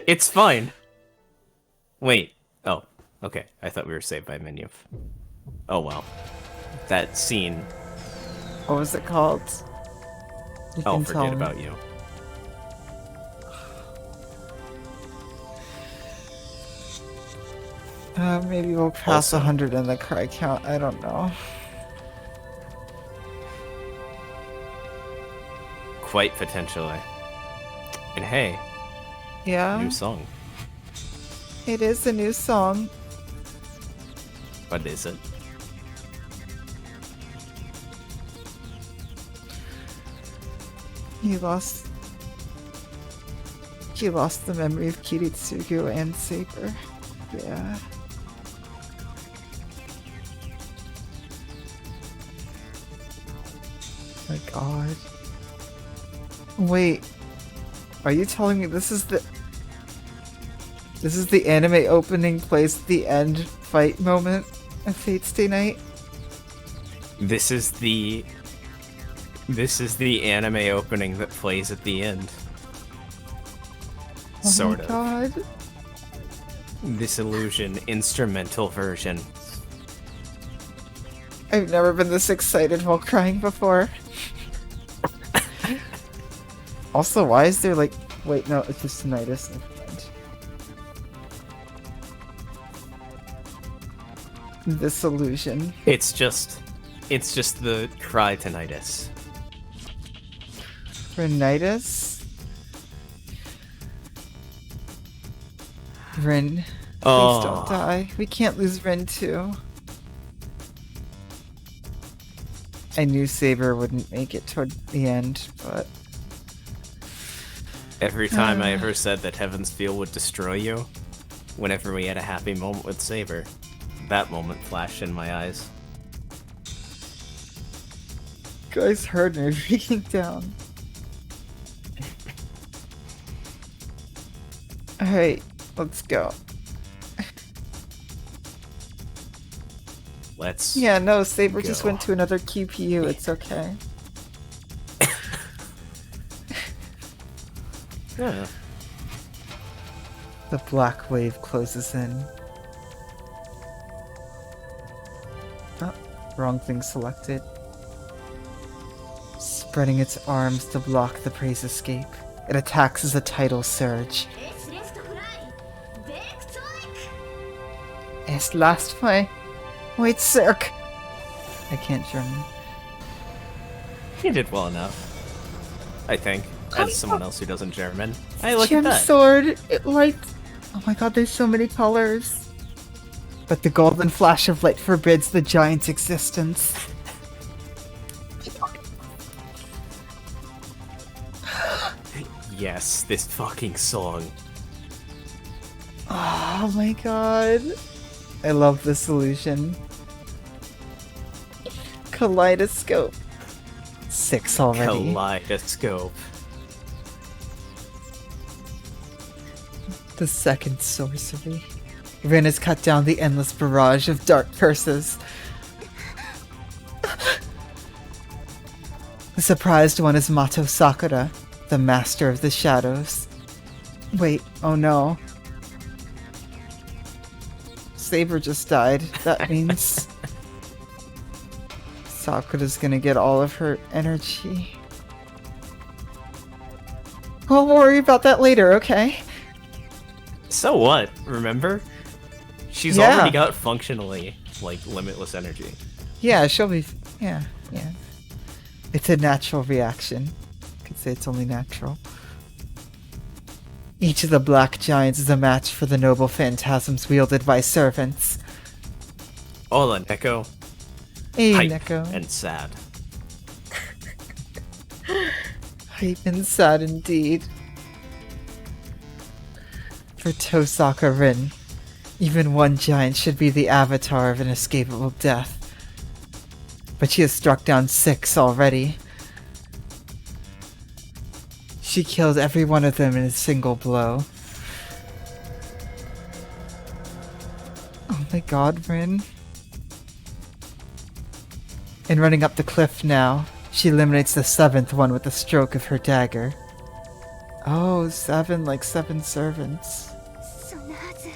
It's fine. Wait. Oh, okay. I thought we were saved by menu. Oh well. That scene. What was it called? You I'll can tell forget me. about you. Maybe we'll pass Also, 100 in the cry count. I don't know. quite potentially. And hey, new Yeah, song. it is a new song. What is it? He lost. He lost the memory of Kiritsugu and Saber. Yeah. My God. Wait. Are you telling me this is the anime opening plays at the end fight moment of Fate Stay Night? This is the anime opening that plays at the end. Oh Sort my of. God. This illusion instrumental version. I've never been this excited while crying before. Also, why is there like... Wait, no, it's just tinnitus. Never mind. This illusion. It's just the cry tinnitus. Rhinitis? Rin, please don't Oh, die. We can't lose Rin too. I knew Saber wouldn't make it toward the end, but... every time I ever said that Heaven's Feel would destroy you, whenever we had a happy moment with Saber, that moment flashed in my eyes. Guys heard me breaking down. Alright, let's go. Let's. Yeah, no, Saber just Go. went to another QPU, it's okay. Yeah. The black wave closes in. Oh, wrong thing selected. Spreading its arms to block the prey's escape. It attacks as a tidal surge. Es last play. Wait, Cirque! I can't German. You did well enough. I think. As someone else who doesn't German. Hey, look at Gem that. sword! It lights. Oh my god, there's so many colors. But the golden flash of light forbids the giant's existence. Yes, this fucking song. Oh my god. I love this illusion. Kaleidoscope. 6 already. Kaleidoscope. The second sorcery. Rin has cut down the endless barrage of dark curses. The surprised one is Mato Sakura, the master of the shadows. Wait, oh no. Saber just died. That means Sakura's gonna get all of her energy. We'll worry about that later, okay? So what? Remember? She's Yeah. already got functionally, like, limitless energy. Yeah, she'll be... Yeah, yeah. It's a natural reaction. Could say it's only natural. Each of the black giants is a match for the noble phantasms wielded by servants. Hola, Neko. Hey, Hype Neko. and sad. Hype and sad indeed. For Tosaka Rin, even one giant should be the avatar of an escapable death. But she has struck down 6 already. She killed every one of them in a single blow. Oh my god, Rin. And running up the cliff now, she eliminates the 7th one with a stroke of her dagger. Oh, 7 like 7 servants. そんなはず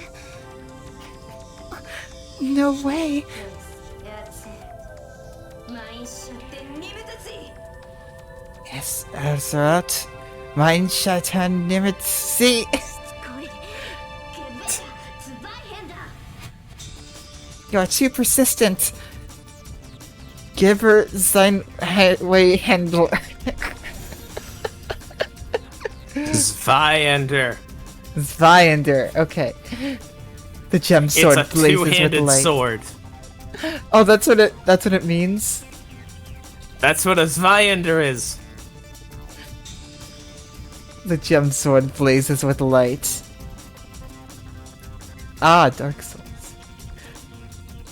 No way! やつ満員出店にむつち Yes, Erzrat. Mein Shaitan Nimitzi. こいけべたつばいへんだ You are too persistent. Give her sein way handle. Zweiender. Zweiender. Okay. The gem It's sword a blazes with two-handed light. sword. Oh, that's what it means. That's what a Zweiender is. The gem sword blazes with light. Ah, Dark Souls.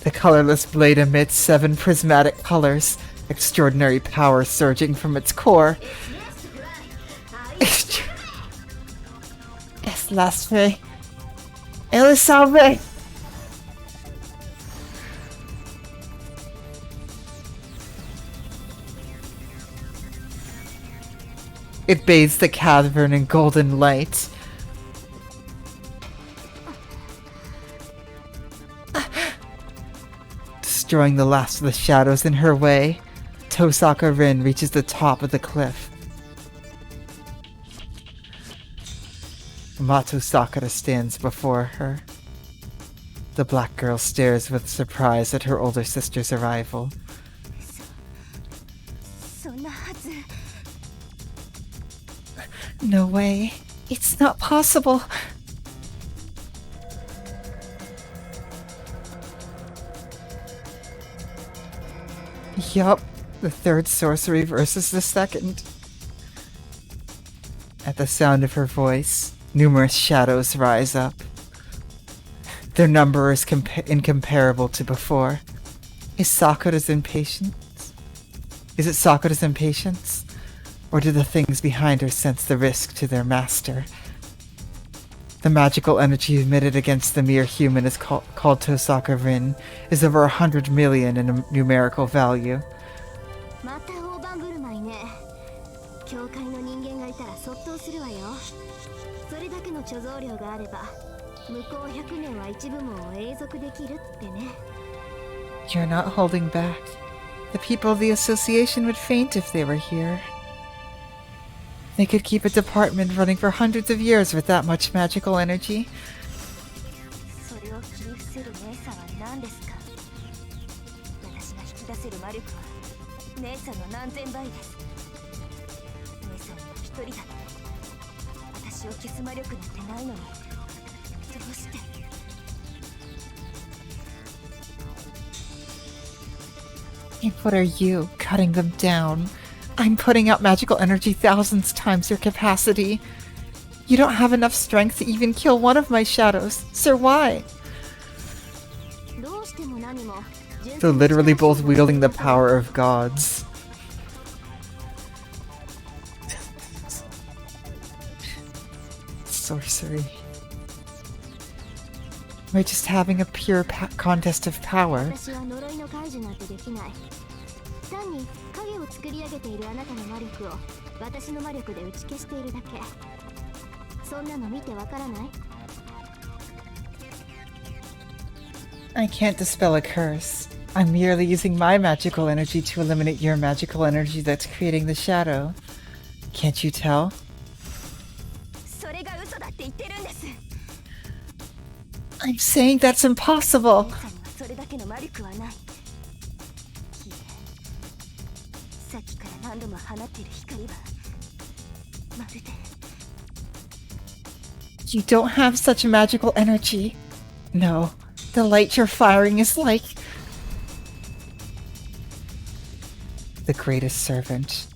The colorless blade emits 7 prismatic colors, extraordinary power surging from its core. Es las fe. El salve. It bathes the cavern in golden light. Destroying the last of the shadows in her way, Tosaka Rin reaches the top of the cliff. Mato Sakura stands before her. The black girl stares with surprise at her older sister's arrival. そんなはず No way. It's not possible. Yup, the third sorcery versus the second. At the sound of her voice, numerous shadows rise up. Their number is incomparable to before. Is Sakura's impatience? Is it Sakura's impatience? Or do the things behind her sense the risk to their master? The magical energy emitted against the mere human is called Tosaka Rin is over 100 million in a numerical value. また大盤振る舞いね教会の人間がいたらそっとするわよそれだけの貯蔵量があれば向こう100年は一部門を永続できるってね You're not holding back. The people of the association would faint if they were here. They could keep a department running for hundreds of years with that much magical energy. それを切り伏せる姉さんは何ですか私が引き出せる魔力は姉さんの何千倍です姉さんには一人だって私を消す魔力なんてないのにどうして And what are you, cutting them down? I'm putting out magical energy thousands times your capacity. You don't have enough strength to even kill one of my shadows. Sir, why? どうしても何も They're literally both wielding the power of gods. Sorcery. We're just having a pure contest of power. 私は呪いの解除なんてできない単に影を作り上げているあなたの魔力を私の魔力で打ち消しているだけそんなの見てわからない I can't dispel a curse. I'm merely using my magical energy to eliminate your magical energy that's creating the shadow. Can't you tell? それが嘘だって言ってるんです I'm saying that's impossible. 姉さんにはそれだけの魔力はないきれいさっきから何度も放っている光はまるで You don't have such magical energy. No, the light you're firing is like the greatest servant.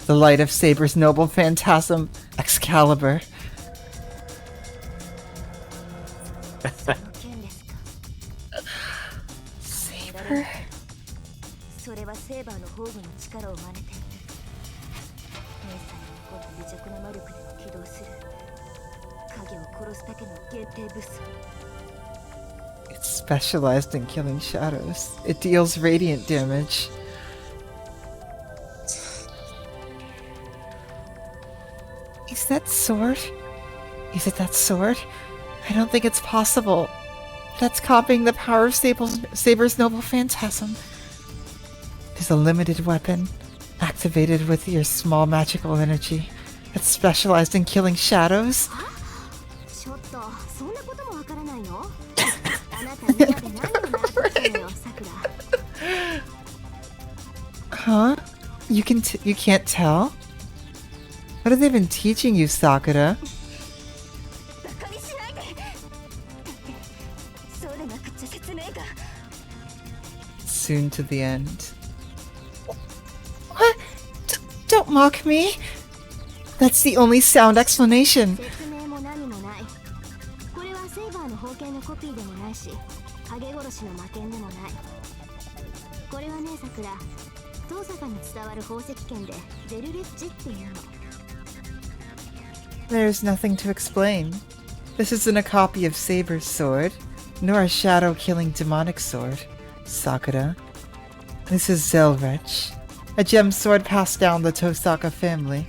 The light of Saber's noble phantasm, Excalibur. その剣ですか Saber? それはセーバーの宝具の力を真似ている姉さんにこの微弱な魔力でも起動する影を殺すだけの限定物素 It's specialized in killing shadows. It deals radiant damage. Is Is that sword? Is it that sword? I don't think it's possible. That's copying the power of Saber's noble phantasm. It's a limited weapon, activated with your small magical energy, that's specialized in killing shadows. ちょっとそんなこともわからないの？あなたみんなで何を習ってきたのよ、さくら。Huh? You can't tell? What have they been teaching you, Sakura? バカにしないで。だってそうでなくっちゃ説明が。Soon to the end. What? Don't mock me. That's the only sound explanation. 説明も何もない。これはセイバーの宝剣のコピーでもないし、影殺しの魔剣でもない。これはね、さくら。遠坂に伝わる宝石剣でデルレッジっていうの。There's nothing to explain. This isn't a copy of Saber's sword, nor a shadow-killing demonic sword, Sakura. This is Zelrech, a gem sword passed down the Tosaka family.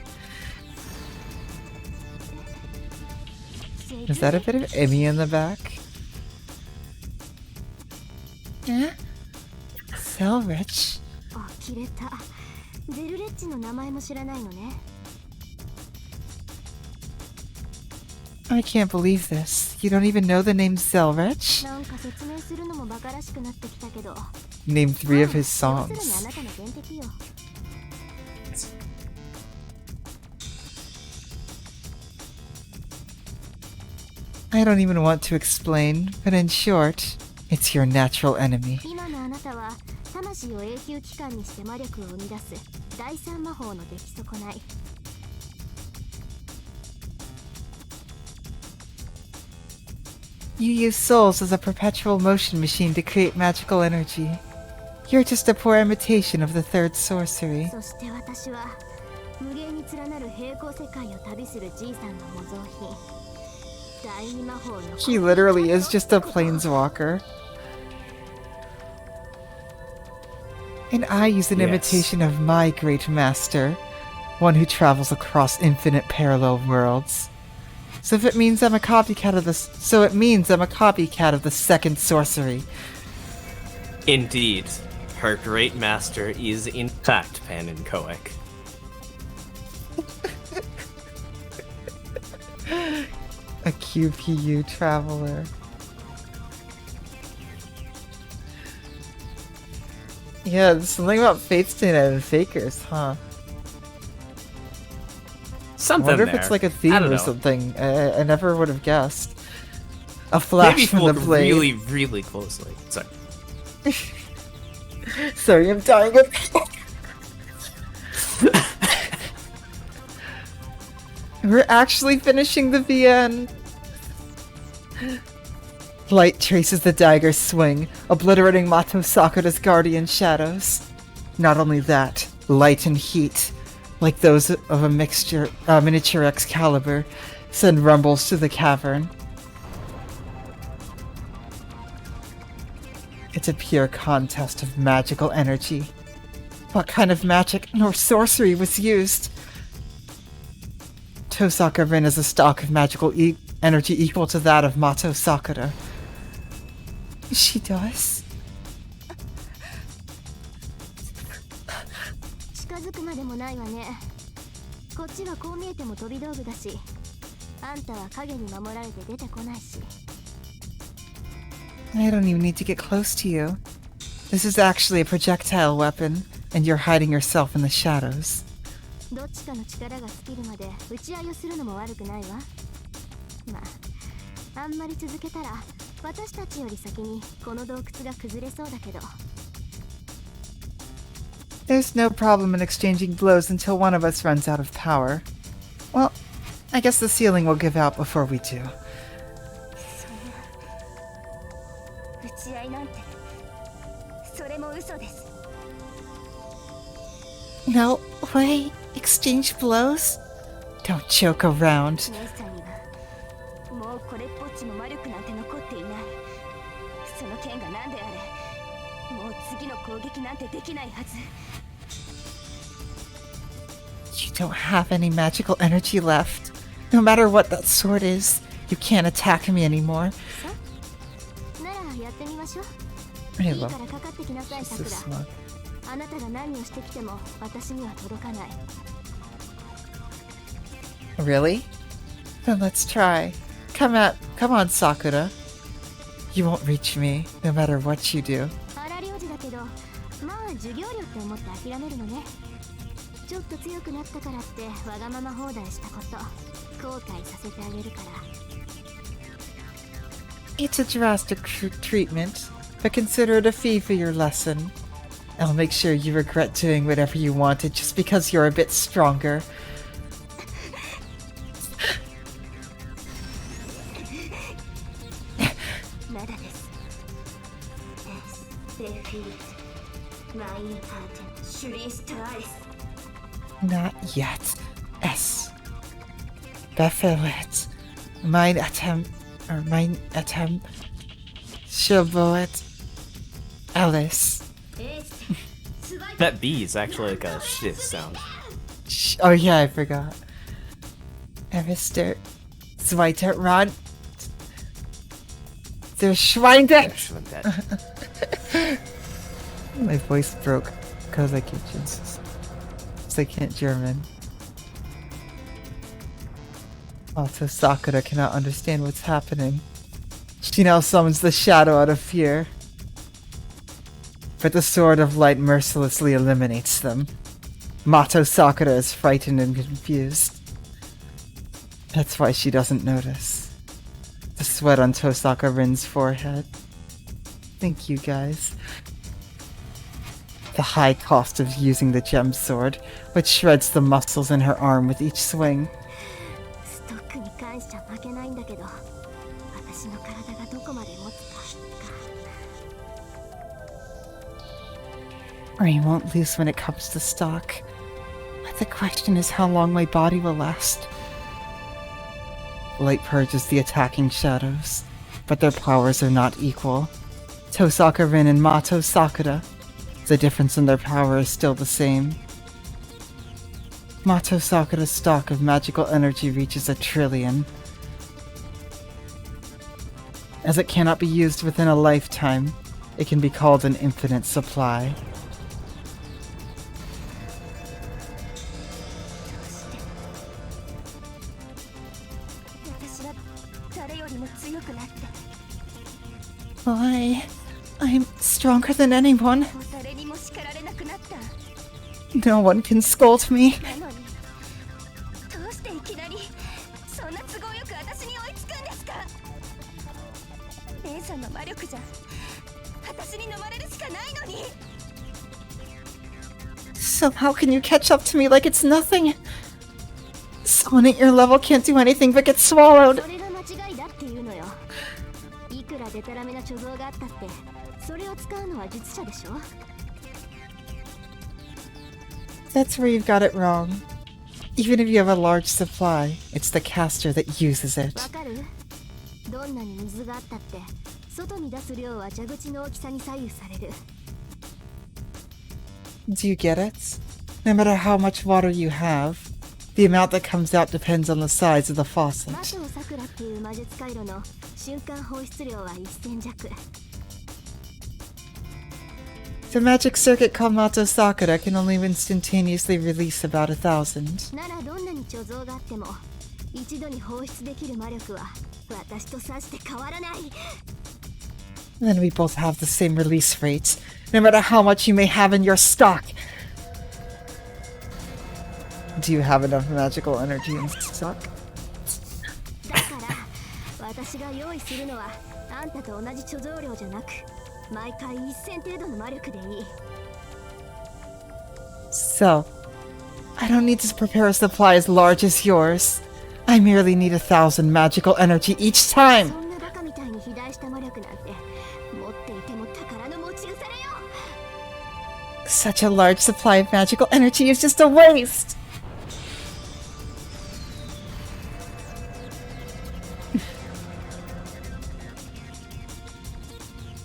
Is that a bit of Emmy in the back? Eh? Zelrech? あ、切れた。デルレッジの名前も知らないのね。I can't believe this. You don't even know the name Zelrech? なんか説明するのもバカらしくなってきたけど。Name 3 of his 要するにあ songs. なたの天敵よ。I don't even want to explain, but in short, it's your natural enemy. 今のあなたは魂を永久期間にして魔力を生み出す第三魔法の出来損ない。You use souls as a perpetual motion machine to create magical energy. You're just a poor imitation of the third sorcery. そして私は無限に連なる平行世界を旅するじいさんの模造品。第二魔法の He literally is just a planeswalker. And I use an Yes. imitation of my great master, one who travels across infinite parallel worlds. So if it means I'm a copycat of this, so it means I'm a copycat of the second sorcery. Indeed, her great master is in fact Pan-Inchoate. A QPU traveler. Yeah, there's something about Fate Stay Night and Fakers, huh? I Something wonder there. if it's like a I theme don't or know. something. I never would have guessed. A flash Maybe if from you the look blade. really, really closely. Sorry. Sorry, I'm dying of We're actually finishing the VN. Light traces the dagger's swing, obliterating Mato Sakura's guardian shadows. Not only that, light and heat, like those of a miniature Excalibur, send rumbles to the cavern. It's a pure contest of magical energy. What kind of magic nor sorcery was used? Tosaka Rin is a stock of magical energy equal to that of Mato Sakura. She does? 近づくまでもないわね。こっちはこう見えても飛び道具だし、あんたは影に守られて出てこないし。I don't even need to get close to you. This is actually a projectile weapon, and you're hiding yourself in the shadows. どっちかの力が尽きるまで打ち合いをするのも悪くないわ。まあ、あんまり続けたら私たちより先にこの洞窟が崩れそうだけど。There's no problem in exchanging blows until one of us runs out of power. Well, I guess the ceiling will give out before we do. 打ち合いなんてそれも嘘です。 No way? Exchange blows? Don't joke around. 姉さんにはもうこれっぽっちも魔力なんて残っていない。その剣が何であれ、もう次の攻撃なんてできないはず。 You don't have any magical energy left. No matter what that sword is, you can't attack me anymore. ならやってみましょう。 Hey, いい look. からかかってきなさい、 Just さ this くら。 one. あなたが何をしてきても私には届かない。 Really? Then let's try. Come on, Sakura. You won't reach me, no matter what you do. 荒領事だけど、まあ授業料って思って諦めるのね。ちょっと強くなったからってわがまま放題したこと、後悔させてあげるから。 It's a drastic treatment, but consider it a fee for your lesson. I'll make sure you regret doing whatever you wanted just because you're a bit stronger. まだです。デフィート、マインパーテン、シュリーストライス。 Not yet. S. Befehlet. Mine attempt. Shaboet. Alice. That B is actually like a shit sound. Oh yeah, I forgot. Mr. Zweiter Rod. Der Schweinde! My voice broke because I can't German. Also, Sakura cannot understand what's happening. She now summons the shadow out of fear. But the sword of light mercilessly eliminates them. Mato Sakura is frightened and confused. That's why she doesn't notice. The sweat on Tosaka Rin's forehead. Thank you, guys. The high cost of using the gem sword, which shreds the muscles in her arm with each swing. ストックに関しちゃ負けないんだけど、私の体がどこまで持つか。 Or you won't lose when it comes to stock. But the question is how long my body will last. Light purges the attacking shadows, but their powers are not equal. Tosaka Rin and Mato Sakura. The difference in their power is still the same. Mato Sakura's stock of magical energy reaches 1 trillion. As it cannot be used within a lifetime, it can be called an infinite supply. 私は誰よりも強くなって、 Why? I'm stronger than anyone. もう誰にも叱られなくなった。 No one can scold me. なのに、どうしていきなりそんな都合よく私に追いつくんですか。姉さんの魔力じゃ私に飲まれるしかないのに。 So how can you catch up to me like it's nothing? Someone at your level can't do anything but get swallowed. それが間違いだっていうのよ。いくらデタラメな貯蔵があったって、それを使うのは術者でしょ。 That's where you've got it wrong. Even if you have a large supply, it's the caster that uses it. わかる？どんなに水があったって、外に出す量は蛇口の大きさに左右される。 Do you get it? No matter how much water you have, the amount that comes out depends on the size of the マ faucet. トサクラっていう魔術回路の瞬間放出量は1000弱。 The magic circuit called Mato Sakura can only instantaneously release about 1,000. ならどんなに貯蔵があっても、一度に放出できる魔力は私とさして変わらない。 Then we both have the same release rate, no matter how much you may have in your stock. Do you have enough magical energy in stock? だから私が用意するのはあんたと同じ貯蔵量じゃなく、毎回1000程度の魔力でいい。 So, I don't need to prepare a supply as large as yours. I merely need 1,000 magical energy each time. そんなバカみたいに肥大した魔力なんて持っていても宝の持ち腐れよ。 Such a large supply of magical energy is just a waste.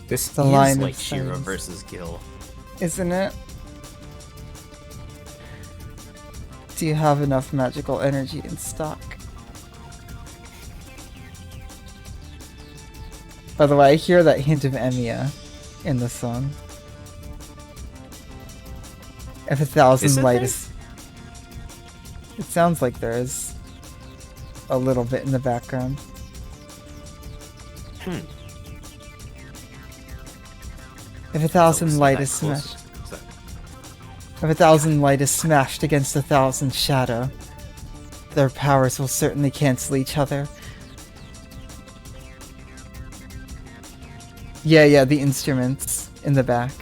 This The is line like of Shira silence. versus Gil. Isn't it? Do you have enough magical energy in stock? By the way, I hear that hint of Emiya in the song. If a thousand Is it light there? is... It sounds like there is a little bit in the background. If a thousand light is smashed... If a thousand light is smashed against a thousand shadow, their powers will certainly cancel each other. Yeah, the instruments in the back.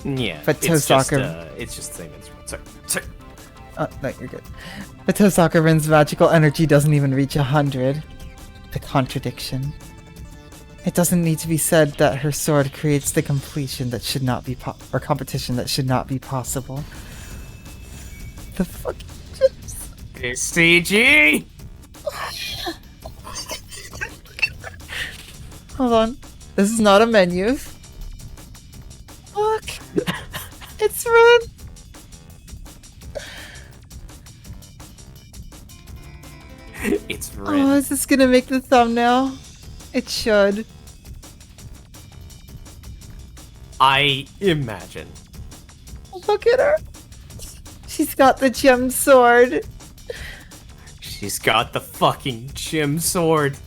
Yeah, But it's just, Tosaka- it's just the same instrument. Sorry. No, you're good. But Tosaka Rin's magical energy doesn't even reach 100. The contradiction. It doesn't need to be said that her sword creates the completion that should not be or competition that should not be possible. The fuck? CG! Hold on. This is not a menu. Fuck. It's red. It's Oh, red. is this gonna make the thumbnail? It should. I imagine. Look at her. She's got the gem sword. She's got the fucking gem sword.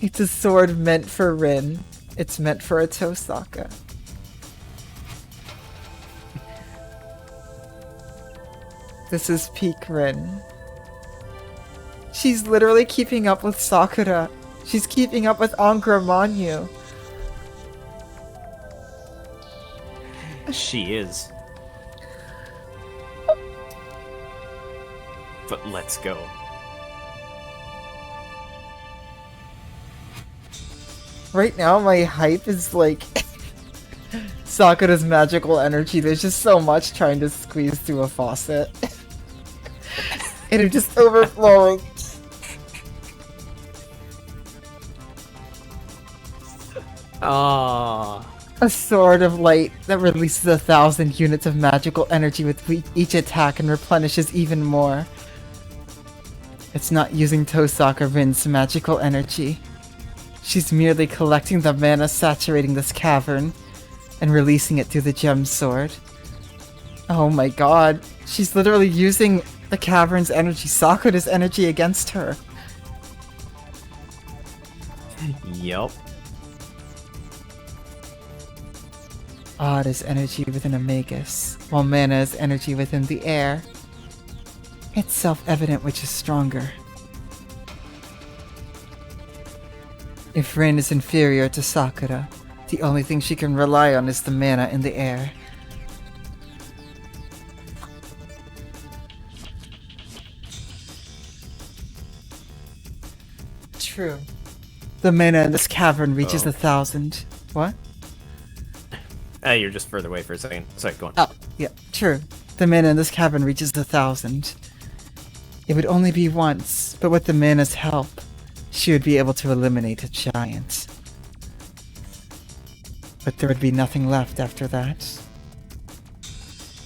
It's a sword meant for Rin. It's meant for a Tosaka. This is peak Rin. She's literally keeping up with Sakura. She's keeping up with Angra Manyu. She is. But let's go. Right now, my hype is like Sakura's magical energy. There's just so much trying to squeeze through a faucet. And it's just overflowing. Ah, A sword of light that releases 1,000 units of magical energy with each attack and replenishes even more. It's not using Tosaka Rin's magical energy. She's merely collecting the mana saturating this cavern and releasing it through the gem sword. Oh my god, she's literally using the cavern's energy, Sakura's energy against her. Yup. Odd is energy within a magus, while mana is energy within the air. It's self-evident which is stronger. If Rin is inferior to Sakura, the only thing she can rely on is the mana in the air. True. The mana in this cavern reaches 1,000. What? You're just further away for a second. Sorry, go on. Oh, yeah, true. The mana in this cavern reaches 1,000. It would only be once, but with the mana's help, she would be able to eliminate a giant. But there would be nothing left after that.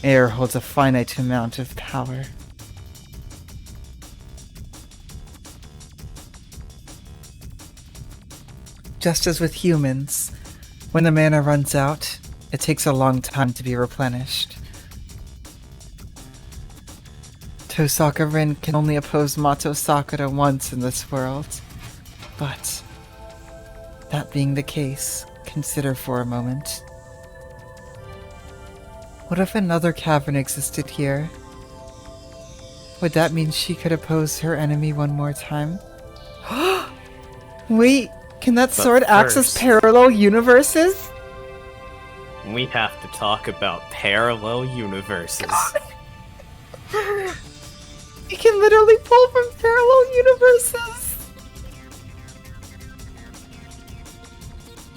Air holds a finite amount of power. Just as with humans, when the mana runs out, it takes a long time to be replenished. Tosaka Rin can only oppose Mato Sakura once in this world. But, that being the case, consider for a moment. What if another cavern existed here? Would that mean she could oppose her enemy one more time? Wait, can that sword access first- parallel universes? We have to talk about parallel universes. You can literally pull from parallel universes!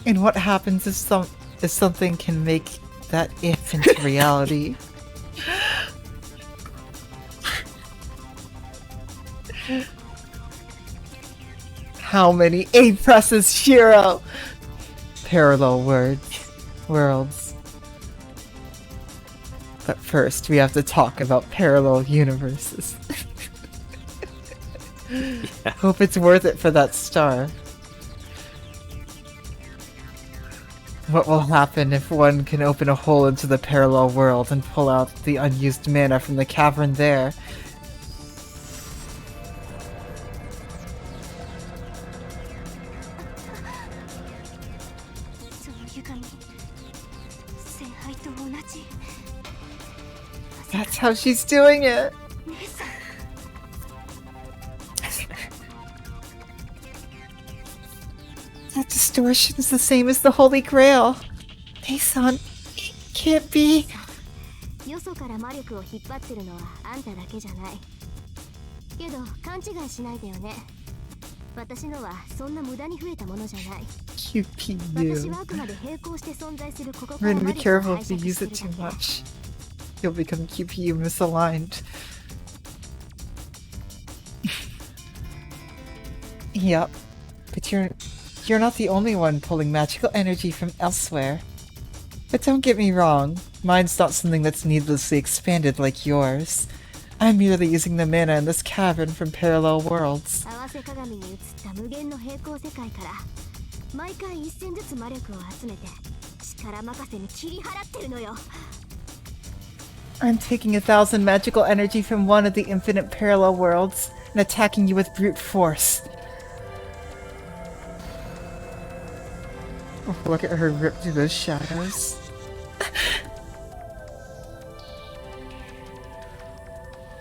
And what happens if something can make that if into reality? How many A presses, Shiro? Parallel worlds. But first, we have to talk about parallel universes. Hope it's worth it for that star. What will happen if one can open a hole into the parallel world and pull out the unused mana from the cavern there? That's how she's doing it! That distortion's the same as the Holy Grail. Mason, it can't be. よそから魔力を引っ張ってるのはあんただけじゃない。けど勘違いしないでよね。私のはそんな無駄に増えたものじゃない。QPU. 私はあくまで並行して存在するここか We're ら gonna 魔 be 力を careful 拝 if you 借 use す it る too だけ。 much. You'll become QPU misaligned. Yep. But you're not the only one pulling magical energy from elsewhere. But don't get me wrong, mine's not something that's needlessly expanded like yours. I'm merely using the mana in this cavern from parallel worlds. 合わせ鏡に映った無限の平行世界から毎回一戦ずつ魔力を集めて力任せに切り払ってるのよ。 I'm taking 1,000 magical energy from one of the infinite parallel worlds and attacking you with brute force. Oh, look at her rip through those shadows.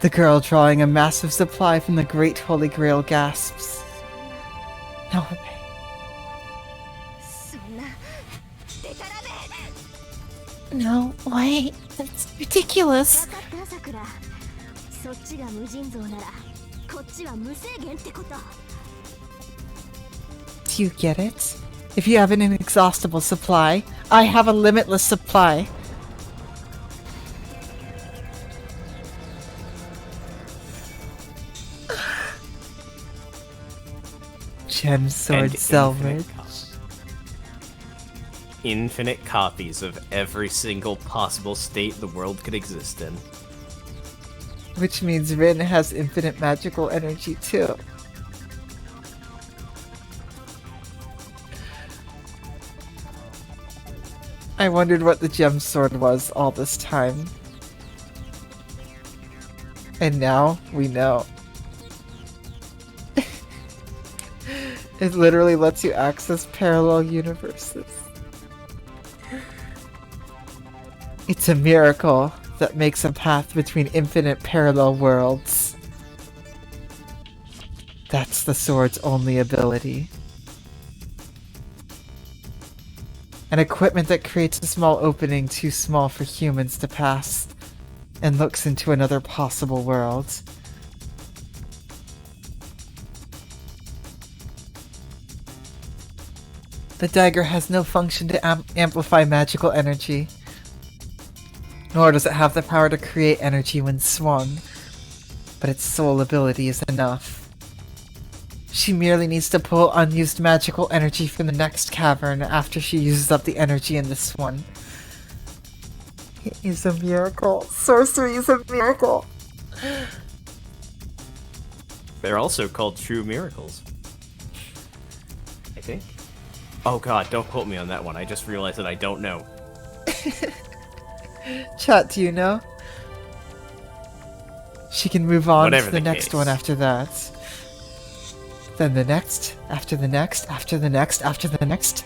The girl drawing a massive supply from the Great Holy Grail gasps. No way. そんなデタラメ。 No way. That's ridiculous. 分かったさくら。そっちが無尽蔵ならこっちは無制限ってこと。 Do you get it? If you have an inexhaustible supply, I have a limitless supply. Gem Sword Zelrich. Infinite copies of every single possible state the world could exist in. Which means Rin has infinite magical energy too. I wondered what the gem sword was all this time. And now we know. It literally lets you access parallel universes. It's a miracle that makes a path between infinite parallel worlds. That's the sword's only ability. An equipment that creates a small opening too small for humans to pass, and looks into another possible world. The dagger has no function to amplify magical energy, nor does it have the power to create energy when swung, but its sole ability is enough. She merely needs to pull unused magical energy from the next cavern after she uses up the energy in this one. It is a miracle. Sorcery is a miracle. They're also called true miracles. I think. Oh god, don't quote me on that one. I just realized that I don't know. Chat, do you know? She can move on Whatever to the the next case. one after that. Then the next, after the next, after the next, after the next.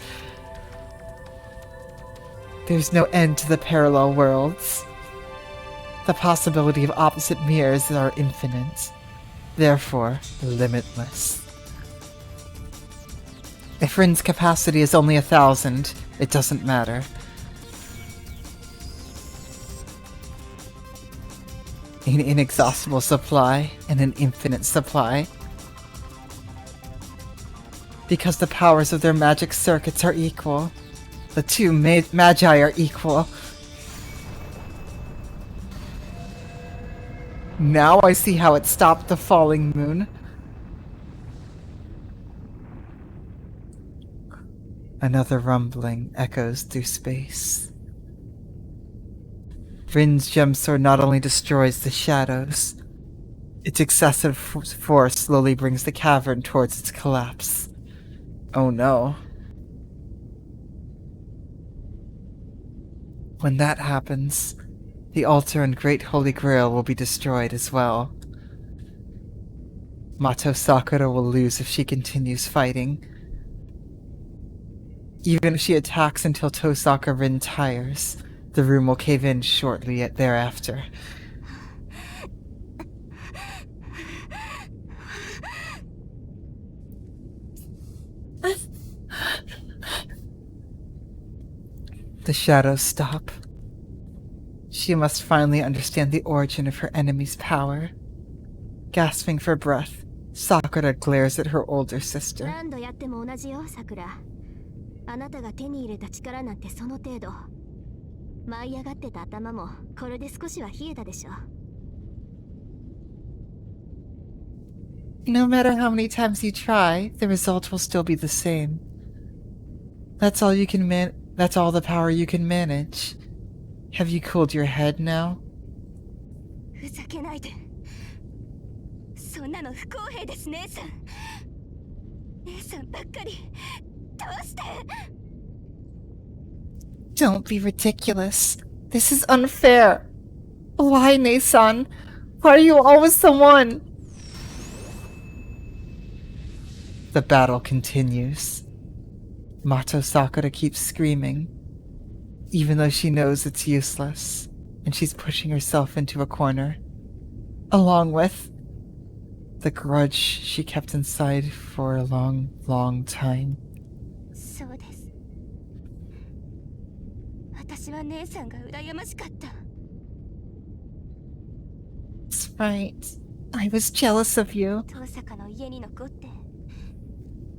There's no end to the parallel worlds. The possibility of opposite mirrors are infinite, therefore limitless. If Rin's capacity is only 1,000, it doesn't matter. An inexhaustible supply and an infinite supply. Because the powers of their magic circuits are equal. The two magi are equal. Now I see how it stopped the falling moon. Another rumbling echoes through space. Rin's gem sword not only destroys the shadows, Its excessive force slowly brings the cavern towards its collapse. Oh no. When that happens, the altar and Great Holy Grail will be destroyed as well. Mato Sakura will lose if she continues fighting. Even if she attacks until Tosaka Rin tires, the room will cave in shortly thereafter. The shadows stop. She must finally understand the origin of her enemy's power. Gasping for breath, Sakura glares at her older sister. 何度やっても同じよ、さくら。あなたが手に入れた力なんてその程度。舞い上がってた頭もこれで少しは冷えたでしょ。No matter how many times you try, the result will still be the same. That's all the power you can manage. Have you cooled your head now? ふざけないで。そんなの不公平です、姉さん。姉さんばっかり。どうして？ Don't be ridiculous. This is unfair. Why, Nei-san? Why are you always the one? The battle continues. Mato Sakura keeps screaming, even though she knows it's useless, and she's pushing herself into a corner, along with the grudge she kept inside for a long, long time. そうです。私は姉さんが羨ましかった。That's right. I was jealous of you. 遠坂の家に残って、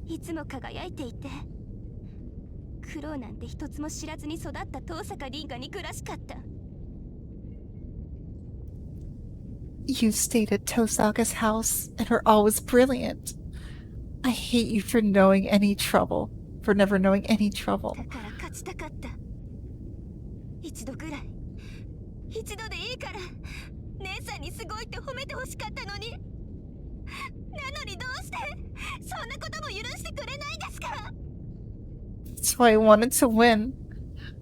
いつも輝いていて、苦労なんて一つも知らずに育った遠坂凛が憎らしかった。You stayed at Tosaka's house and were always brilliant. I hate you for never knowing any trouble. だから勝ちたかった。一度ぐらい、一度でいいから、姉さんにすごいって褒めてほしかったのに。なのにどうして、そんなことも許してくれないんですか？ That's why I wanted to win.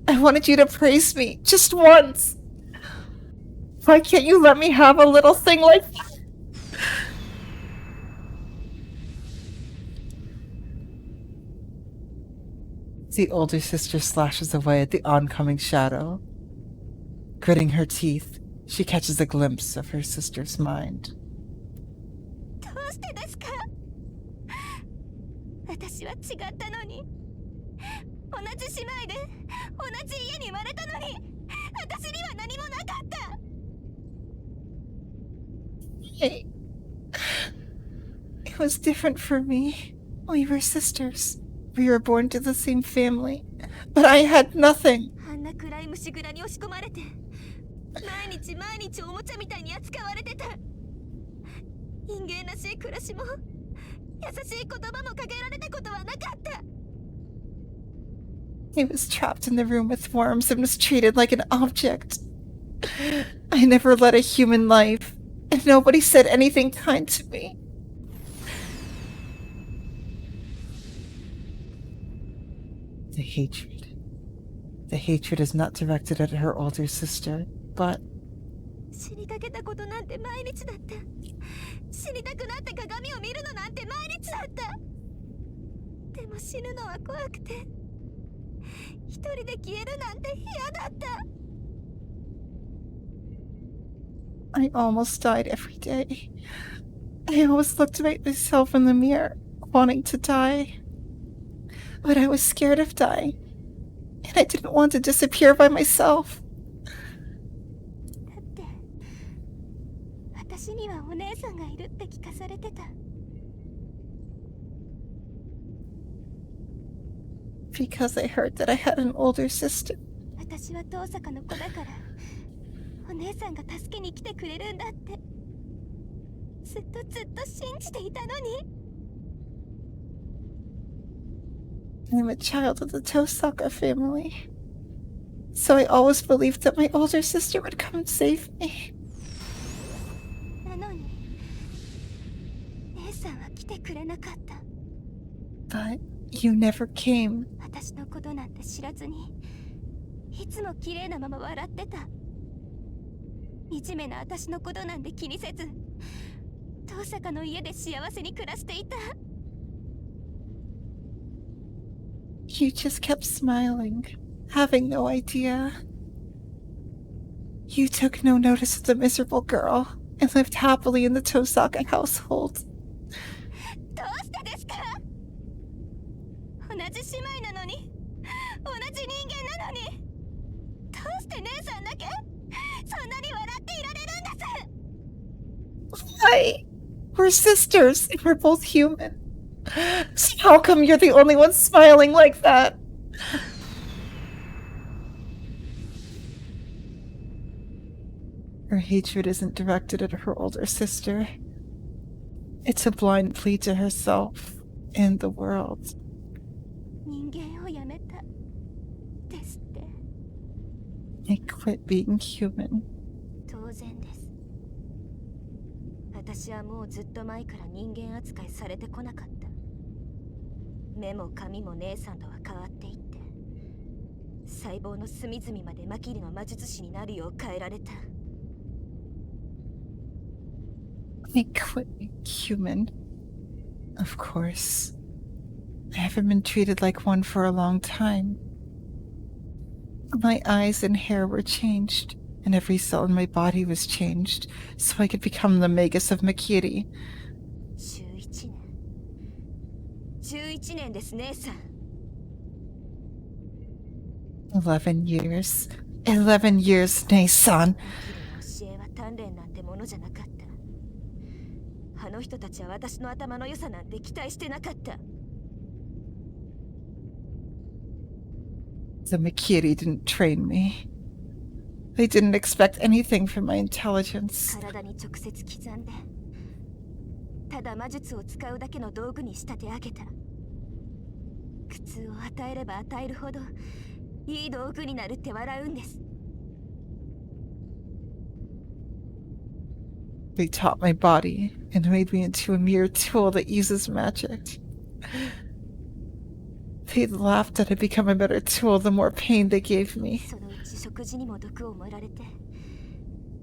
I wanted you to praise me, just once. Why can't you let me have a little thing like that? The older sister slashes away at the oncoming shadow. Gritting her teeth, she catches a glimpse of her sister's mind. どうしてですか？私は違ったのに。同じ姉妹で、同じ家に生まれたのに、私には何もなかった。Hey. It was different for me. We were sisters. We were born to the same family. But I had nothing. あんな暗い虫蔵に押し込まれて、毎日おもちゃみたいに扱われてた。人間らしい暮らしも、優しい言葉もかけられたことはなかった。I was trapped in the room with worms and was treated like an object. I never led a human life, and nobody said anything kind to me. The hatred. The hatred is not directed at her older sister, but 死にかけたことなんて毎日だった。死にたくなって鏡を見るのなんて毎日だった。でも死ぬのは怖くて、一人で消えるなんて嫌だった。I almost died every day. I always looked at myself in the mirror, wanting to die. But I was scared of dying, and I didn't want to disappear by myself. だって私にはお姉さんがいるって聞かされてた。Because I heard that I had an older sister. 私は遠坂の子だから、お姉さんが助けに来てくれるんだって、ずっと信じていたのに。I'm a child of the Tosaka family. So I always believed that my older sister would come and save me. なのに、てくれなかった。 But you never came. 私のことなんて知らずにいつも綺麗なまま笑ってた。惨めな私のことなんて気にせず遠坂の家で幸せに暮らしていた。 You just kept smiling, having no idea. You took no notice of the miserable girl and lived happily in the Tosaka household. どうしてですか？同じ姉妹なのに同じ人間なのにどうして姉さんだけそんなに笑っていられるんです？ Why? We're sisters and we're both human. So how come you're the only one smiling like that? Her hatred isn't directed at her older sister. It's a blind plea to herself and the world. 人間をやめたですって。 I quit being human. 当然です。私はもうずっと前から人間扱いされてこなかった。目も髪も姉さんとは変わっていって細胞の隅々までマキリの魔術師になるよう変えられた。 I quit being human. Of course. I haven't been treated like one for a long time. My eyes and hair were changed, and every cell in my body was changed, so I could become the Magus of Makiri. 11年。11年です姉さん。 11 years. 11 years, Nei-san. マキリの教えは鍛錬なんてものじゃなかった。あの人たちは私の頭の良さなんて期待してなかった。 The Makiri didn't train me. They didn't expect anything from my intelligence. 体に直接刻んでただ魔術を使うだけの道具に仕立て上げた。苦痛を与えれば与えるほどいい道具になるって笑うんです。 They taught my body and made me into a mere tool that uses magic. They laughed that I'd become a better tool the more pain they gave me. そのうち食事にも毒を盛られて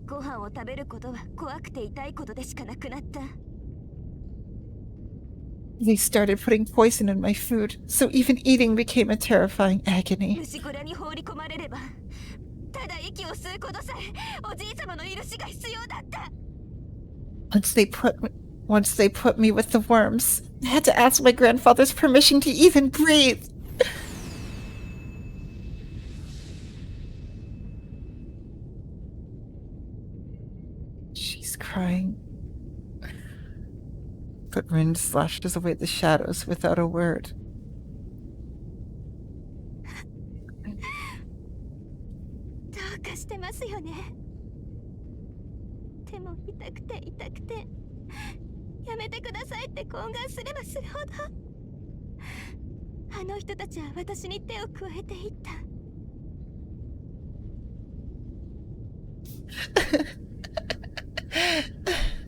ご飯を食べることは怖くて痛いことでしかなくなった。 They started putting poison in my food, so even eating became a terrifying agony. 虫小屋に放り込まれればただ息を吸うことさえおじい様の許しが必要だった。 Once they put me with the worms, I had to ask my grandfather's permission to even breathe. She's crying. But Rin slashes away the shadows without a word. どうかしてますよね。でも痛くて痛くてやめてくださいって懇願すればするほどあの人たちは私に手を加えていった。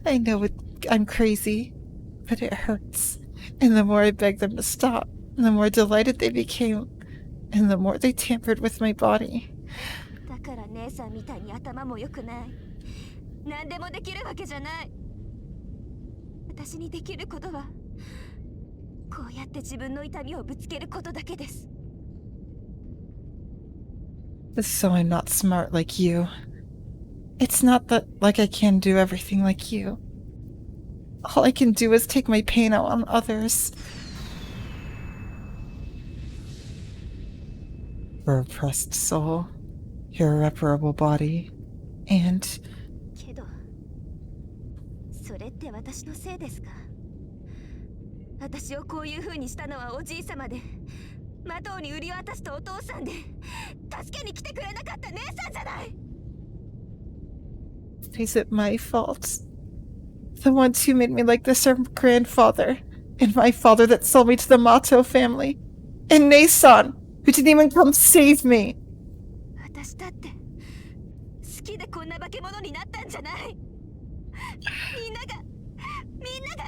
I know I'm crazy, but it hurts. And the more I begged them to stop, the more delighted they became, and the more they tampered with my body. だから姉さんみたいに頭も良くない。何でもできるわけじゃない。私にできることはこうやって自分の痛みをぶつけることだけです。 So I'm not smart like you. It's not that like I can do everything like you. All I can do is take my pain out on others. Your oppressed soul, your irreparable body, and けどそれって私のせいですか？私をこういう風にしたのはおじいさまでマトウに売り渡したお父さんで助けに来てくれなかった姉さんじゃない。 is it my fault? The ones who made me like this are grandfather, and my father that sold me to the Mato family, and Nei-san, who didn't even come save me. 私だって好きでこんな化け物になったんじゃない。みんなが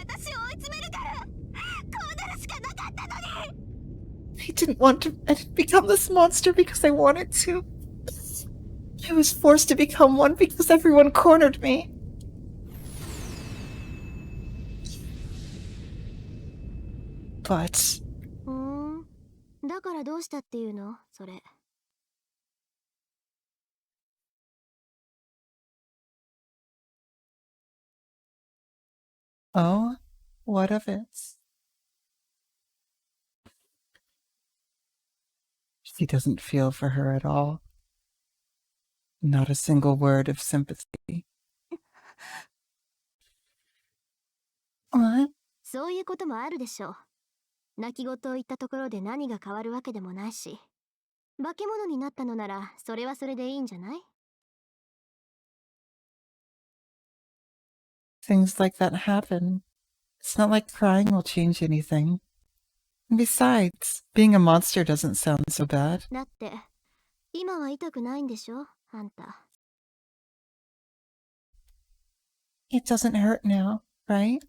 私を追い詰めるから。I didn't become this monster because I wanted to. I was forced to become one because everyone cornered me. But だからどうしたっていうのそれ。oh, what of it? She doesn't feel for her at all. Not a single word of sympathy. What? そういうこともあるでしょう。泣き言を言ったところで何が変わるわけでもないし。化け物になったのならそれはそれでいいんじゃない？ Things like that happen. It's not like crying will change anything. And besides, being a monster doesn't sound so bad. だって今は痛くないんでしょあんた。It doesn't hurt now, right?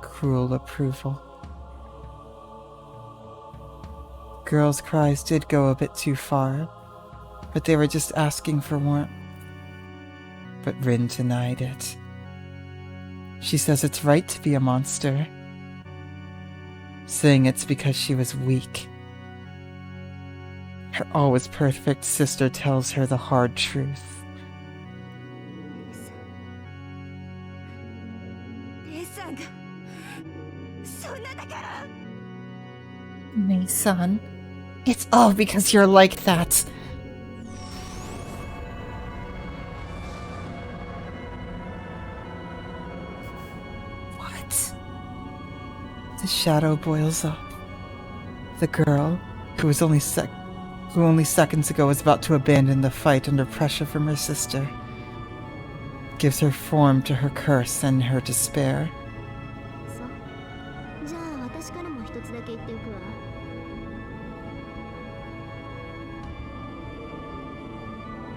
Cruel approval. Girls' cries did go a bit too far, but they were just asking for warmth. But Rin denied it. She says it's right to be a monster, saying it's because she was weak. Her always perfect sister tells her the hard truth. 姉さんがそんなだから。 Nei-san, it's all because you're like that. What? The shadow boils up. The girl, who only seconds ago was about to abandon the fight under pressure from her sister, gives her form to her curse and her despair. そう。じゃあ私からも一つだけ言っておくわ。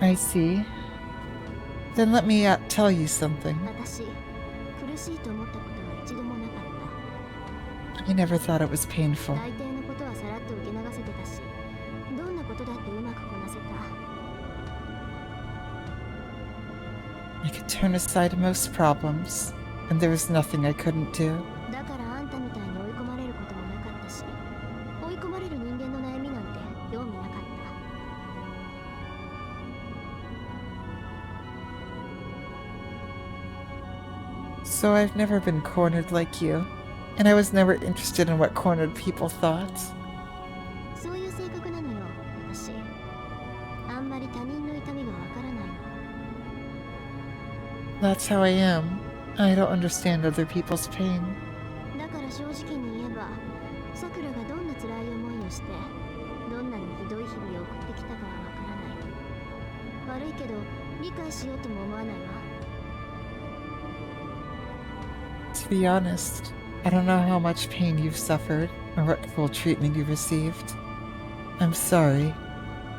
I see. Then let me tell you something. 私苦しいと思ったことは一度もなかった。 I never thought it was painful. 大抵のことはさらっと受け流せてたし、どんなことだってうまくこなせた。 I could turn aside most problems, and there was nothing I couldn't do. だからあんたみたいに追い込まれることもなかったし、追い込まれる人間の悩みなんて興味なかった。 So I've never been cornered like you, and I was never interested in what cornered people thought. そういう性格なのよ、私。あんまり他人の痛みがわからないの。 That's how I am. I don't understand other people's pain. だから正直に言えば、さくらがどんな辛い思いをして、どんなにひどい日々を送ってきたかはわからない。悪いけど、理解しようとも思わないわ。 To be honest, I don't know how much pain you've suffered or what cruel treatment you received. I'm sorry,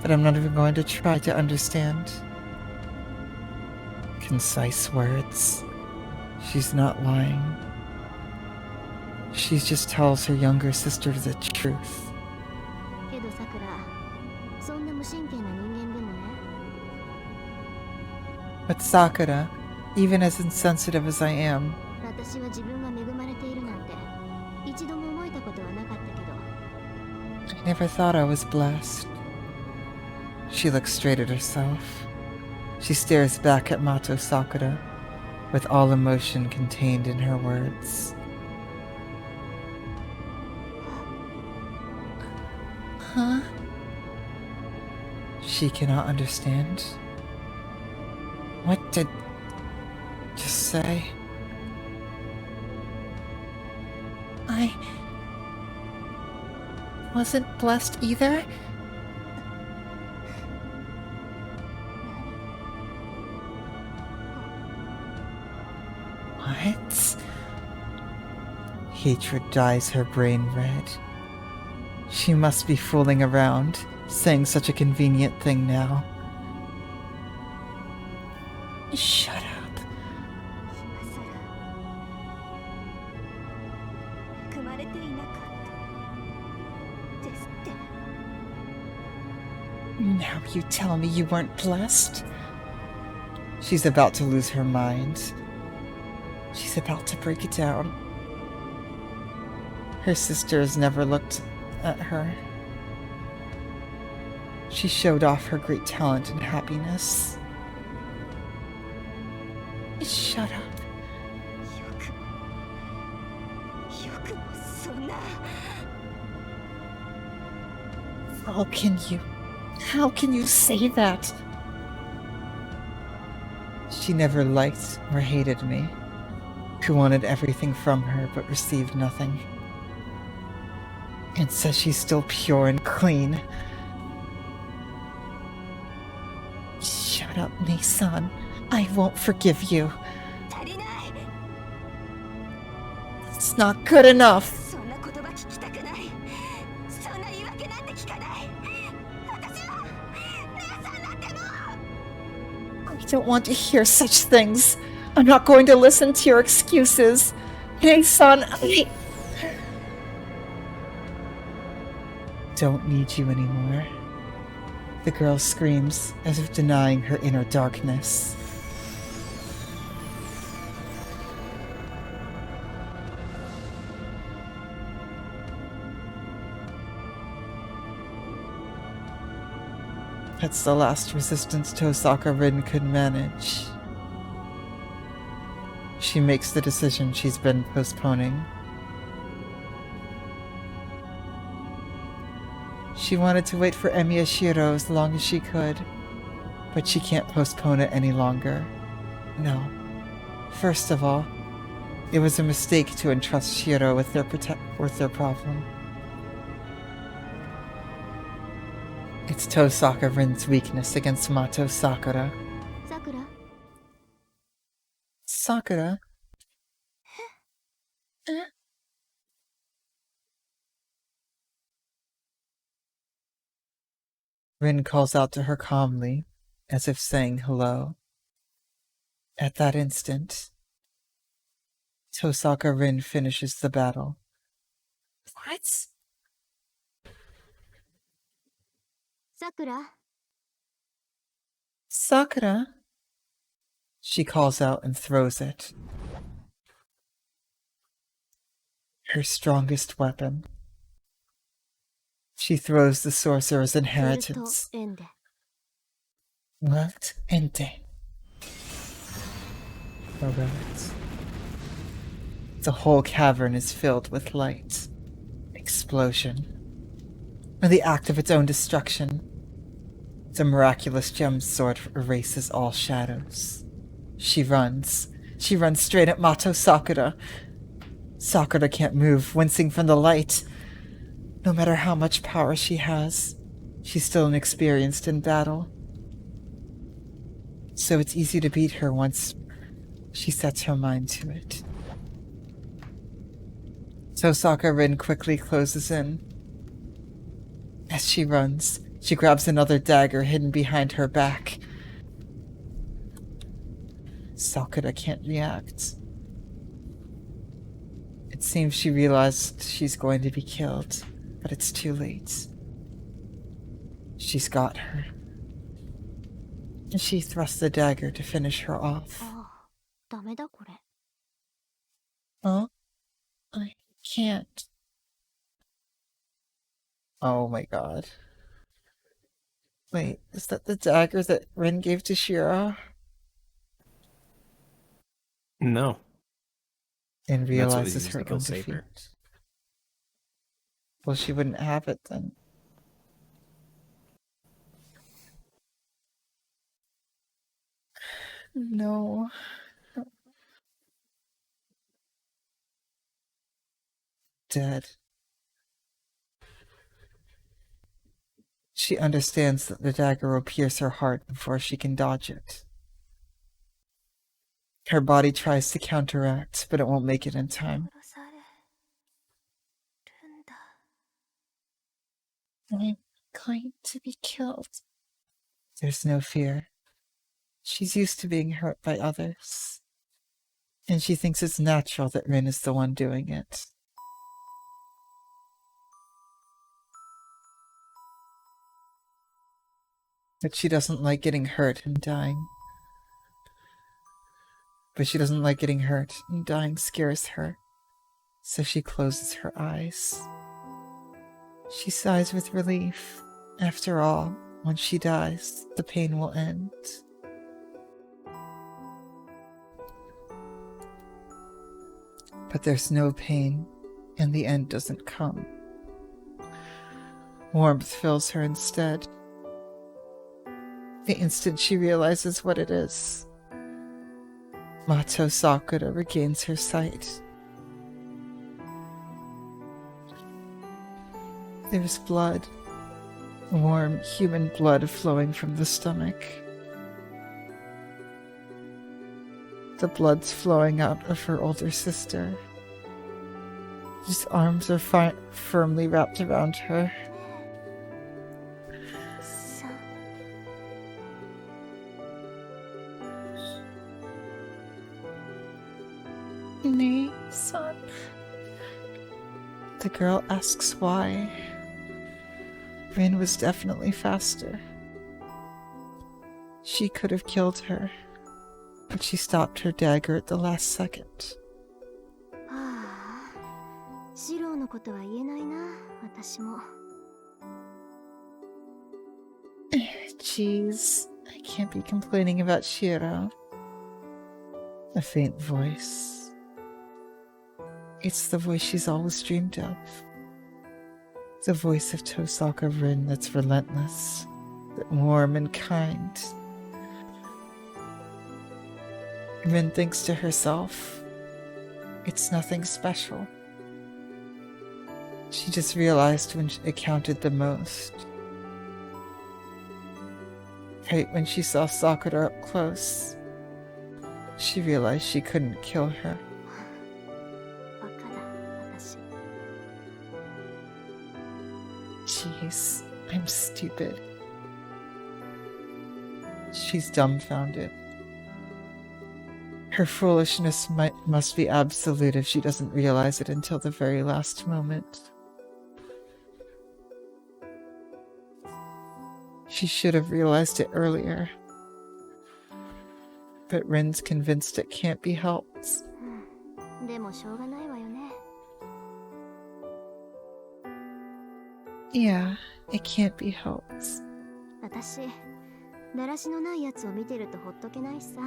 but I'm not even going to try to understand. Concise words. She's not lying. She just tells her younger sister the truth. けどさくら、そんな無神経な人間でもね。 But Sakura, even as insensitive as I am, 私は自分が恵まれているなんて一度も思えたことはなかったけど。 I never thought I was blessed. She looks straight at herself. She stares back at Mato Sakura, with all emotion contained in her words. Huh? She cannot understand. What did you say? I wasn't blessed either? What? Hatred dyes her brain red. She must be fooling around, saying such a convenient thing now. Shut up. 今さらていなかったですって。 Now you tell me you weren't blessed? She's about to lose her mind. She's about to break it down. Her sisters never looked at her. She showed off her great talent and happiness. Shut up. よくもそんな。 How can you say that? She never liked or hated me, who wanted everything from her but received nothing. And says she's still pure and clean. Shut up, Nissan. I won't forgive you. 足りない。 It's not good enough. そんな言葉聞きたくない。そんな言い訳なんて聞かない。私は姉さんなんてもう。 I don't want to hear such things. I'm not going to listen to your excuses. Nissan, I don't need you anymore. The girl screams, as if denying her inner darkness. That's the last resistance Tosaka Rin could manage. She makes the decision she's been postponing. She wanted to wait for Emiya Shiro as long as she could, but she can't postpone it any longer. No. First of all, it was a mistake to entrust Shiro with their problem. It's Tosaka Rin's weakness against Mato Sakura. さくら。 Sakura? Rin calls out to her calmly, as if saying hello. At that instant, Tosaka Rin finishes the battle. What? さくら。 Sakura? She calls out and throws it. Her strongest weapon. She throws the sorcerer's ベルト inheritance. エンデ。 What? Ente. Alright. The whole cavern is filled with light. Explosion. And the act of its own destruction. The miraculous gem sword erases all shadows. She runs. She runs straight at Mato Sakura. Sakura can't move, wincing from the light. No matter how much power she has, she's still inexperienced in battle. So it's easy to beat her once she sets her mind to it. Tosaka Rin quickly closes in. As she runs, she grabs another dagger hidden behind her back. Sakura can't react. It seems she realized she's going to be killed, but it's too late. She's got her. She thrusts the dagger to finish her off. ああ、ダメだこれ。 Huh? I can't. Oh my god. Wait, is that the dagger that Rin gave to Shira? No. And That's what realizes was used her to kill own Saber. defeat. Well, she wouldn't have it then. No. Dead. She understands that the dagger will pierce her heart before she can dodge it. Her body tries to counteract, but it won't make it in time. 殺されるんだ。 I'm going to be killed. There's no fear. She's used to being hurt by others. And she thinks it's natural that Rin is the one doing it. But she doesn't like getting hurt and dying. But she doesn't like getting hurt, and dying scares her. So she closes her eyes. She sighs with relief. After all, when she dies, the pain will end. But there's no pain, and the end doesn't come. Warmth fills her instead. The instant she realizes what it is, Mato Sakura regains her sight. There's blood, warm human blood flowing from the stomach. The blood's flowing out of her older sister, whose arms are firmly wrapped around her. Nay, son. The girl asks why. Rin was definitely faster. She could have killed her, but she stopped her dagger at the last second. Jeez, I can't be complaining about Shiro. A faint voice. It's the voice she's always dreamed of. The voice of Tosaka Rin that's relentless, but warm and kind. Rin thinks to herself, it's nothing special. She just realized when it counted the most. Right when she saw Sakura up close, she realized she couldn't kill her. Jeez, I'm stupid. She's dumbfounded. Her foolishness must be absolute if she doesn't realize it until the very last moment. She should have realized it earlier. But Rin's convinced it can't be helped. Yeah, it can't be helped. 私、だらしのないやつを見てるとほっとけないしさ。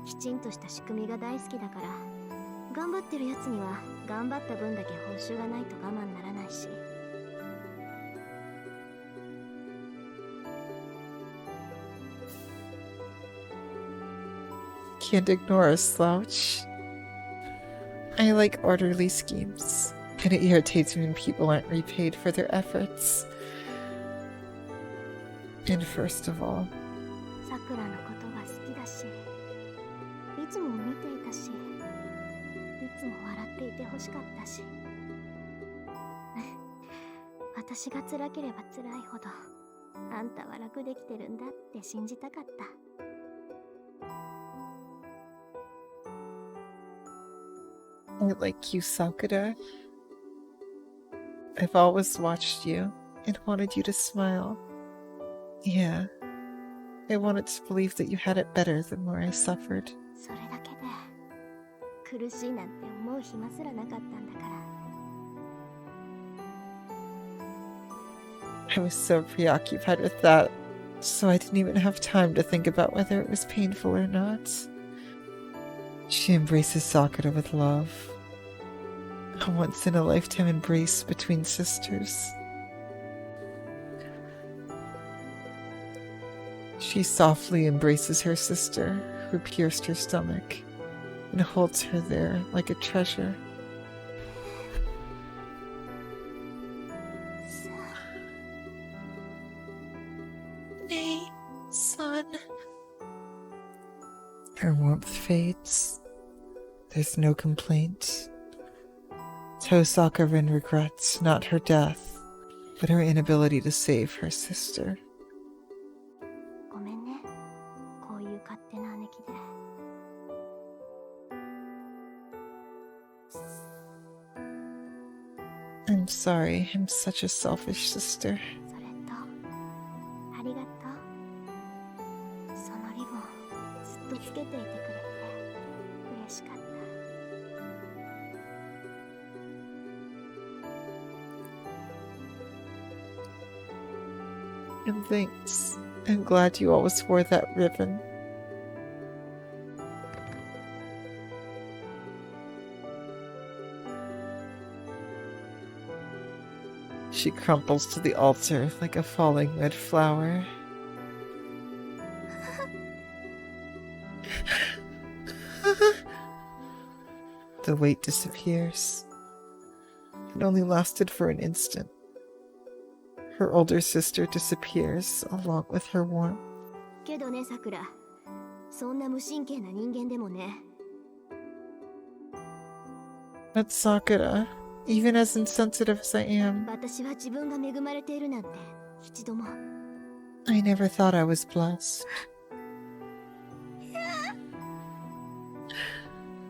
きちんとした仕組みが大好きだから、頑張ってるやつには頑張った分だけ報酬がないと我慢ならないし。Can't ignore a slouch. I like orderly schemes, and it irritates me when people aren't repaid for their efforts. And first of all, Sakura のことが好きだし、いつも見ていたし、いつも笑っていてほしかったし。私が辛ければ辛いほど、あんたは楽できてるんだって信じたかった。I like you, Sakura. I've always watched you and wanted you to smile. Yeah, I wanted to believe that you had it better than where I suffered. それだけで苦しいなんて思う暇すらなかったんだから。I was so preoccupied with that, so I didn't even have time to think about whether it was painful or not. She embraces Sakura with love. A once-in-a-lifetime embrace between sisters. She softly embraces her sister, who pierced her stomach, and holds her there like a treasure. Nay, son. Her warmth fades. There's no complaint. Tosaka Rin regrets not her death, but her inability to save her sister. ごめんね。こういう勝手な姉貴で。I'm sorry, I'm such a selfish sister. それと、ありがとう。And thanks. I'm glad you always wore that ribbon. She crumples to the altar like a falling red flower. The weight disappears. It only lasted for an instant. Her older sister disappears along with her warmth. けどね、さくら。そんな無神経な人間でもね。That's Sakura. Even as insensitive as I am, 私は自分が恵まれているなんて一度も。I never thought I was blessed.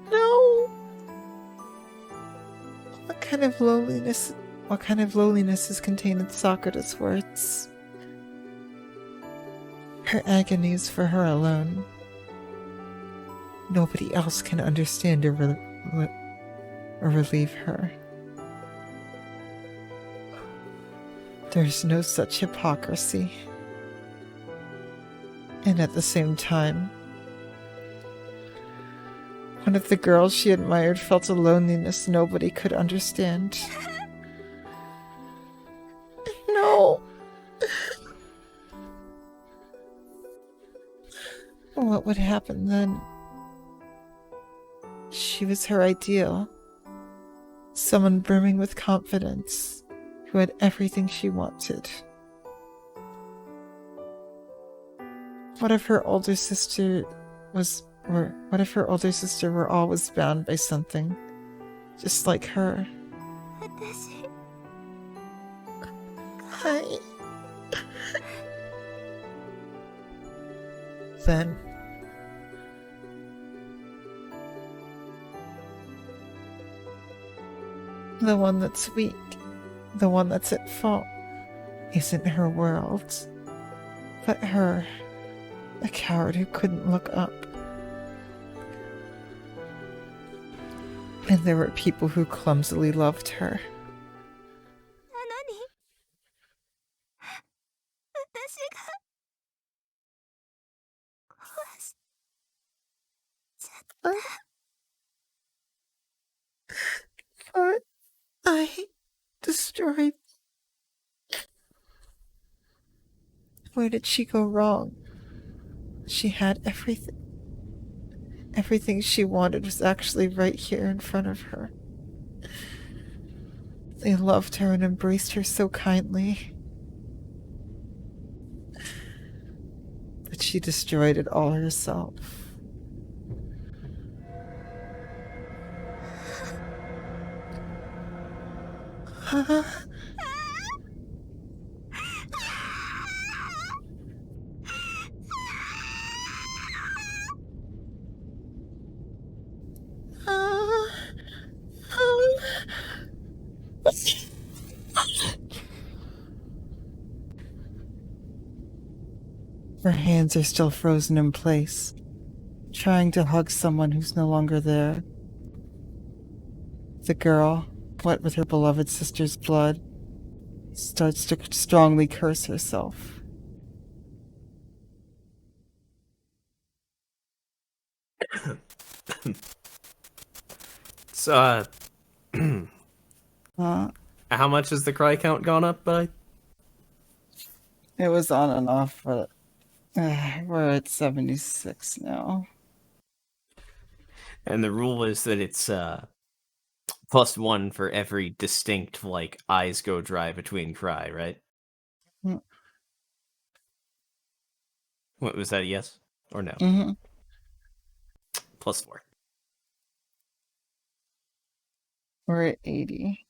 No! What kind of loneliness is contained in Sakura's words? Her agony is for her alone. Nobody else can understand or relieve her. There's no such hypocrisy. And at the same time, one of the girls she admired felt a loneliness nobody could understand. No! What would happen then? She was her ideal. Someone brimming with confidence, who had everything she wanted. What if her older sister were always bound by something, just like her? 私。Then the one that's weak, the one that's at fault, isn't her world, but her, a coward who couldn't look up. And there were people who clumsily loved her. なのに。私が。壊しちゃった。But I destroyed. Where did she go wrong? She had everything. Everything she wanted was actually right here in front of her. They loved her and embraced her so kindly. But she destroyed it all herself. Her hands are still frozen in place, trying to hug someone who's no longer there. The girl, wet with her beloved sister's blood, starts to strongly curse herself. So, Uh, how much has the cry count gone up by? it was on and off, but we're at 76 now. And the rule is that it's +1 for every distinct, like, eyes go dry between cry, right? Mm. What was that, a yes or no? Mm-hmm. +4. We're at 80.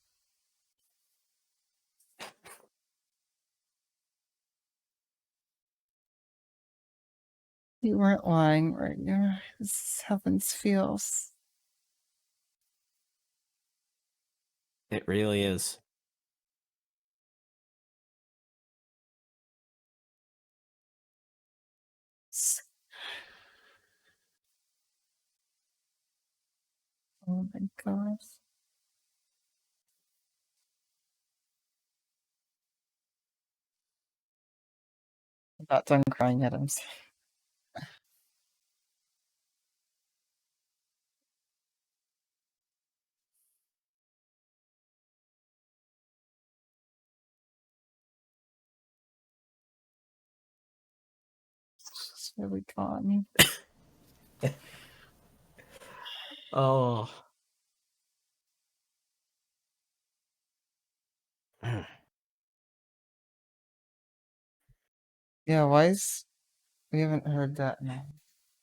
You weren't lying, right? This is how things feels. It really is. Oh my gosh. Not done crying yet, I'm sorry. It's really gone. Oh. Yeah, why is we haven't heard that now?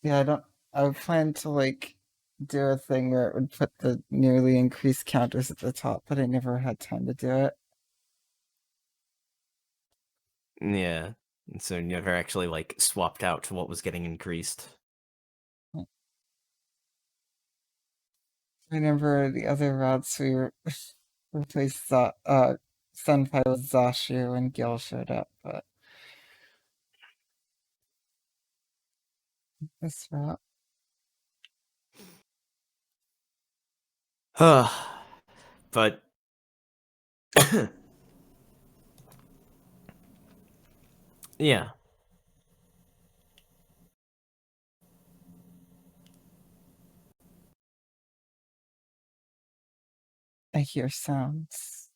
Yeah, I would plan to like do a thing where it would put the nearly increased counters at the top, but I never had time to do it. Yeah. And so you never actually like swapped out to what was getting increased. I remember the other routes we replaced Senpai with Zashu and Gil showed up, but this route. But yeah. I hear sounds.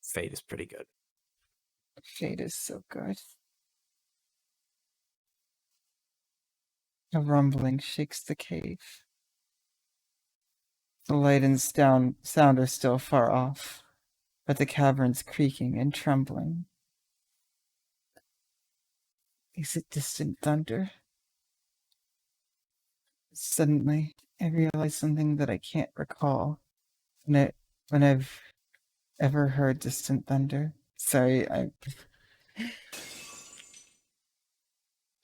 Fate is pretty good. Fate is so good. A rumbling shakes the cave. The light and sound are still far off, but the cavern's creaking and trembling. Is it distant thunder? Suddenly, I realize something that I can't recall when I've ever heard distant thunder. Sorry, I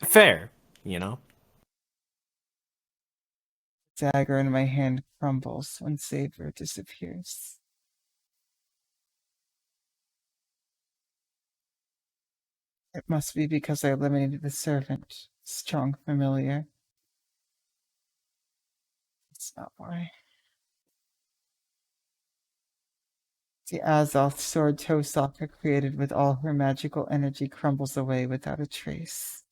Fair, you know? dagger in my hand crumbles when Saber disappears. It must be because I eliminated the servant. Strong familiar. It's not why. The Azoth sword Tosaka created with all her magical energy crumbles away without a trace.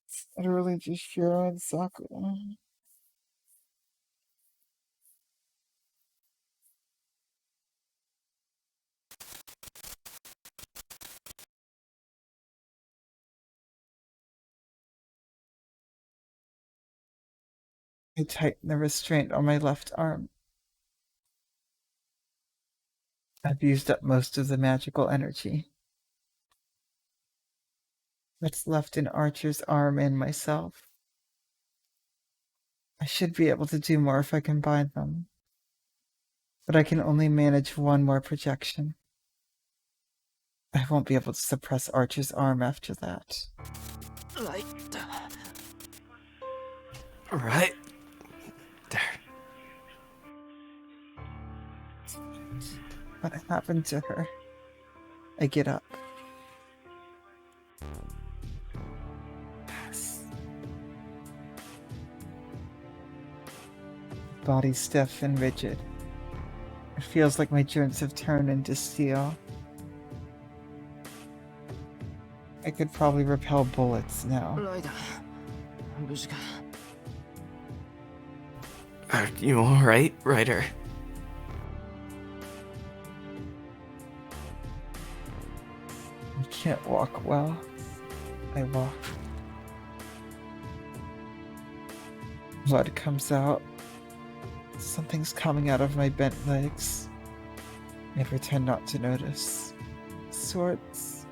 It's literally just Shiro and Sakura. I tighten the restraint on my left arm. I've used up most of the magical energy that's left in Archer's arm and myself. I should be able to do more if I combine them, but I can only manage one more projection. I won't be able to suppress Archer's arm after that. Right there. What happened to her? I get up. Pass. Body stiff and rigid. It feels like my joints have turned into steel. I could probably repel bullets now. Are you alright, Ryder? I can't walk well. I walk. Blood comes out. Something's coming out of my bent legs. I pretend not to notice. Swords.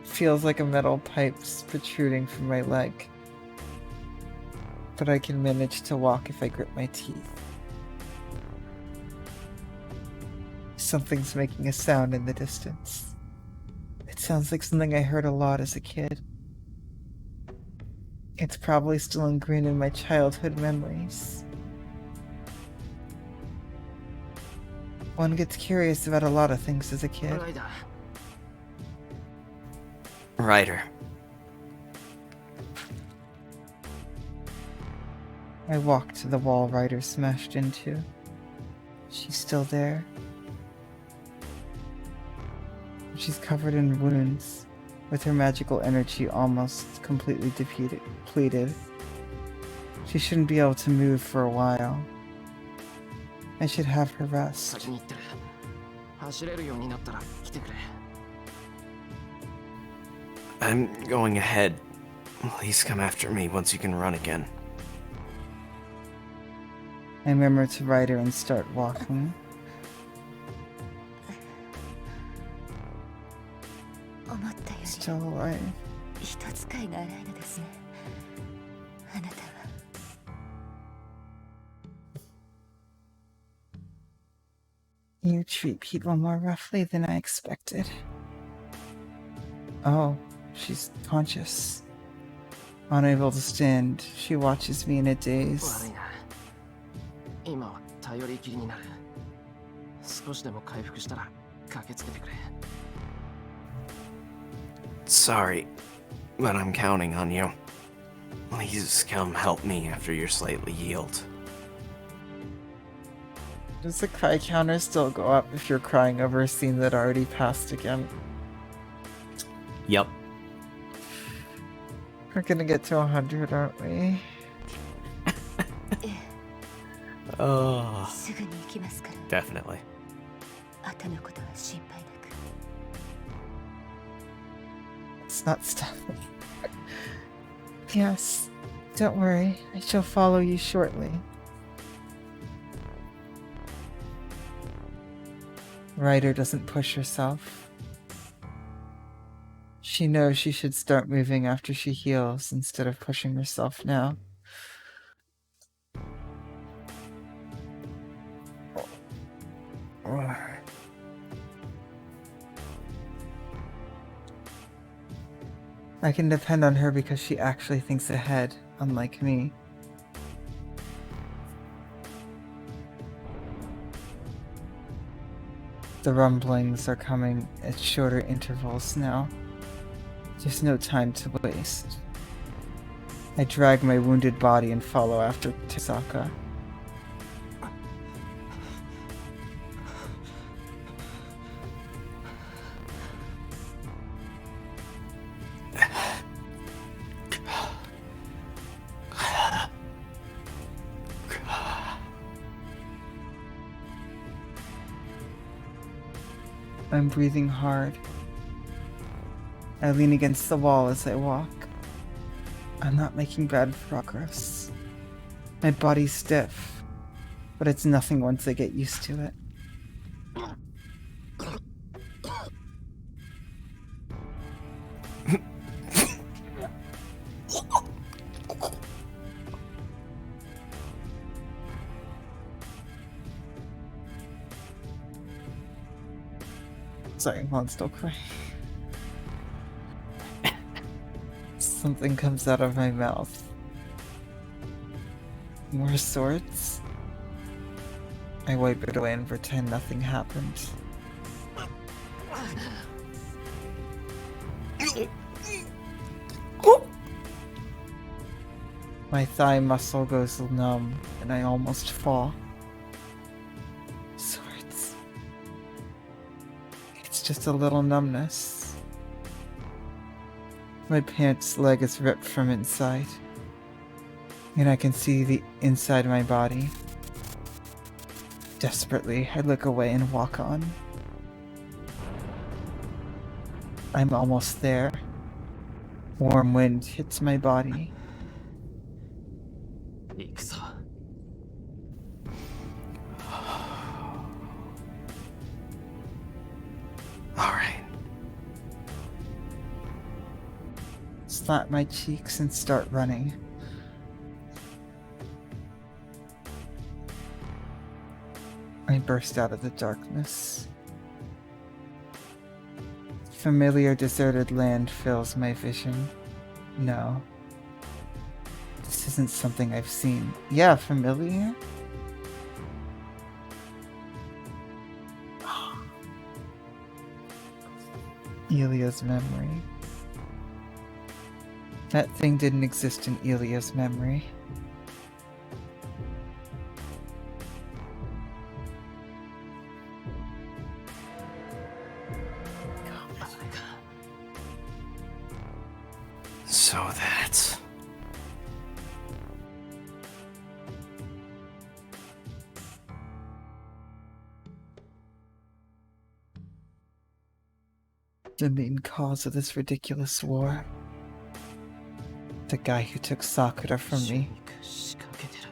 Feels like a metal pipe's protruding from my leg. But I can manage to walk if I grip my teeth. Something's making a sound in the distance. It sounds like something I heard a lot as a kid. It's probably still ingrained in my childhood memories. One gets curious about a lot of things as a kid. Ryder. I walk to the wall Ryder smashed into. She's still there. She's covered in wounds, with her magical energy almost completely depleted. She shouldn't be able to move for a while. I should have her rest. 先に行ってる。走れるようになったら来てくれ。 I'm going ahead. Please come after me once you can run again. I murmur to Ryder and start walking. 思ったより Still alive. 人使いが荒いのですね。あなたは。You treat people more roughly than I expected. Oh, she's conscious. Unable to stand, she watches me in a 悪 daze. いな。今は頼りきりになる。少しでも回復したら駆けつけてくれ。 Sorry, but I'm counting on you. Please come help me after you're slightly healed. Does the cry counter still go up if you're crying over a scene that already passed again? Yep. We're gonna get to 100, aren't we? すぐに行きますから。 Definitely. 後のことは心配なく。 It's not stopping. Yes, don't worry. I shall follow you shortly. Ryder doesn't push herself. She knows she should start moving after she heals instead of pushing herself now. I can depend on her because she actually thinks ahead, unlike me. The rumblings are coming at shorter intervals now. There's no time to waste. I drag my wounded body and follow after Sakura. I'm breathing hard. I lean against the wall as I walk. I'm not making bad progress. My body's stiff, but it's nothing once I get used to it. Sorry, I'm still crying. Something comes out of my mouth. More swords? I wipe it away and pretend nothing happened. My thigh muscle goes numb and I almost fall. Swords. It's just a little numbness. My pants leg is ripped from inside, and I can see the inside of my body. Desperately, I look away and walk on. I'm almost there. Warm wind hits my body. 行くぞ。 Alright. Slap my cheeks and start running. I burst out of the darkness. Familiar deserted land fills my vision. No. This isn't something I've seen. Yeah, familiar? Elia's memory. That thing didn't exist in Elia's memory. So that's... The main cause of this ridiculous war. The guy who took Sakura from me. 仕掛けてる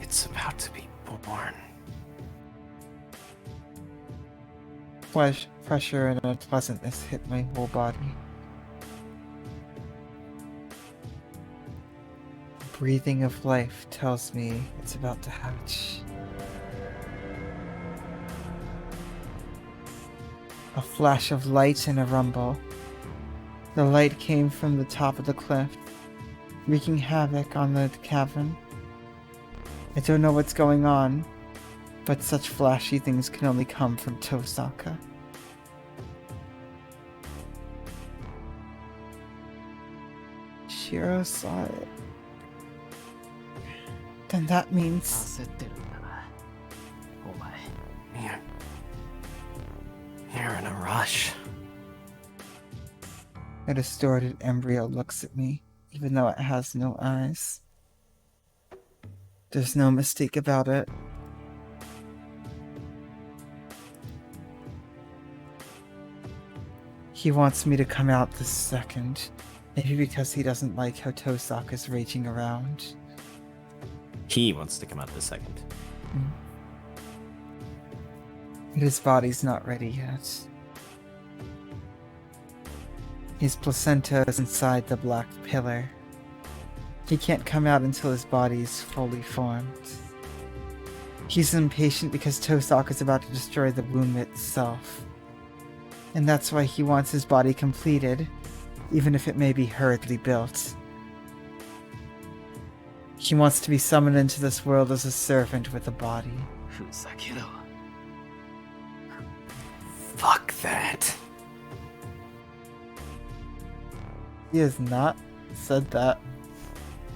It's about to be born. Pressure and unpleasantness hit my whole body. The breathing of life tells me it's about to hatch. A flash of light and a rumble. The light came from the top of the cliff, wreaking havoc on the cavern. I don't know what's going on, but such flashy things can only come from Tosaka. Shiro saw it. Then that means 焦ってるんだなお前 You're in a rush. a distorted embryo looks at me, even though it has no eyes. There's no mistake about it. He wants me to come out this second. Maybe because he doesn't like how Tosaka's raging around. He wants to come out this second. But his body's not ready yet. His placenta is inside the black pillar. He can't come out until his body is fully formed. He's impatient because Tosaka's about to destroy the womb itself. And that's why he wants his body completed, even if it may be hurriedly built. He wants to be summoned into this world as a servant with a body. ふざけろ Fuck that. He has not said that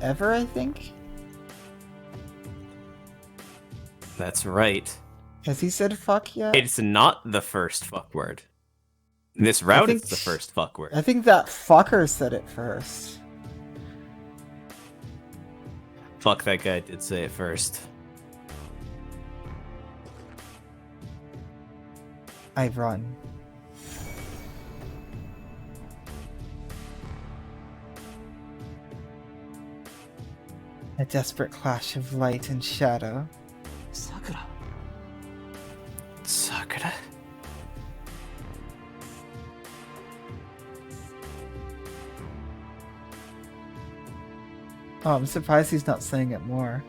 ever, I think? That's right. Has he said fuck yet? It's not the first fuck word. This route think- is the first fuck word. I think that fucker said it first. Fuck, that guy did say it first. I run. A desperate clash of light and shadow. さくら Sakura? Oh, I'm surprised he's not saying it more.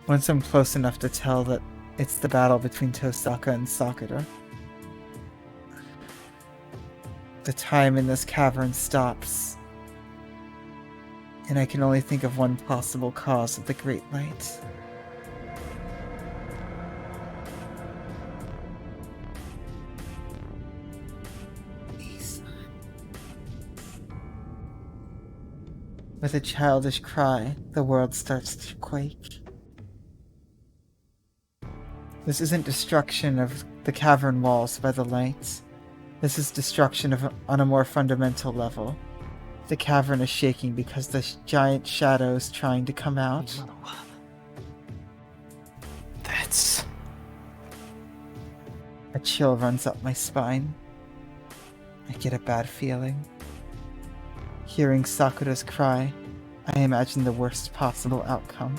Once I'm close enough to tell that it's the battle between Tosaka and Sakura. The time in this cavern stops. And I can only think of one possible cause of the Great Light. With a childish cry, the world starts to quake. This isn't destruction of the cavern walls by the lights. This is destruction on a more fundamental level. The cavern is shaking because the giant shadow is trying to come out. 今のは That's... A chill runs up my spine. I get a bad feeling. Hearing Sakura's cry, I imagine the worst possible outcome.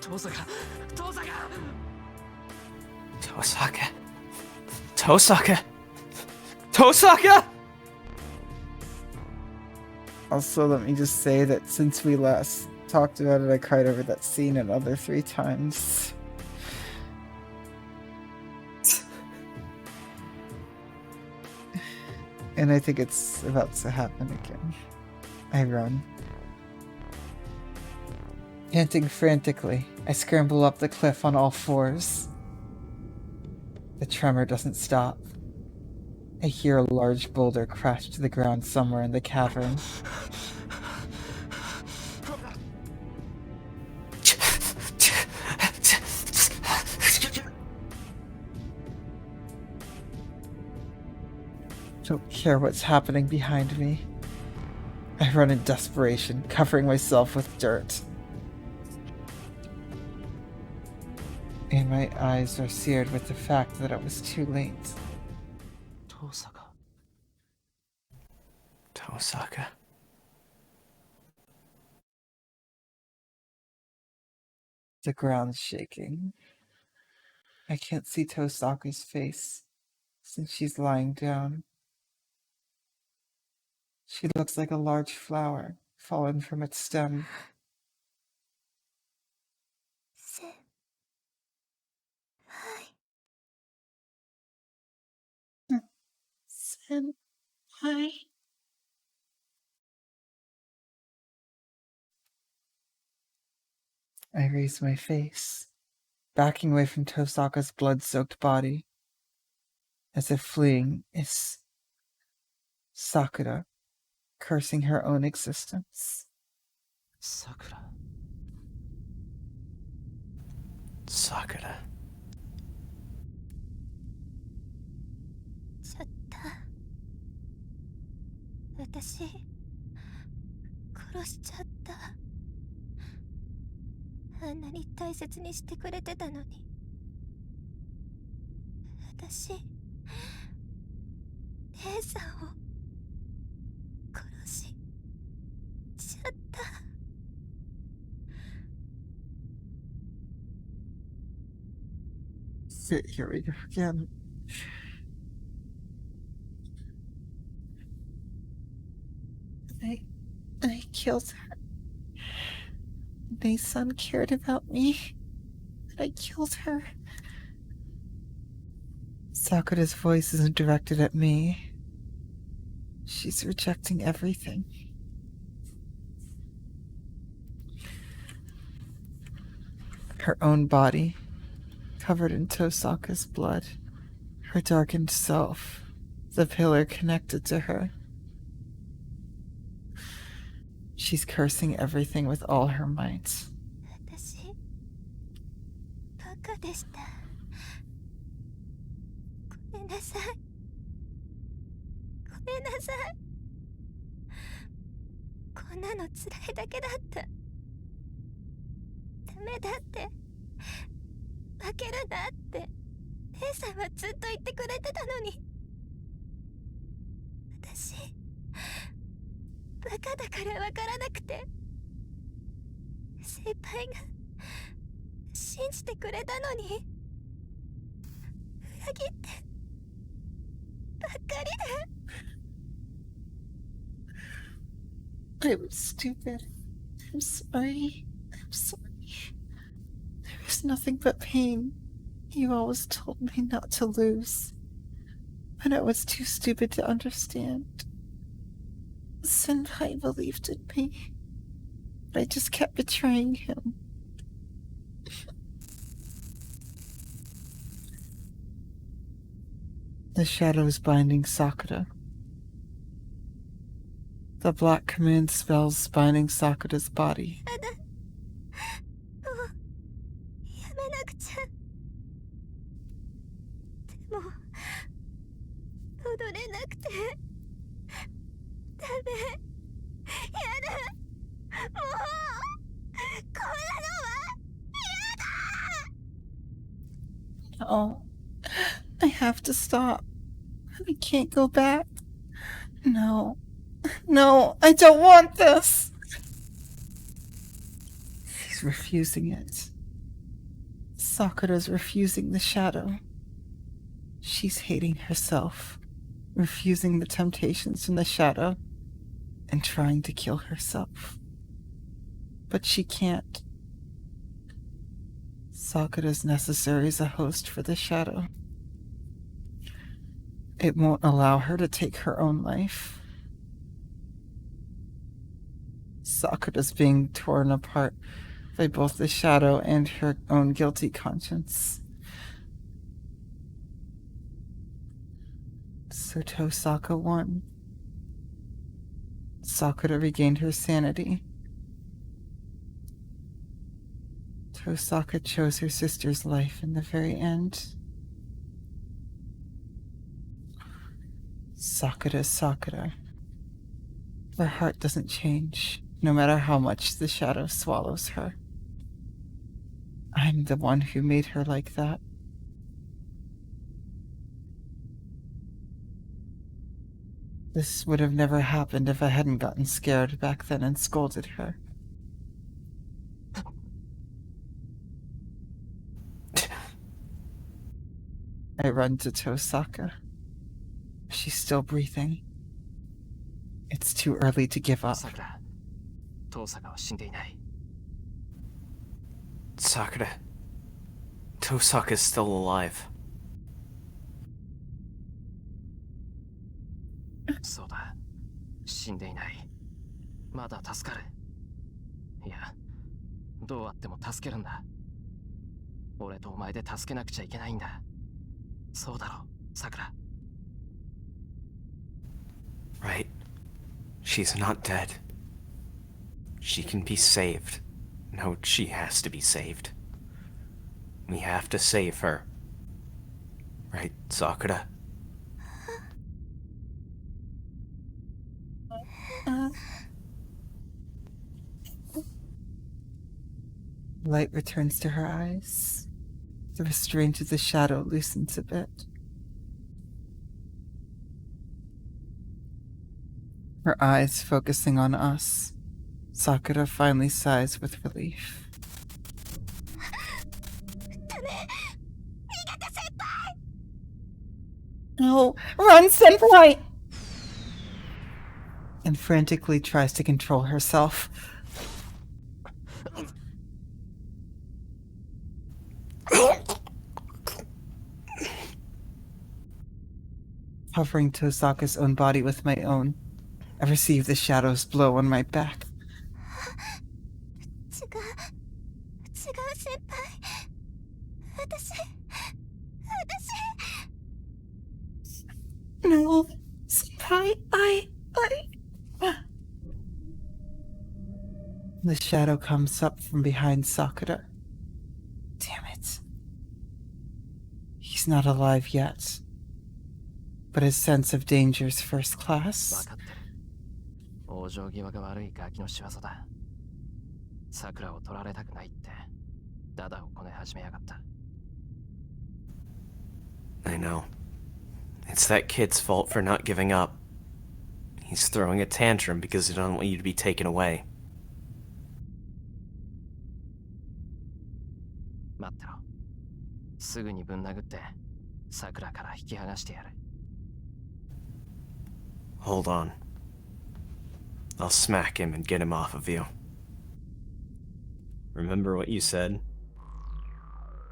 遠坂 Tosaka. Tosaka. Tosaka! Also, let me just say that since we last talked about it, I cried over that scene another 3 times. And I think it's about to happen again. I run. Panting frantically, I scramble up the cliff on all fours. The tremor doesn't stop. I hear a large boulder crash to the ground somewhere in the cavern. don't care what's happening behind me. I run in desperation, covering myself with dirt. And my eyes are seared with the fact that it was too late. Tosaka. Tosaka. The ground's shaking. I can't see Tosaka's face since she's lying down. She looks like a large flower fallen from its stem. Senpai? I raise my face, backing away from Tosaka's blood-soaked body, as if fleeing is Sakura, cursing her own existence. Sakura. Sakura. ちょっと私殺しちゃった。あんなに大切にしてくれてたのに。私姉さんを殺しちゃった。Here we go again. I killed her. My son cared about me, and I killed her. Sakura's voice isn't directed at me. She's rejecting everything. Her own body, covered in Tosaka's blood. Her darkened self, the pillar connected to her. She's cursing everything with all her might. 私バカでした。ごめんなさい。ごめんなさい。こんなの辛いだけだった。ダメだって、負けるなって姉さんはずっと言ってくれてたのに。私バカだからわからなくて、先輩が信じてくれたのに裏切ってばっかりで。 I was stupid. I'm sorry. I'm sorry. There was nothing but pain. You always told me not to lose. But I was too stupid to understand. Senpai believed in me. But I just kept betraying him. The shadows binding Sakura. The black command spells binding Sakura's body. もうやめなくちゃ。でも踊れなくてダメ。やだ。もうこんなのは嫌だ。 Oh, I have to stop. I can't go back. No. No, I don't want this. She's refusing it. Sakura's refusing the shadow. She's hating herself, refusing the temptations from the shadow, and trying to kill herself. But she can't. Sakura's necessary as a host for the shadow. It won't allow her to take her own life. Sakura's being torn apart by both the shadow and her own guilty conscience. So Tosaka won. Sakura regained her sanity. Tosaka chose her sister's life in the very end. Sakura, Sakura. Her heart doesn't change, no matter how much the shadow swallows her. I'm the one who made her like that. This would have never happened if I hadn't gotten scared back then and scolded her. I run to Tosaka. She's still breathing. It's too early to give up. さくら、遠坂は死んでいない。 Sakura. Tosaka's still alive. そうだ、死んでいない。まだ助かる。いや、どうあっても助けるんだ。俺とお前で助けなくちゃいけないんだ。そうだろ、さくら。 Right. She's not dead. She can be saved. No, she has to be saved. We have to save her. Right, Sakura? Light returns to her eyes. The restraint of the shadow loosens a bit. Her eyes focusing on us. Sakura finally sighs with relief. No, run, senpai! And frantically tries to control herself. Hovering Tosaka's own body with my own, I receive the shadow's blow on my back. 違う先輩。私 No, senpai, I... The shadow comes up from behind Sakura. Damn it. He's not alive yet. But his sense of danger's first 分 class. かってる。往生際が悪いガキの仕業だ。さくらを取られたくないって、ダダをこね始めやがった。 I know. It's that kid's fault for not giving up. He's throwing a tantrum because he doesn't want you to be taken away. 待ってろ。すぐにぶん殴って、さくらから引き剥がしてやる。 Hold on. I'll smack him and get him off of you. Remember what you said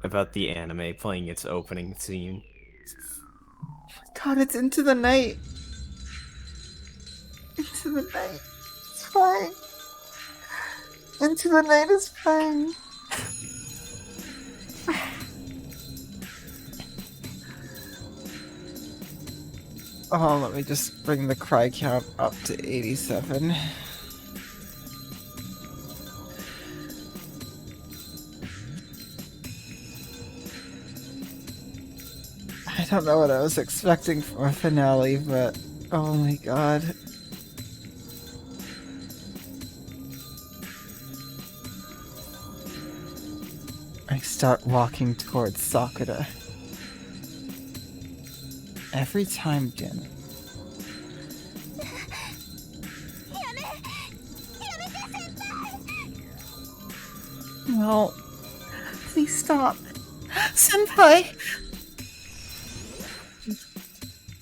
about the anime playing its opening scene? God, it's into the night. Into the night. It's fine. Into the night is fine. Oh, let me just bring the cry count up to 87. I don't know what I was expecting from a finale, but oh my god. I start walking towards Sakura. Every time, Jin. No. Please stop. Senpai!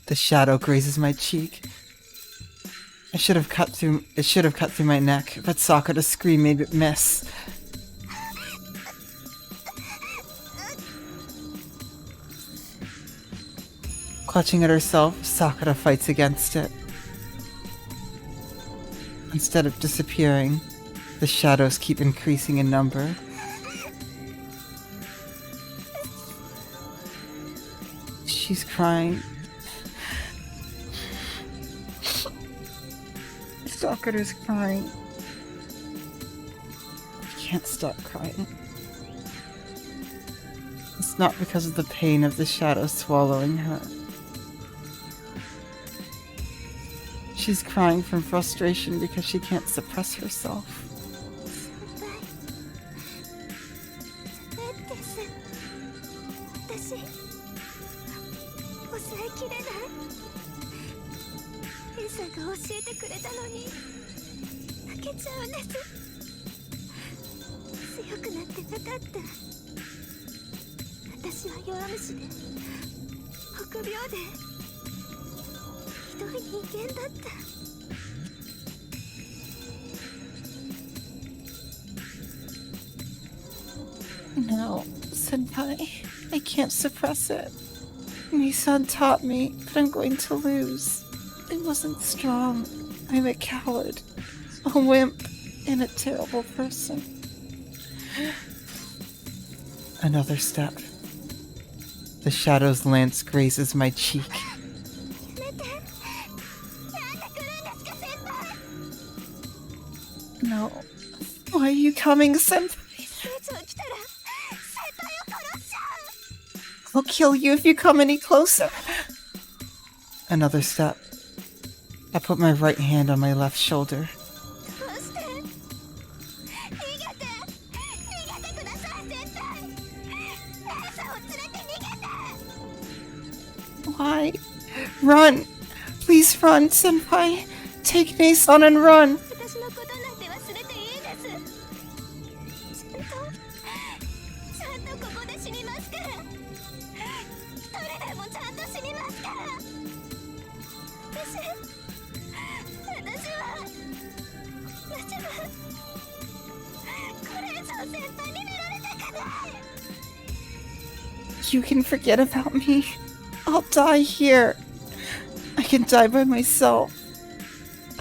The shadow grazes my cheek. It should have cut through my neck, but Sakura's scream made it miss. Clutching at herself, Sakura fights against it. Instead of disappearing, the shadows keep increasing in number. She's crying. Sakura's crying. I can't stop crying. It's not because of the pain of the shadow swallowing her. She's crying from frustration because she can't suppress herself. 私は弱虫で臆病でひどい人間だった。 No, Senpai, I can't suppress it. Nisan taught me that I'm going to lose. I wasn't strong. I'm a coward, a wimp, and a terrible person. Another step. The shadow's lance grazes my cheek. No. Why are you coming, Senpai? I'll kill you if you come any closer. Another step. I put my right hand on my left shoulder. Why? Run! Please run, Senpai! Take Nason and run! You can forget about me. I'll die here. I can die by myself.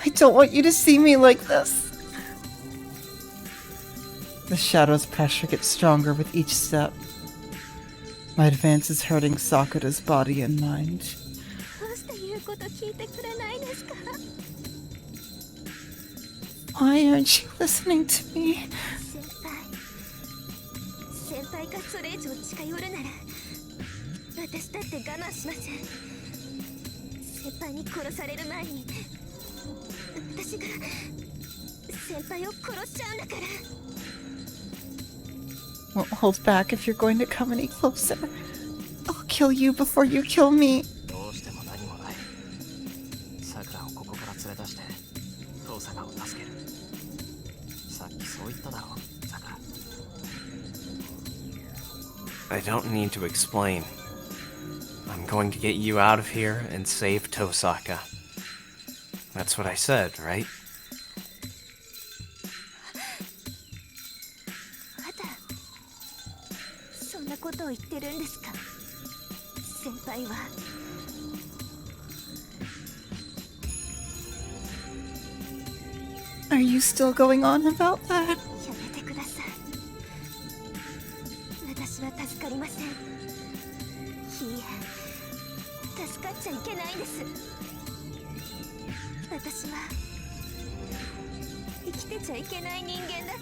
I don't want you to see me like this. The shadow's pressure gets stronger with each step. My advance is hurting Sakura's body and mind. Why aren't you listening to me? 先輩がそれ以上近寄るなら私だって我慢しません。先輩に殺される前に私が先輩を殺しちゃうんだから。 Won't hold back if you're going to come any closer. I'll kill you before you kill me. どうしても何もない。さくらをここから連れ出して遠坂を助ける。さっきそう言っただろう、さくら。 I don't need to explain. I'm going to get you out of here and save Tosaka. That's what I said, right? まだそんなことを言ってるんですか、先輩は。Are you still going on about that? やめてください。私は助かりません。いいえ、助かっちゃいけないんです。私は生きてちゃいけない人間だっ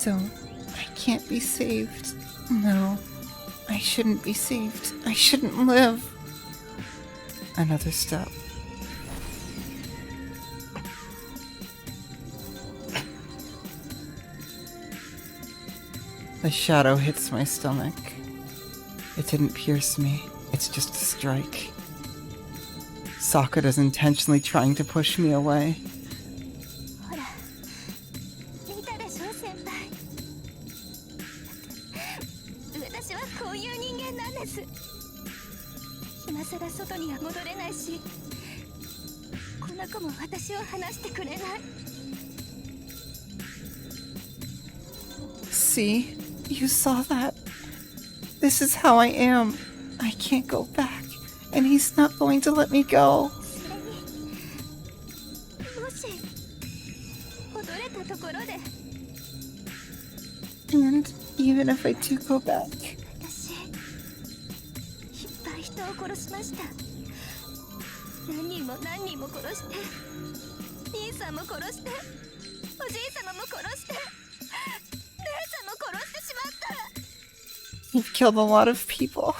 た。 Don't. I can't be saved. No. I shouldn't be saved. I shouldn't live. Another step. The shadow hits my stomach. It didn't pierce me. It's just a strike. Sakura's intentionally trying to push me away. ほら、見たでしょ先輩。私はこういう人間なんです。今さら外には戻れないし、この子も私を離してくれない。 See? You saw that? This is how I am. I can't go back. And he's not going to let me go. それに、もし戻れたところで、 And even if I do go back, 私いっぱい人を殺しました。何人も何人も殺して、兄さんも殺して、おじい様も殺して、姉さんも殺してしまった。 you've killed a lot of people.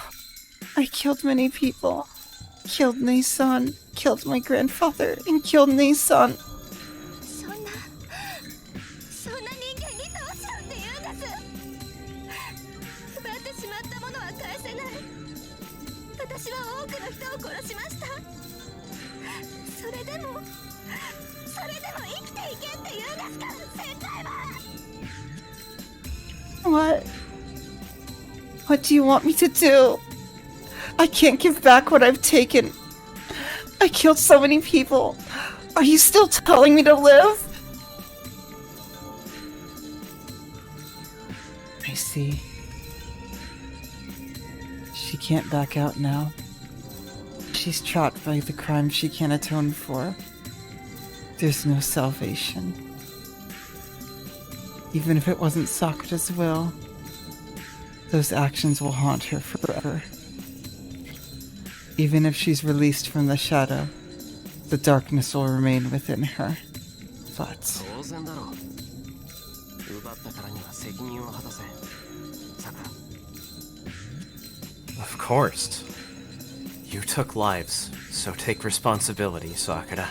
I killed many people. Killed Nei-san, killed my grandfather, and killed Nei-san. そんな人間にどうしろって言うんです。奪ってしまったものは返せない。私は多くの人を殺しました。それでも生きていけって言うんですか、先輩は。 What do you want me to do? I can't give back what I've taken. I killed so many people. Are you still telling me to live? I see. She can't back out now. She's trapped by the crime she can't atone for. There's no salvation. Even if it wasn't Sakura's will, those actions will haunt her forever. Even if she's released from the shadow, the darkness will remain within her. But 当然だろう。奪ったからには責任を果たせ。さくら。 Of course. You took lives, so take responsibility, Sakura.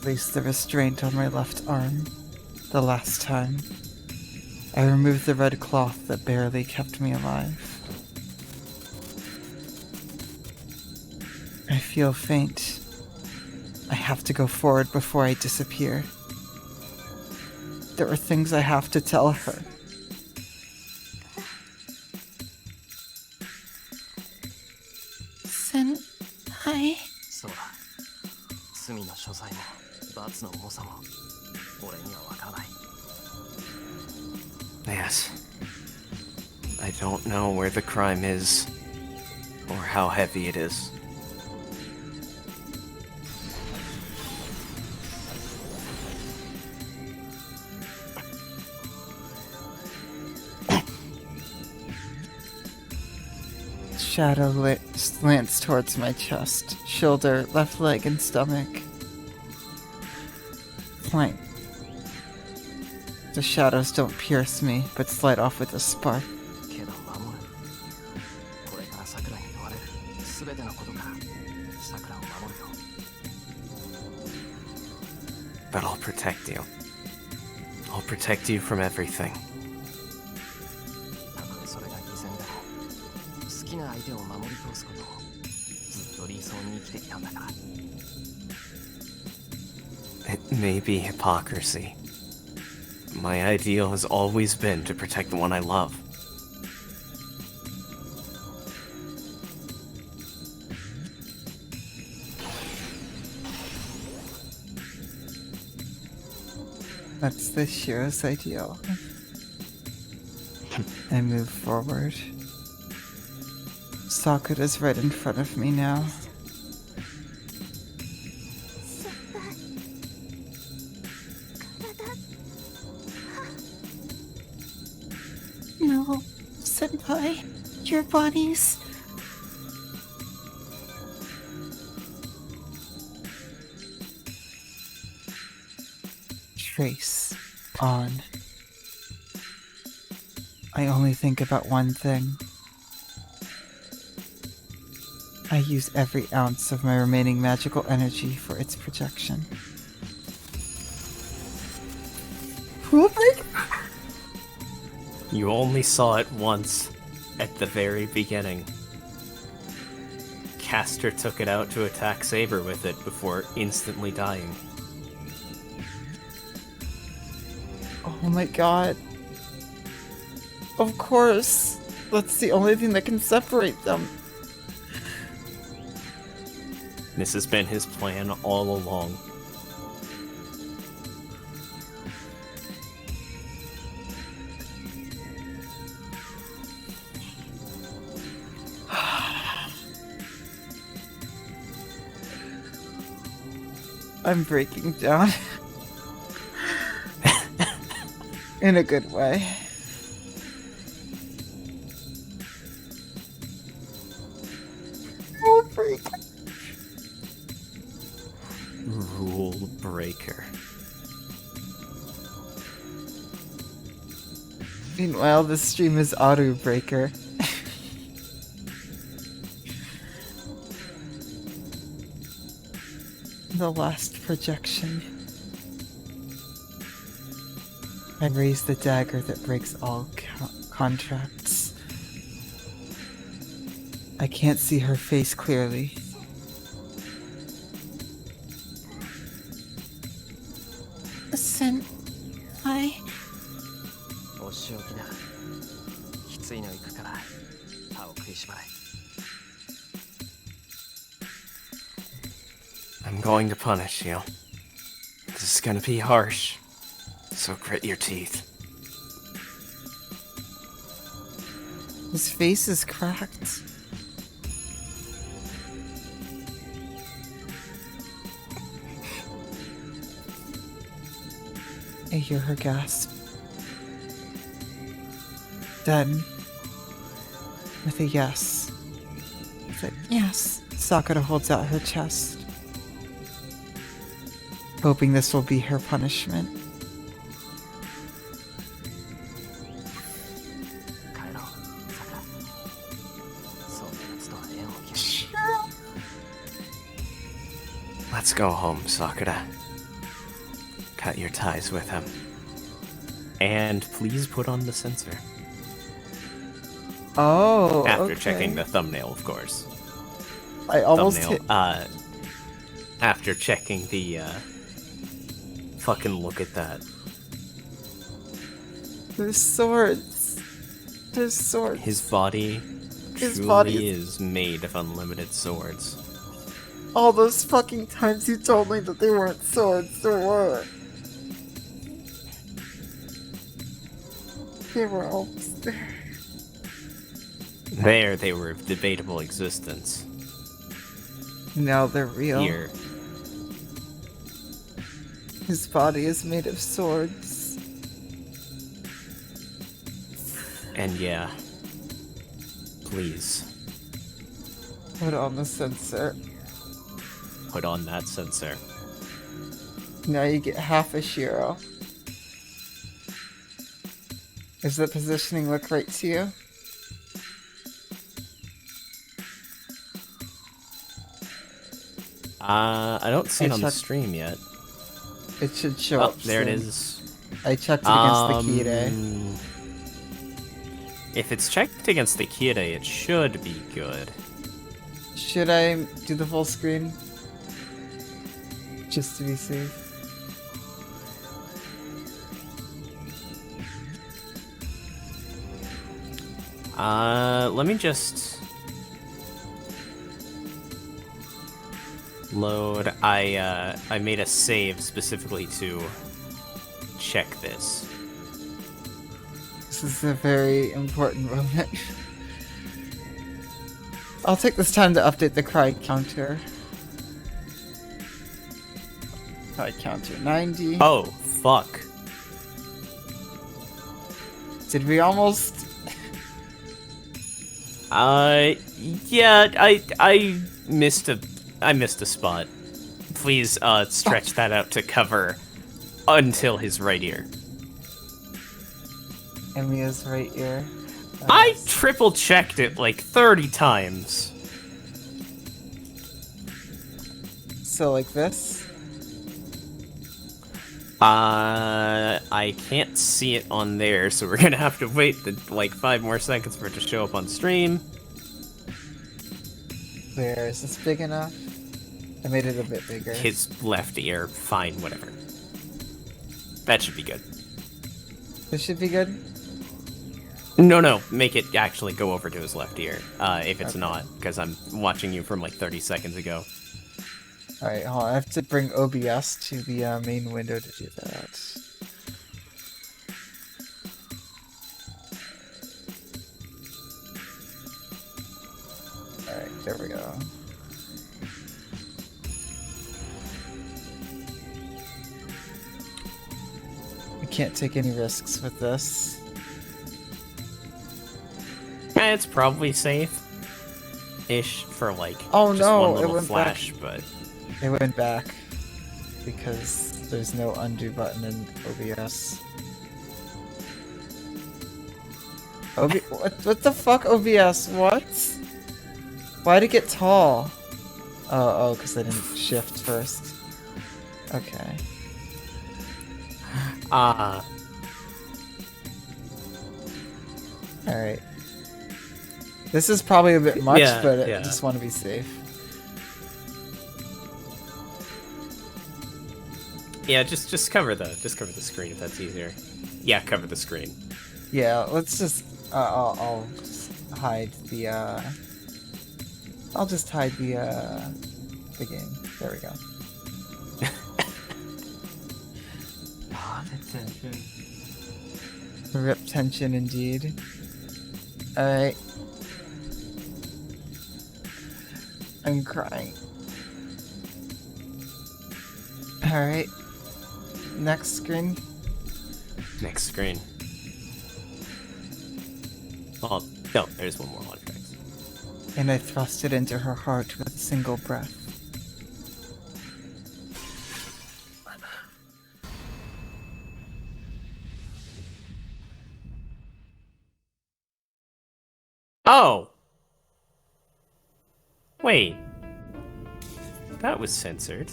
Release the restraint on my left arm. The last time, I removed the red cloth that barely kept me alive. I feel faint. I have to go forward before I disappear. There are things I have to tell her. Senpai? そうだ。罪の所在も罰の重さも俺にはわからない。 Yes. I don't know where the crime is, or how heavy it is. Shadow slants towards my chest, shoulder, left leg, and stomach. Flank. The shadows don't pierce me, but slide off with a spark. けど守る。これから桜に問われる全てのことから桜を守るよ。 But I'll protect you. I'll protect you from everything. たとえそれが偽善でも好きな相手を守り通すことをずっと理想に生きてきたんだから。 It may be hypocrisy. My ideal has always been to protect the one I love. That's the Shiro's ideal. I move forward. Sakura's right in front of me now. 先輩。 No, Senpai, your bodies. Trace on. I only think about one thing. I use every ounce of my remaining magical energy for its projection. You only saw it once, at the very beginning. Castor took it out to attack Saber with it before instantly dying. Oh my god. Of course. That's the only thing that can separate them. This has been his plan all along. I'm breaking down. In a good way. Rule breaker. Rule breaker. Meanwhile, the stream is auto breaker. The last projection. I raise the dagger that breaks all contracts. I can't see her face clearly. Senpai. お仕置きだ。きついの行くから歯を食いしばれ。 I'm going to punish you. This is gonna be harsh. So grit your teeth. His face is cracked. I hear her gasp. Then, with a yes, it's like, yes, Sakura holds out her chest, hoping this will be her punishment. 帰ろう、さくら。そんな奴とは縁を切る。 Let's go home, Sakura. Cut your ties with him. And please put on the sensor. Oh, After okay. checking the thumbnail, of course. I almost Thumbnail. hit. After checking the, fucking look at that. There's swords. There's swords. His body His truly body is made of unlimited swords. All those fucking times you told me that they weren't swords, they were. They were almost there. There, they were of debatable existence. Now they're real. Here, His body is made of swords. and yeah. Please, Put on the sensor. put on that sensor. Now you get half a Shiro. Does the positioning look right to you? I don't see it on the checked- stream yet. It should show Oh, up there it soon. is. I checked it against the Kire. If it's checked against the Kire, it should be good. Should I do the full screen? Just to be safe. Let me just load. I made a save specifically to check this. This is a very important moment. I'll take this time to update the cry counter. Cry counter 90. Oh, fuck. Did we almost? Yeah, I missed a spot. Please, stretch that out to cover until his right ear. Emiya's right ear. I triple checked it like 30 times. So like this? I can't see it on there, so we're gonna have to wait like 5 more seconds for it to show up on stream. Where is this big enough? I made it a bit bigger. His left ear, fine, whatever. That should be good. This should be good. No, make it actually go over to his left ear, if it's Okay. not, because I'm watching you from like 30 seconds ago. Alright, hold on. I have to bring OBS to the main window to do that. Alright, there we go. We can't take any risks with this. It's probably safe-ish for like Oh, just no, one it little went flash, but It went back because there's no undo button in OBS. What the fuck, OBS? What? Why'd it get tall? Oh, because I didn't shift first. Okay. Alright. This is probably a bit much, Yeah, but yeah. I just want to be safe. Yeah, just cover the screen if that's easier. Yeah, cover the screen. Yeah, let's just I'll just hide the I'll just hide the game. There we go. Rip tension indeed. Alright. I'm crying. Alright. Next screen. Next screen. Oh, no, there's one more on text. And I thrust it into her heart with a single breath. Oh! Wait. That was censored.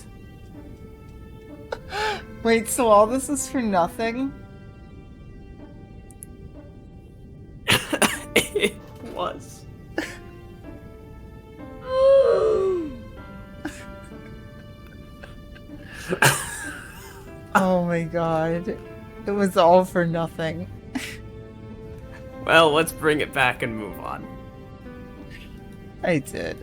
Wait, so all this is for nothing? It was. Oh my god. It was all for nothing. Well, let's bring it back and move on. I did.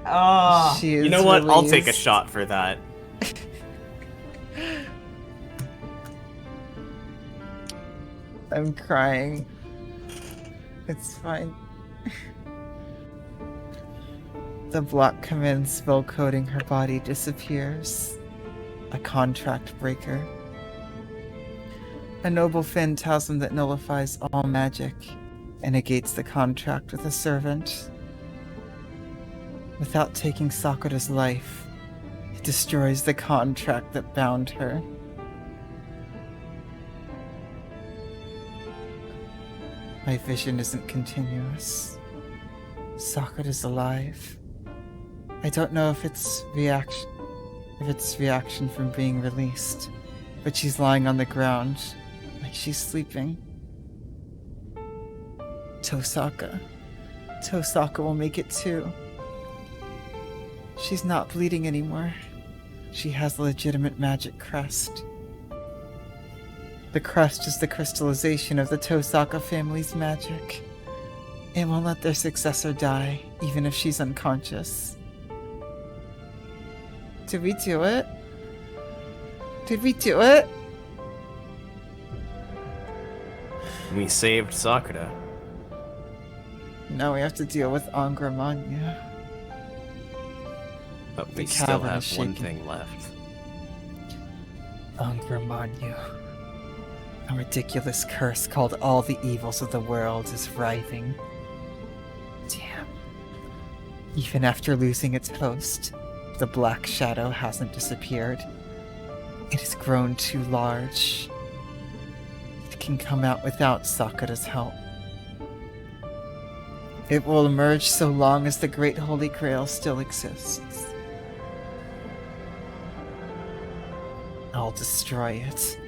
Ah, She is you know what? I'll take a released. shot for that. I'm crying. It's fine. The black command spell coating her body disappears. A contract breaker. A noble phantasm that nullifies all magic and negates the contract with a servant. Without taking Sakura's life, it destroys the contract that bound her. My vision isn't continuous. Sakura's alive. I don't know if it's reaction from being released, but she's lying on the ground, like she's sleeping. Tosaka. Tosaka will make it too. She's not bleeding anymore. She has a legitimate magic crest. The crest is the crystallization of the Tosaka family's magic. It won't let their successor die, even if she's unconscious. Did we do it? Did we do it? We saved Sakura. Now we have to deal with Angramanya. But The we still cavern have is one shaking. thing left. Angramanya. A ridiculous curse called all the evils of the world is writhing. Damn. Even after losing its host, the black shadow hasn't disappeared. It has grown too large. It can come out without Sakura's help. It will emerge so long as the Great Holy Grail still exists. I'll destroy it.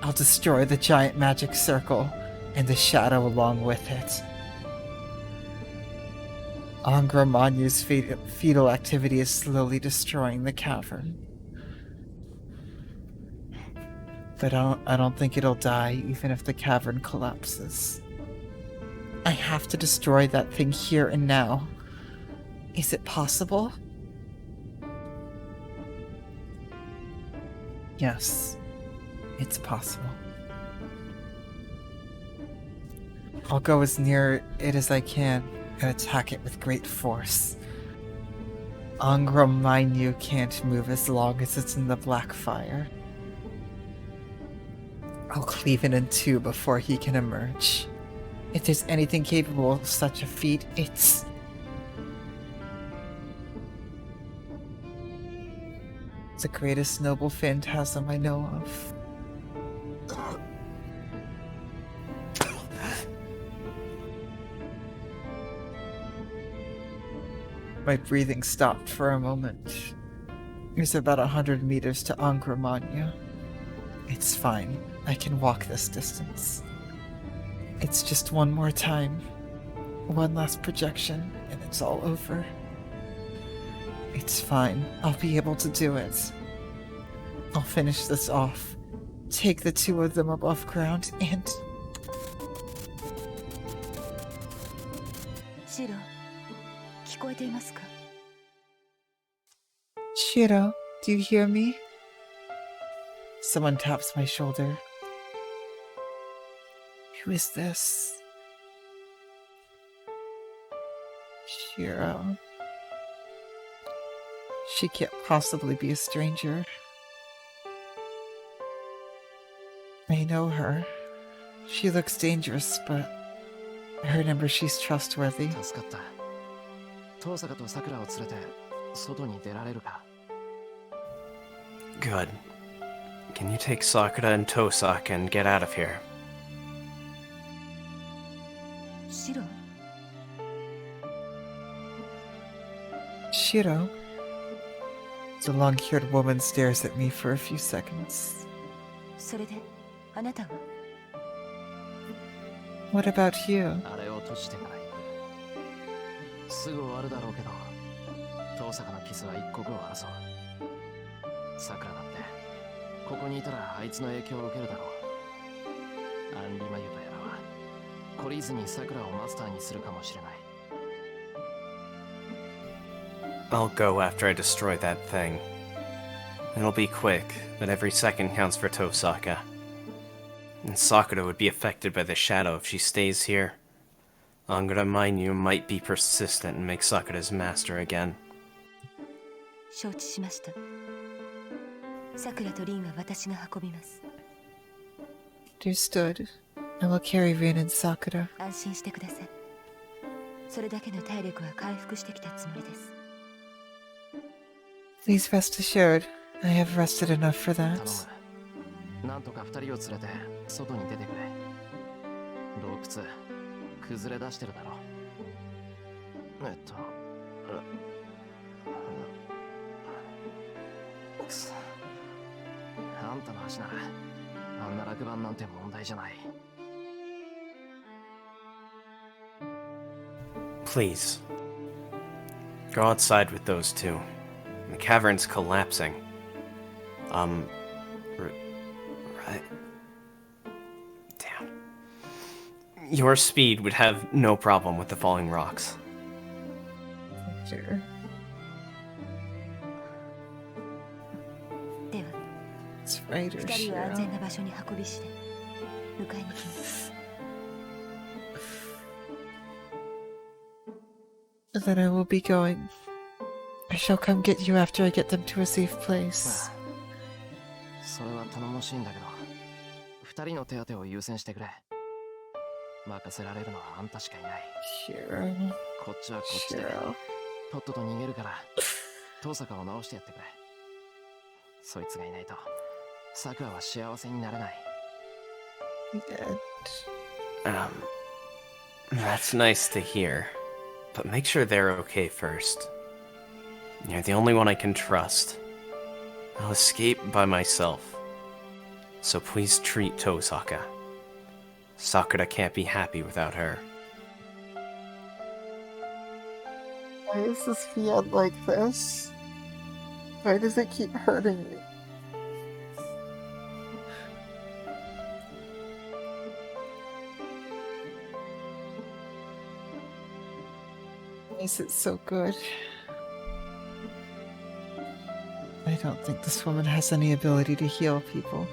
I'll destroy the giant magic circle and the shadow along with it. Angramanyu's fetal activity is slowly destroying the cavern. But I don't think it'll die even if the cavern collapses. I have to destroy that thing here and now. Is it possible? Yes, it's possible. I'll go as near it as I can and attack it with great force. Angramanyu can't move as long as it's in the black fire. I'll cleave it in two before he can emerge. If there's anything capable of such a feat, it's... the greatest noble phantasm I know of. My breathing stopped for a moment. It's about 100 meters to Angramanya. It's fine. I can walk this distance. It's just one more time. One last projection, and it's all over. It's fine. I'll be able to do it. I'll finish this off. Take the two of them above ground and... シロ、聞こえていますか？ Shiro, do you hear me? Someone taps my shoulder. Who is this? Shiro. She can't possibly be a stranger. I know her. She looks dangerous, but I remember she's trustworthy. 助かった。遠坂と桜を連れて外に出られるか？ Good. Can you take Sakura and Tosaka and get out of here? シロ、 Shiro? The long-haired woman stares at me for a few seconds. それであなたは？ What about you? あれを閉じてから行く。すぐ終わるだろうけど、遠坂のキスは一刻を争う。桜だって、ここにいたらあいつの影響を受けるだろう。アンリマユとやらは、懲りずに桜をマスターにするかもしれない。 I'll go after I destroy that thing. It'll be quick, but every second counts for Tosaka. And Sakura would be affected by the shadow if she stays here. Angaramanyu might be persistent and make Sakura's master again. 承知しました。桜とリンは私が運びます。 Understood. I will carry Rin and Sakura. 安心してください。それだけの体力は回復してきたつもりです。 Please rest assured, I have rested enough for 頼 that. む。なんとか二人を連れて外に出てくれ。洞窟、崩れ出してるだろ。くそ。あんたの足なら、あんな落盤なんて問題じゃない。 Please. Go outside with those two. The cavern's collapsing. Right. Damn. Your speed would have no problem with the falling rocks. Sure. では、 It's right, 二人を安 Shiro. 全な場所に運びして迎えに来ます。 Then I will be going. I shall come get you after I get them to a safe place. それは頼もしいんだけど、二人の手当てを優先してくれ。任せられるのはあんたしかいない。 Shiro. こっちはこっちで、 Shiro. とっとと逃げるから、遠坂を直してやってくれ。そいつがいないと、桜は幸せになれない。 And That's nice to hear. But make sure they're okay first. You're the only one I can trust. I'll escape by myself. So please treat Tosaka. Sakura can't be happy without her. why does this feel like this? Why does it keep hurting me? Why is it so good? I don't think this woman has any ability to heal people.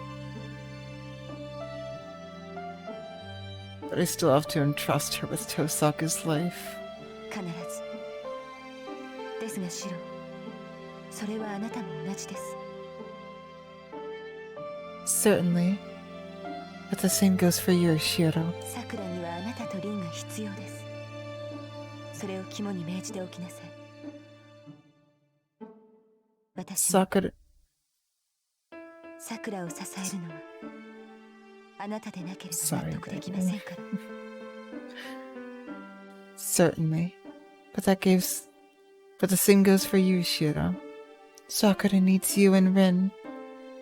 But I still have to entrust her with Tosaka's life. 必ず。ですがシロ、それはあなたも同じです。 Certainly. But the same goes for you, Shiro. 桜にはあなたとリンが必要です。それを肝に銘じておきなさい。私も Sakura. 桜を支えるのはあなたでなければ Sorry, 納得できませんから。 Certainly. But But the same goes for you, Shiro. Sakura needs you and Rin.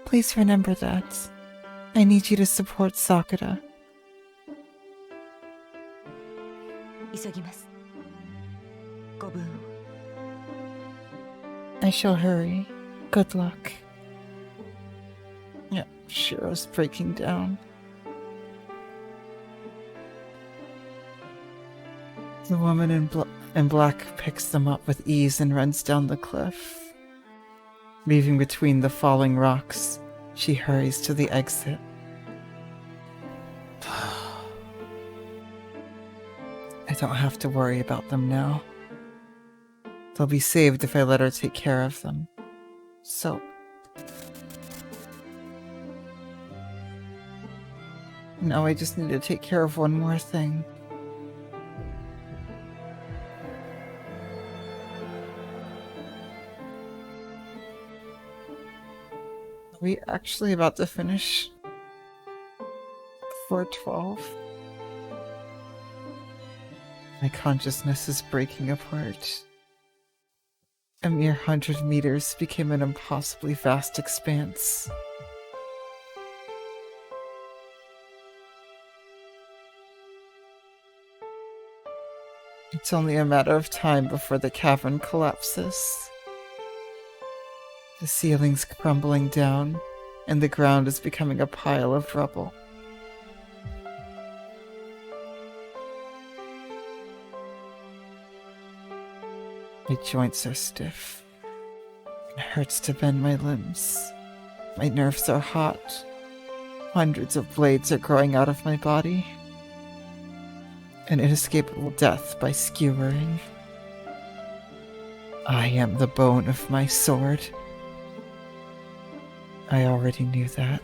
Please remember that. I need you to support Sakura. 急ぎます。ご分を。 I shall hurry. Good luck. Yeah, Shiro's breaking down. The woman in black picks them up with ease and runs down the cliff. Leaving between the falling rocks, she hurries to the exit. I don't have to worry about them now. They'll be saved if I let her take care of them. So... now I just need to take care of one more thing. Are we actually about to finish 412? My consciousness is breaking apart. A mere 100 meters became an impossibly vast expanse. It's only a matter of time before the cavern collapses. The ceiling's crumbling down, and the ground is becoming a pile of rubble. My joints are stiff. It hurts to bend my limbs. My nerves are hot. Hundreds of blades are growing out of my body. An inescapable death by skewering. I am the bone of my sword. I already knew that.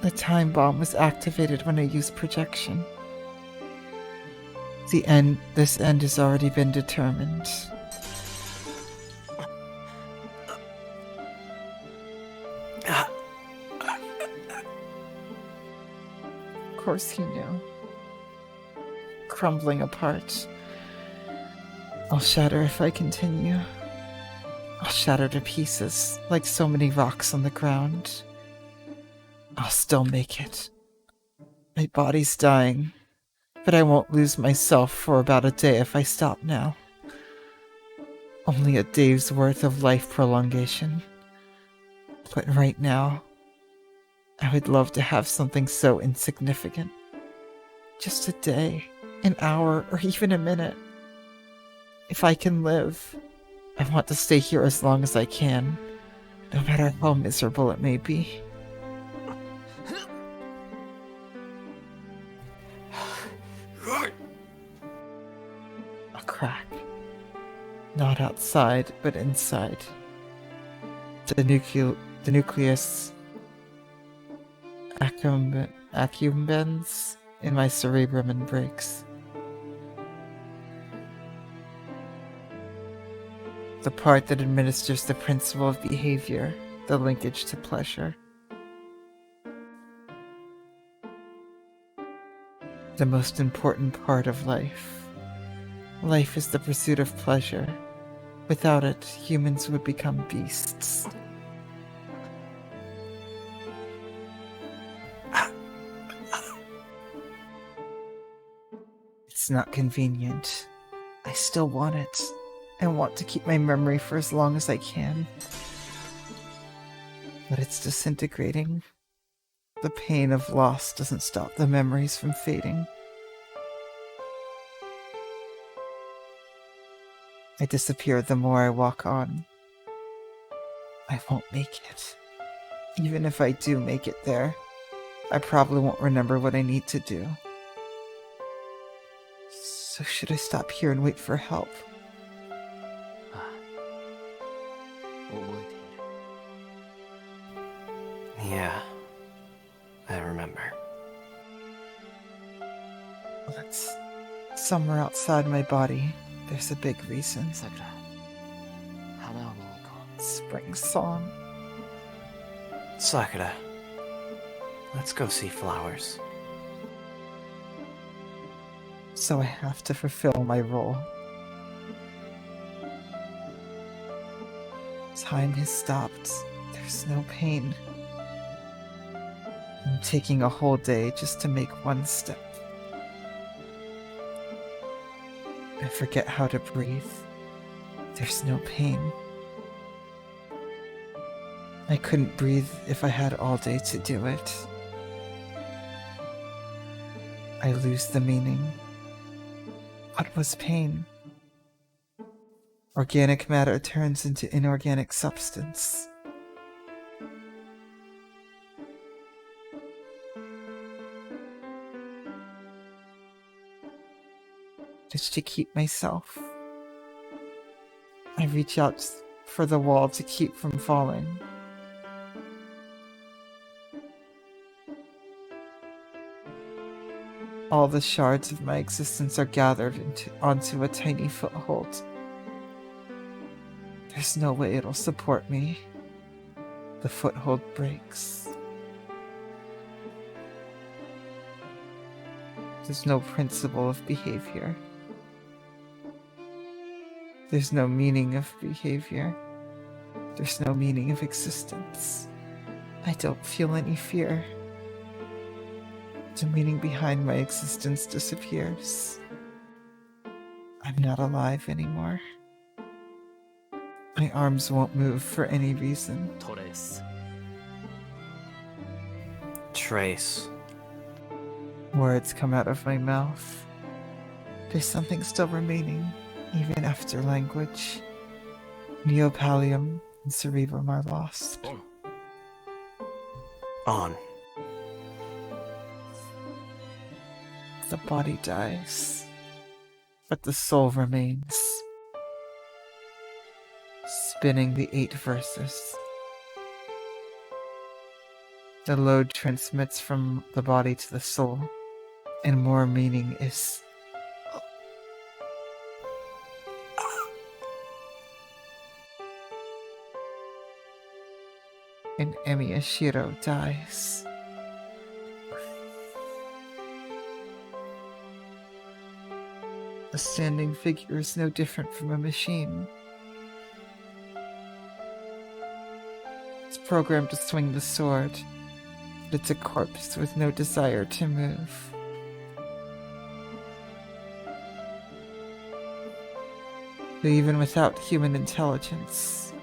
The time bomb was activated when I used projection. This end has already been determined. Of course he knew. Crumbling apart. I'll shatter if I continue. I'll shatter to pieces, like so many rocks on the ground. I'll still make it. My body's dying, but I won't lose myself for about a day if I stop now. Only a day's worth of life prolongation. But right now, I would love to have something so insignificant. Just a day, an hour, or even a minute. If I can live, I want to stay here as long as I can, no matter how miserable it may be. A crack. Not outside, but inside. The nucleus accumbens in my cerebrum and breaks. The part that administers the principle of behavior, the linkage to pleasure. The most important part of life. Life is the pursuit of pleasure. Without it, humans would become beasts. It's not convenient. I still want it. I want to keep my memory for as long as I can. But it's disintegrating. The pain of loss doesn't stop the memories from fading. I disappear the more I walk on. I won't make it. Even if I do make it there, I probably won't remember what I need to do. So should I stop here and wait for help? Yeah, I remember. That's somewhere outside my body. There's a big reason. Sakura, 花を見に行こう。 Spring song. Sakura, let's go see flowers. So I have to fulfill my role. Time has stopped. There's no pain. I'm taking a whole day just to make one step. I forget how to breathe. There's no pain. I couldn't breathe if I had all day to do it. I lose the meaning. What was pain? Organic matter turns into inorganic substance. Just to keep myself. I reach out for the wall to keep from falling. All the shards of my existence are gathered onto a tiny foothold. There's no way it'll support me. The foothold breaks. There's no principle of behavior. There's no meaning of behavior. There's no meaning of existence. I don't feel any fear. The meaning behind my existence disappears. I'm not alive anymore. My arms won't move for any reason. トレース Trace. Words come out of my mouth. There's something still remaining, even after language. Neopallium and cerebrum are lost. オン On. The body dies, but the soul remains. Spinning the 8 verses. The load transmits from the body to the soul, and more meaning is. And Emiyashiro dies. A standing figure is no different from a machine. It's programmed to swing the sword, but it's a corpse with no desire to move. But even without human intelligence,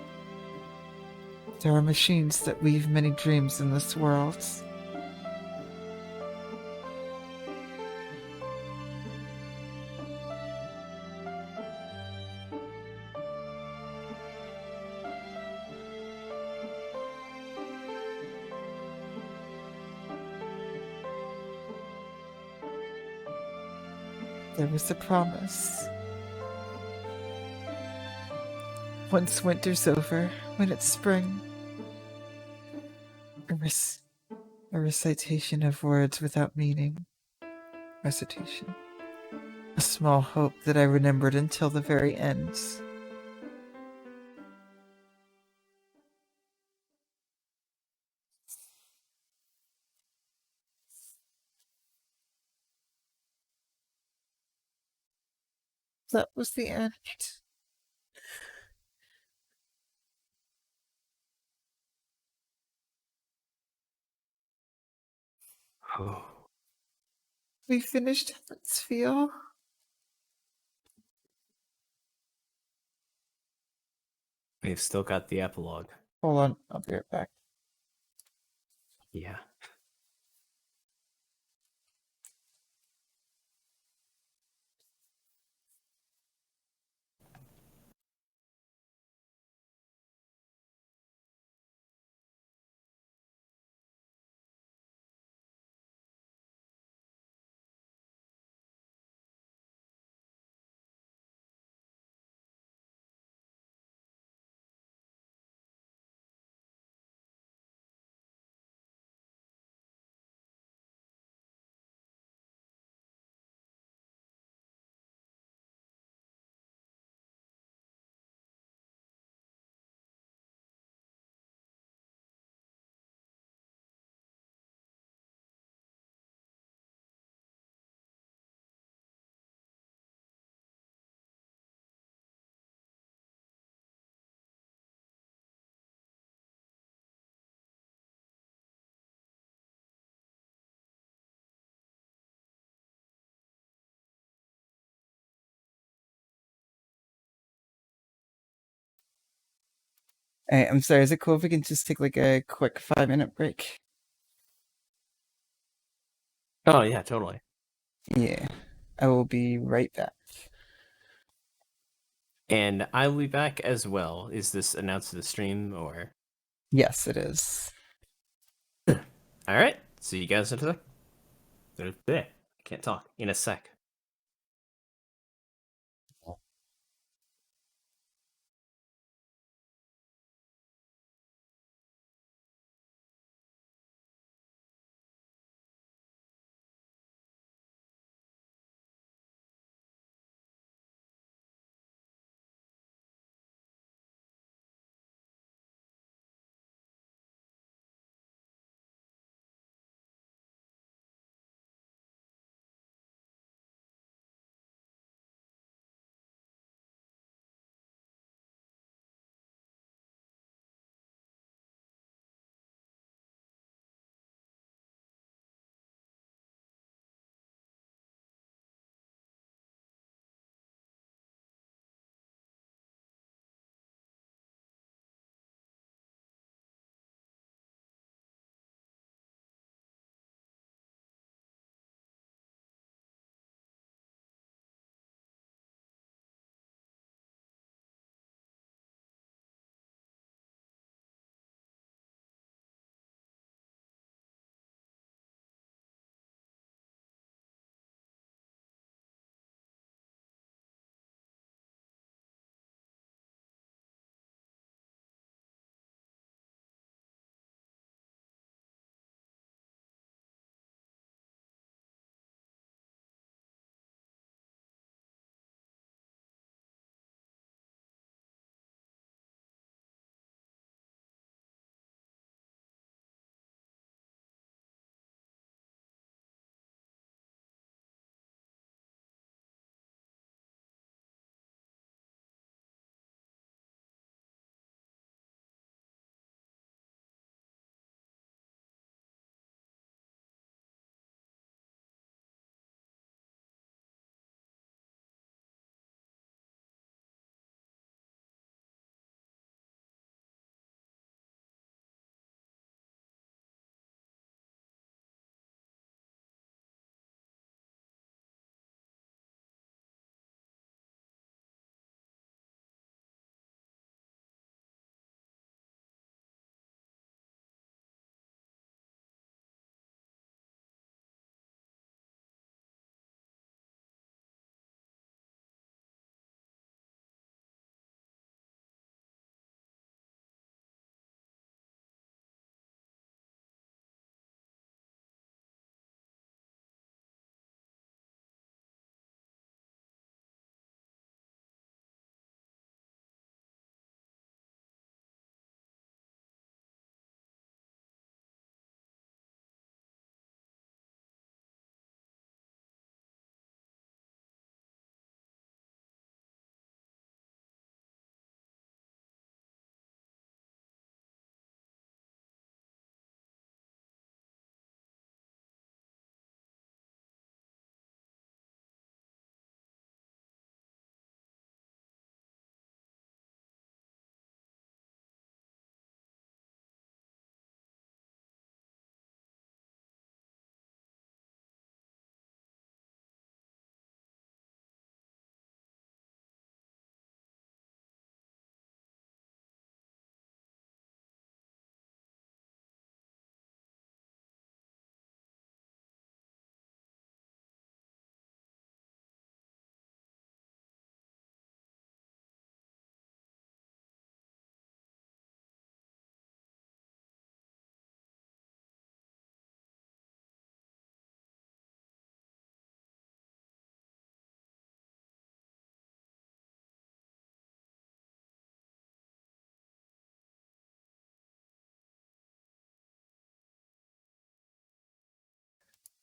there are machines that weave many dreams in this world. There was a promise. Once winter's over, when it's spring, a recitation of words without meaning. Recitation. A small hope that I remembered until the very end. That was the end. Oh. We finished Feel. We've still got the epilogue. Hold on, I'll be right back. Yeah. Hey, I'm sorry, is it cool if we can just take like a quick 5-minute break? Oh, yeah, totally. Yeah. I will be right back. And I will be back as well. Is this announced to the stream or? Yes, it is. All right. See you guys in a sec. I can't talk. In a sec.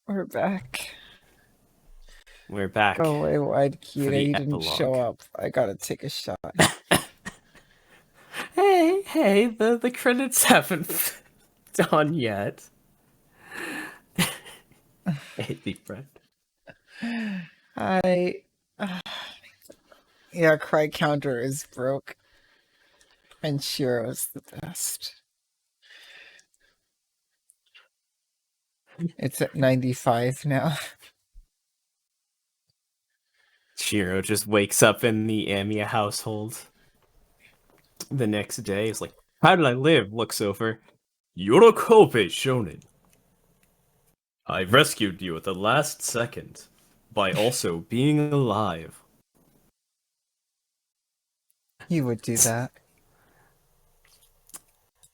We're back. We're back Go away, wide for Kita. the You didn't show epilogue. up. I gotta take a shot. Hey, the credits haven't done yet. Hey, deep breath. I. Yeah, cry counter is broke. And Shiro's the best. It's at 95 now. Shiro just wakes up in the Amiya household. The next day, is like, how did I live? Looks over. Yorokobe Shonen. I rescued you at the last second by also being alive. You would do that.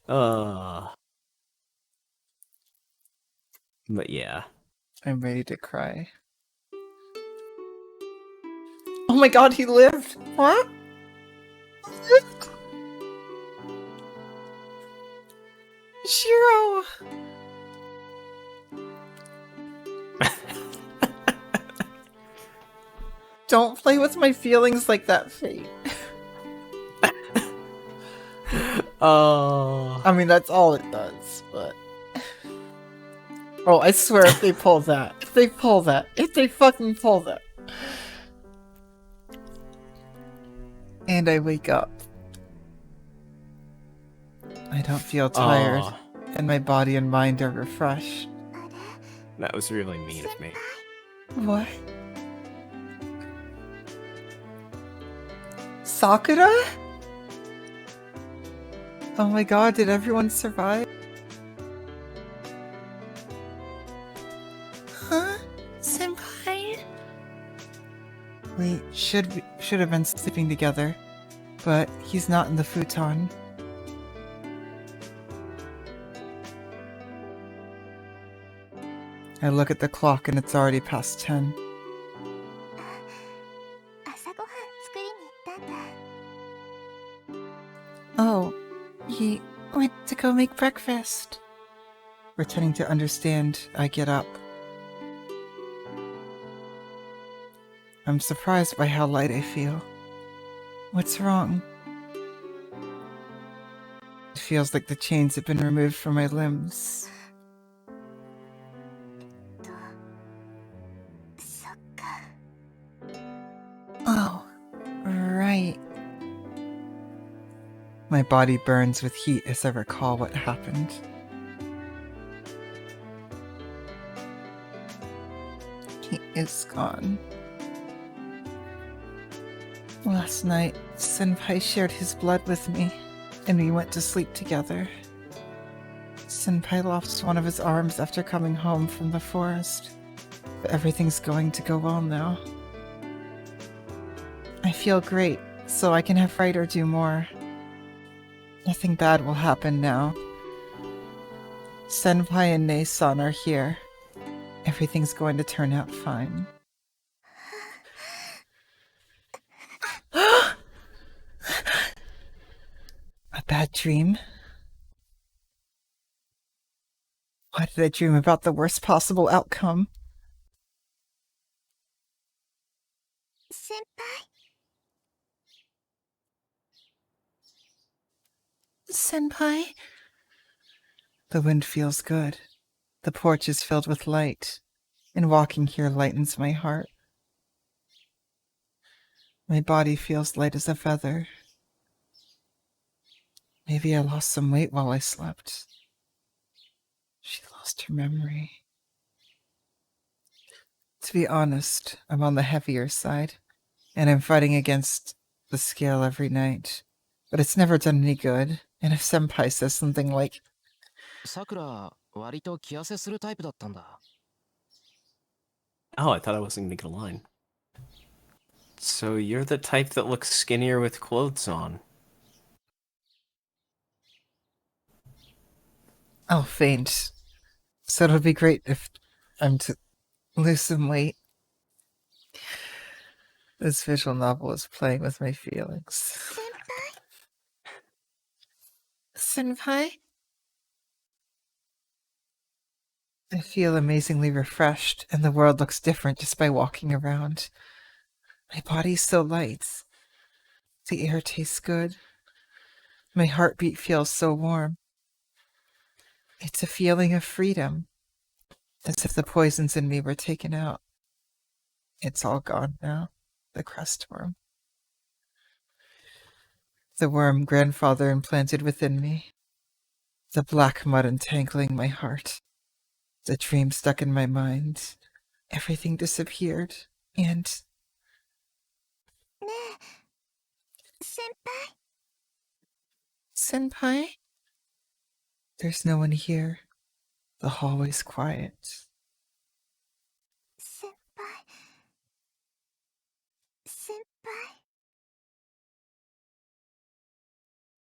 But yeah. I'm ready to cry. Oh my god, he lived! What? Shiro! Don't play with my feelings like that, Fate. I mean, that's all it does, but... Oh, I swear if they pull that. If they fucking pull that. And I wake up. I don't feel tired, and my body and mind are refreshed. That was really mean of me. What? Sakura? Oh my god, did everyone survive? Huh? Senpai? We should have been sleeping together, but he's not in the futon. I look at the clock and it's already past 10. 朝ごはん作りに行ったんだ。 Oh, he went to go make breakfast. Pretending to understand, I get up. I'm surprised by how light I feel. What's wrong? It feels like the chains have been removed from my limbs. そっか。 Oh, right. My body burns with heat as I recall what happened. He is gone. Last night, Senpai shared his blood with me, and we went to sleep together. Senpai lost one of his arms after coming home from the forest, but everything's going to go well now. I feel great, so I can have Ryder do more. Nothing bad will happen now. Senpai and Nei-san are here. Everything's going to turn out fine. A bad dream? Why did I dream about the worst possible outcome? 先輩。 Senpai? The wind feels good. The porch is filled with light, and walking here lightens my heart. My body feels light as a feather. Maybe I lost some weight while I slept. She lost her memory. To be honest, I'm on the heavier side, and I'm fighting against the scale every night. But it's never done any good, and if Senpai says something like, Sakura 割と気痩せするタイプだったんだ。 Oh, I thought I wasn't gonna make a line. So you're the type that looks skinnier with clothes on. I'll faint. So it'll be great if I'm to lose some weight. This visual novel is playing with my feelings. Senpai? I feel amazingly refreshed, and the world looks different just by walking around. My body's so light. The air tastes good. My heartbeat feels so warm. It's a feeling of freedom, as if the poisons in me were taken out. It's all gone now, the crust worm. The worm grandfather implanted within me. The black mud entangling my heart. The dream stuck in my mind. Everything disappeared. And ねえ先輩 Senpai? There's no one here. The hallway's quiet. 先輩先輩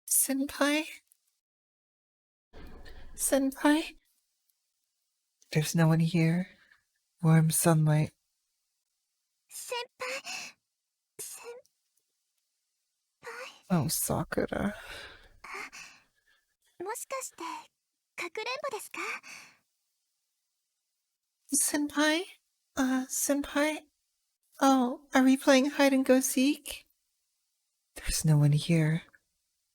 Senpai? Senpai? There's no one here. Warm sunlight. 先輩先輩 Oh, Sakura. もしかしてかくれんぼですか Senpai? Senpai? Oh, are we playing hide and go seek? There's no one here.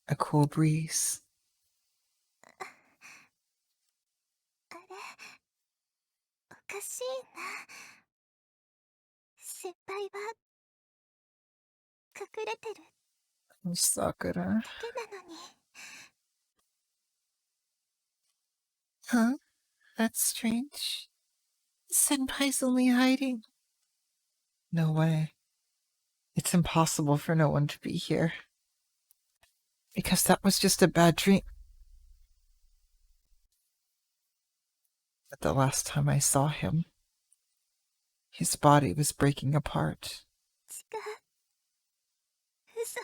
A cool breeze. あれおかしいな先輩は隠れてる Oh, Sakura. だけなのに Huh? That's strange. Senpai's only hiding. No way. It's impossible for no one to be here. Because that was just a bad dream. But the last time I saw him, his body was breaking apart. 違う嘘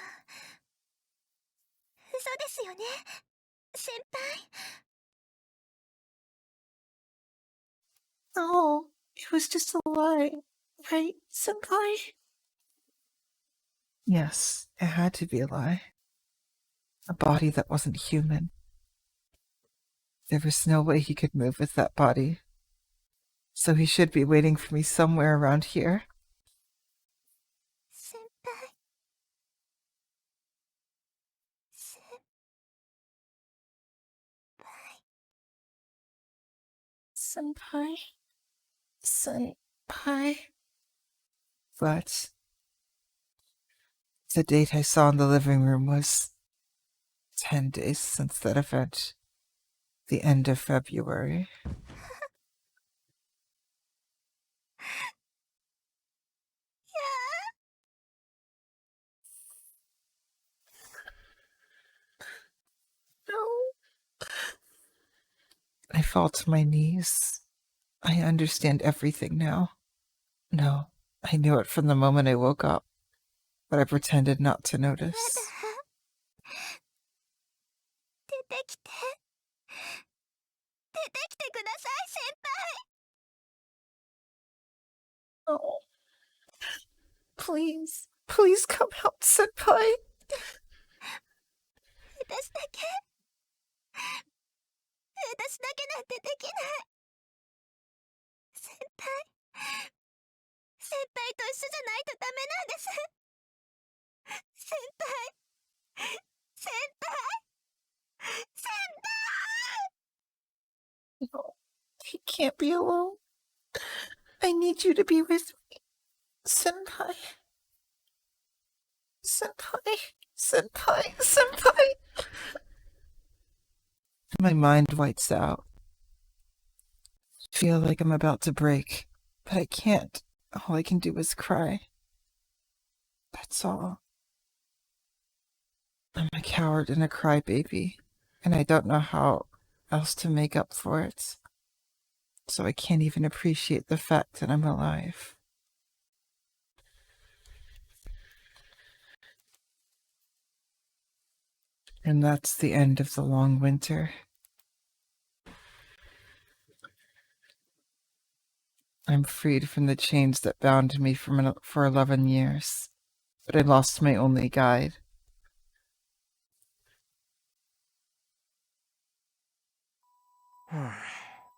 嘘ですよね先輩 Oh, it was just a lie. Right, Senpai? Yes, it had to be a lie. A body that wasn't human. There was no way he could move with that body. So he should be waiting for me somewhere around here. 先輩先輩 Senpai? But the date I saw in the living room was 10 days since that event. The end of February. No. I fall to my knees. I understand everything now. No, I knew it from the moment I woke up, but I pretended not to notice. 出てきて出てきてください先輩 Oh. Please, please come help Senpai. 私だけ私だけなんてできない先輩先輩と一緒じゃないとダメなんです先輩先輩先 No, he can't be alone. I need you to be with me. Senpai. Senpai. Senpai. Senpai. My mind whites out. I feel like I'm about to break, but I can't. All I can do is cry. That's all. I'm a coward and a crybaby, and I don't know how else to make up for it. So I can't even appreciate the fact that I'm alive. And that's the end of the long winter. I'm freed from the chains that bound me for 11 years, but I lost my only guide.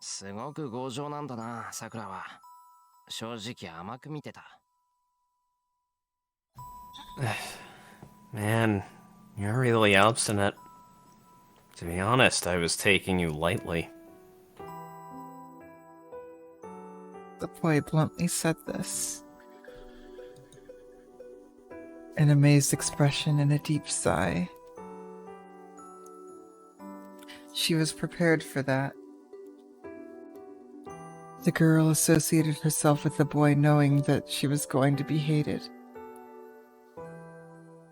すごく強情なんだな、さくらは。正直甘く見てた。Man, you're really obstinate. To be honest, I was taking you lightly. The boy bluntly said this. an amazed expression and a deep sigh. She was prepared for that. The girl associated herself with the boy knowing that she was going to be hated.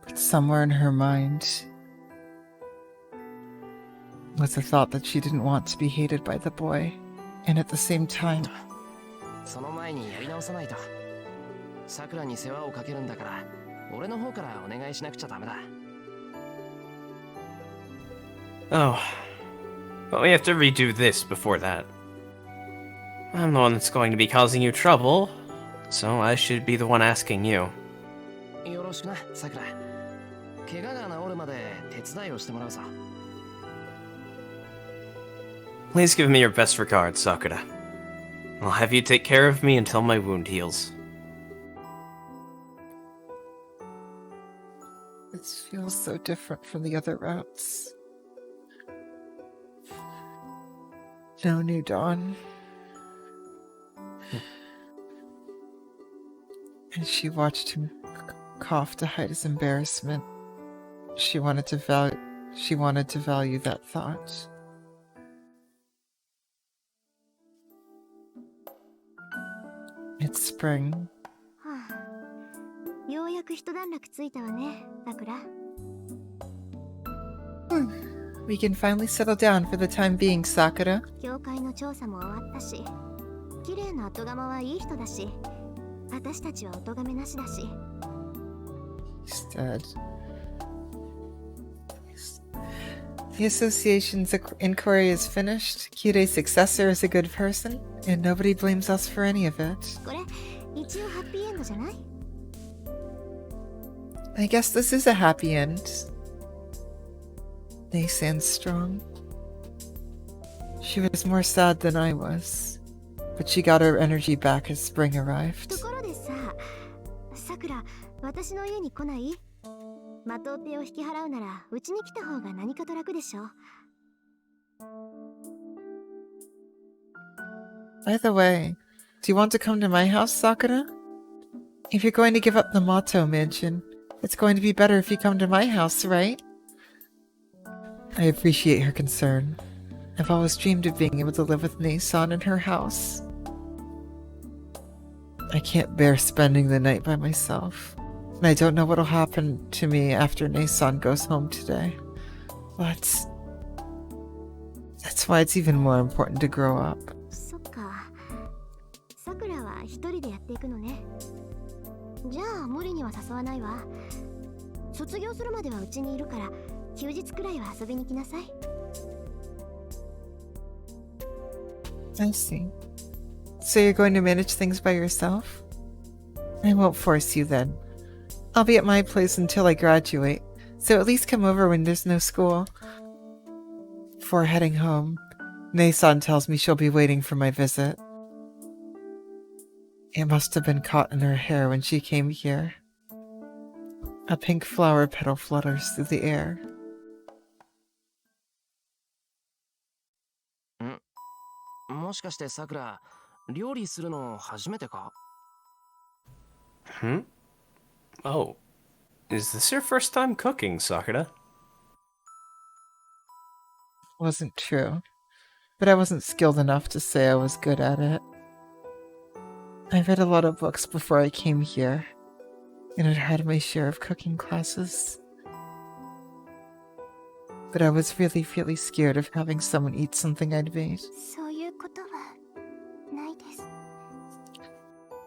But somewhere in her mind was the thought that she didn't want to be hated by the boy. And at the same time, その前にやり直さないと。さくらに世話をかけるんだから、俺の方からお願いしなくちゃダメだ。Oh. But we have to redo this before that. I'm the one that's going to be causing you trouble, so I should be the one asking you. よろしくな、さくら。怪我が治るまで手伝いをしてもらうさ。Please give me your best regards, Sakura. I'll have you take care of me until my wound heals. this feels so different from the other routes. No new dawn. And she watched him cough to hide his embarrassment. She wanted to value that thought. It's spring. はあ、ようやく一段落ついたわね、さくら。We can finally settle down for the time being, Sakura. 教会の調査も終わったし、綺麗な後釜はいい人だし、私たちはお咎めなしだし。He's dead. The association's inquiry is finished. Kirei's successor is a good person, and nobody blames us for any of it. これ、一応ハッピーエンドじゃない？ I guess this is a happy end. They stand strong. She was more sad than I was, but she got her energy back as spring と arrived. ころでさ、さくら、私の家に来ない？マトウペを引き払うなら、うちに来た方が何かと楽でしょ。By the way, do you want to come to my house, Sakura? If you're going to give up the Mato mansion, it's going to be better if you come to my house, right? I appreciate her concern. I've always dreamed of being able to live with Nei-san in her house. I can't bear spending the night by myself, and I don't know what'll happen to me after Nei-san goes home today. But that's why it's even more important to grow up. そっか。さくらは一人でやっていくのね。じゃあ無理には誘わないわ。卒業するまではうちにいるから、休日くらいは遊びに来なさい。I see. So you're going to manage things by yourself? I won't force you then. I'll be at my place until I graduate, so at least come over when there's no school. Before heading home, Nei-san tells me she'll be waiting for my visit. It must have been caught in her hair when she came here. A pink flower petal flutters through the air. もしかしてさくら、料理するの初めてか？ Hmm? Oh. Is this your first time cooking, Sakura? Wasn't true, but I wasn't skilled enough to say I was good at it. I read a lot of books before I came here, and I'd had my share of cooking classes. But I was really, really scared of having someone eat something I'd made. そういうことはないです。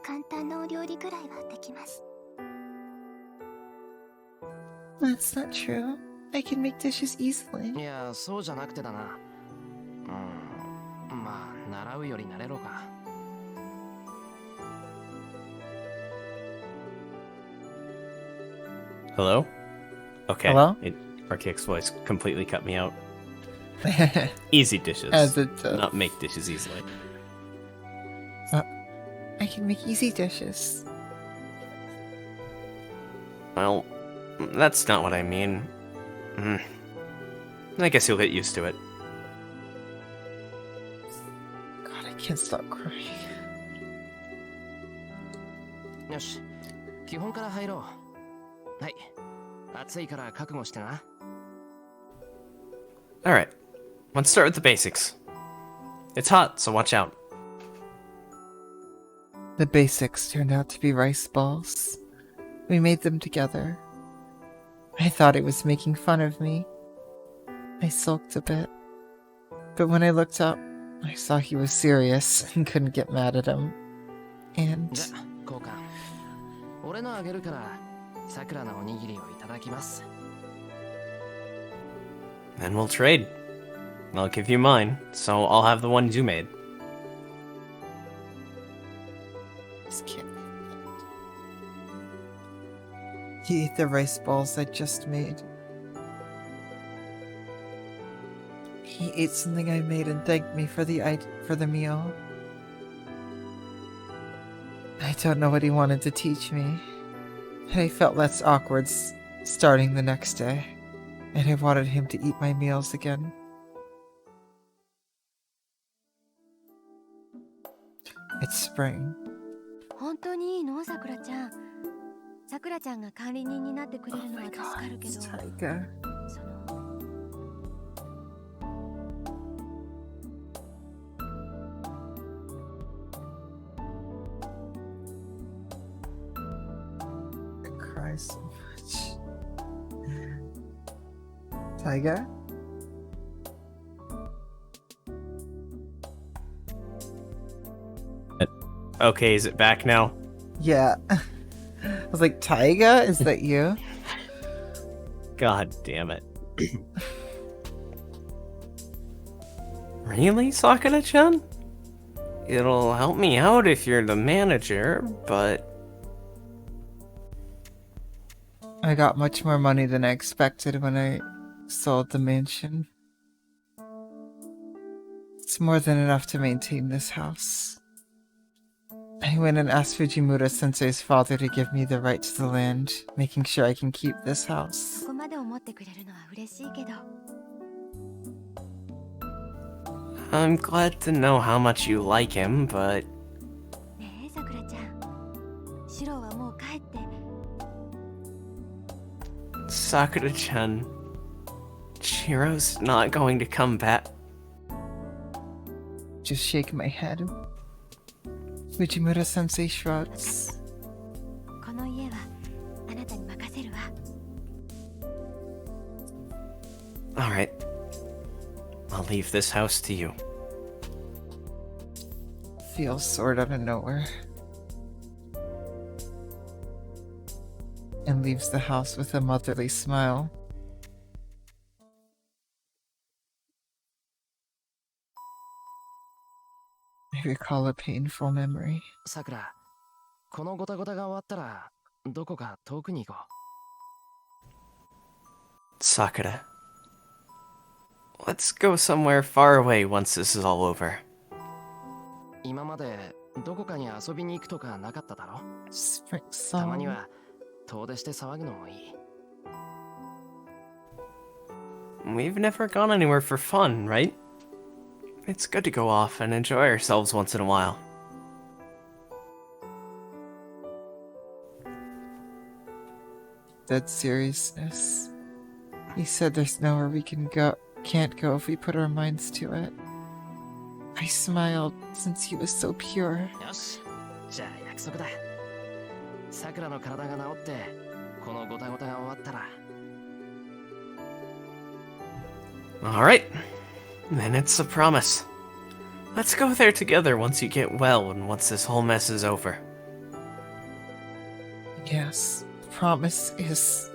簡単なお料理くらいはできます。That's not true. I can make dishes easily. いや、そうじゃなくてだな。まあ、習うより慣れろか。Hello? Okay. Hello? Archaic's voice completely cut me out. Easy dishes. As it does. Not make dishes easily. I can make easy dishes. Well, that's not what I mean. I guess you'll get used to it. God, I can't stop crying. よし、基本から入ろはい。暑いから覚悟してな。 Alright, let's start with the basics. It's hot, so watch out. The basics turned out to be rice balls. We made them together. I thought he was making fun of me. I sulked a bit. But when I looked up, I saw he was serious and couldn't get mad at him. And じゃ、交換。俺のあげるから、さくらのおにぎりをいただきます。 Then we'll trade. I'll give you mine, so I'll have the ones you made. just can't. He ate the rice balls I just made. He ate something I made and thanked me for the meal. I don't know what he wanted to teach me. I felt less awkward starting the next day, and I wanted him to eat my meals again. It's spring. 本当にいいのさくらちゃん。さくらちゃんが管理人になってくれ Oh るの my は助 god, かるけ it's ど、 Taiga. その I cry so much. Taiga? Okay, is it back now? Yeah. I was like, Taiga? Is that you? God damn it. Really, Sakura-chan? It'll help me out if you're the manager, but... I got much more money than I expected when I sold the mansion. It's more than enough to maintain this house. I went and asked Fujimura-sensei's father to give me the right to the land, making sure I can keep this そ house. こまで思ってくれるのは嬉しいけど、 I'm glad to know how much you like him, but... ねえさくらちゃん、シロはもう帰って。 Sakura-chan... Chiro's not going to come back. Just shake my head. Fujimura-sensei shrugs. この家はあなたに任せるわ。 Alright. I'll leave this house to you. Feels sort out of nowhere. And leaves the house with a motherly smile. I recall a painful memory. さくら、このゴタゴタが終わったら、どこか遠くに行こ Sakura. Let's go somewhere far away once this is all over. う。今までどこかに遊びに行くとかなかっただろ。 Spring たまに song. は遠出して騒ぐのもいい。 We've never gone anywhere for fun, right? It's good to go off and enjoy ourselves once in a while. Dead seriousness. He said there's nowhere we can't go if we put our minds to it. I smiled since he was so pure. よし、じゃあ約束だ。さくらの体が治って、このゴタゴタが終わったら、 Alright. Then it's a promise. Let's go there together once you get well and once this whole mess is over. Yes, promise is...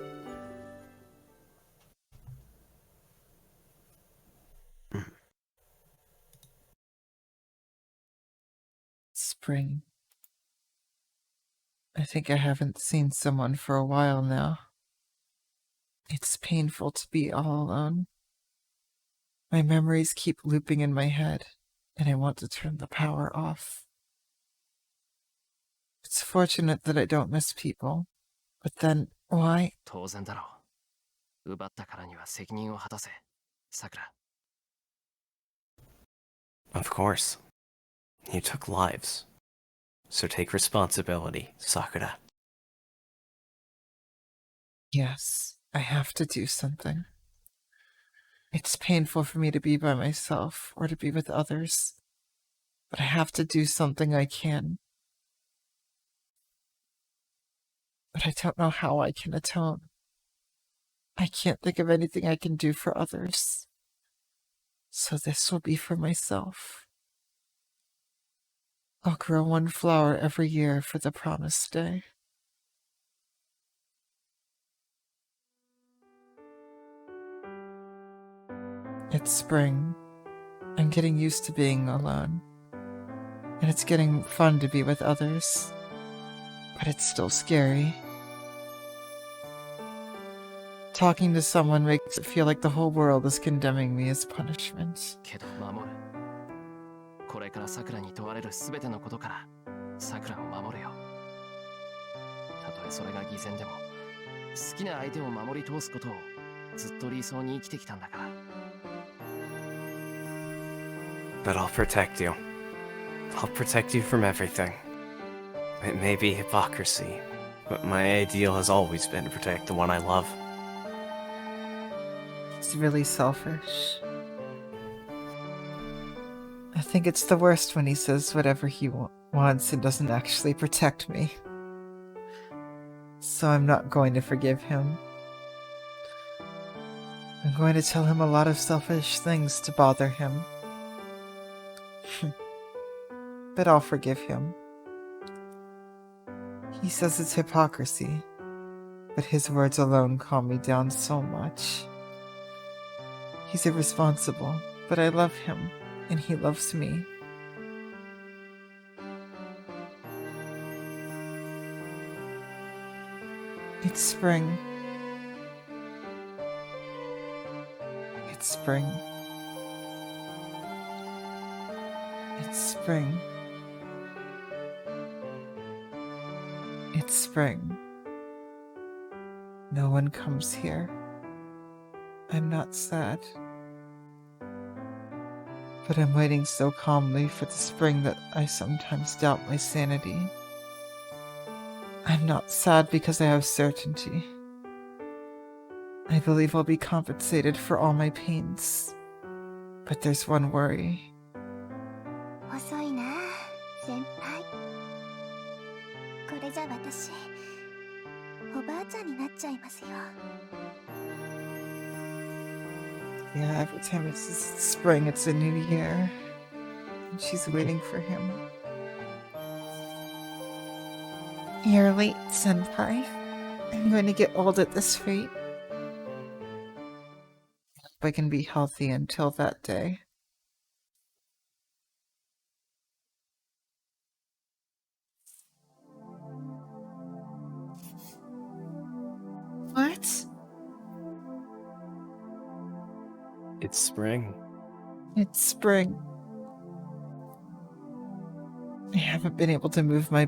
Spring. I think I haven't seen someone for a while now. It's painful to be all alone. My memories keep looping in my head, and I want to turn the power off. It's fortunate that I don't miss people, but then why? 当然だろう。奪ったからには責任を果たせ、さくら。 Of course. You took lives. So take responsibility, Sakura. Yes, I have to do something. It's painful for me to be by myself or to be with others, but I have to do something I can. But I don't know how I can atone. I can't think of anything I can do for others. So this will be for myself. I'll grow one flower every year for the promised day. It's spring. I'm getting used to being alone. And it's getting fun to be with others. But it's still scary. Talking to someone makes it feel like the whole world is condemning me as punishment. けど守る。これから桜に問われるすべてのことから桜を守るよ。たとえそれが偽善でも好きな相手を守り通すことをずっと理想に生きてきたんだから。But I'll protect you. I'll protect you from everything. It may be hypocrisy, but my ideal has always been to protect the one I love. It's really selfish. I think it's the worst when he says whatever he wants and doesn't actually protect me. So I'm not going to forgive him. I'm going to tell him a lot of selfish things to bother him. But I'll forgive him. He says it's hypocrisy, but his words alone calm me down so much. He's irresponsible, but I love him, and he loves me. It's spring. It's spring. It's spring. It's spring. No one comes here. I'm not sad. But I'm waiting so calmly for the spring that I sometimes doubt my sanity. I'm not sad because I have certainty. I believe I'll be compensated for all my pains. But there's one worry. 遅いな先輩。これじゃ私おばあちゃんになっちゃいますよ。 Yeah, every time it's spring, it's a new year. And she's waiting for him. You're late, senpai. I'm going to get old at this rate. Hope I can be healthy until that day. What? It's spring. It's spring. I haven't been able to move my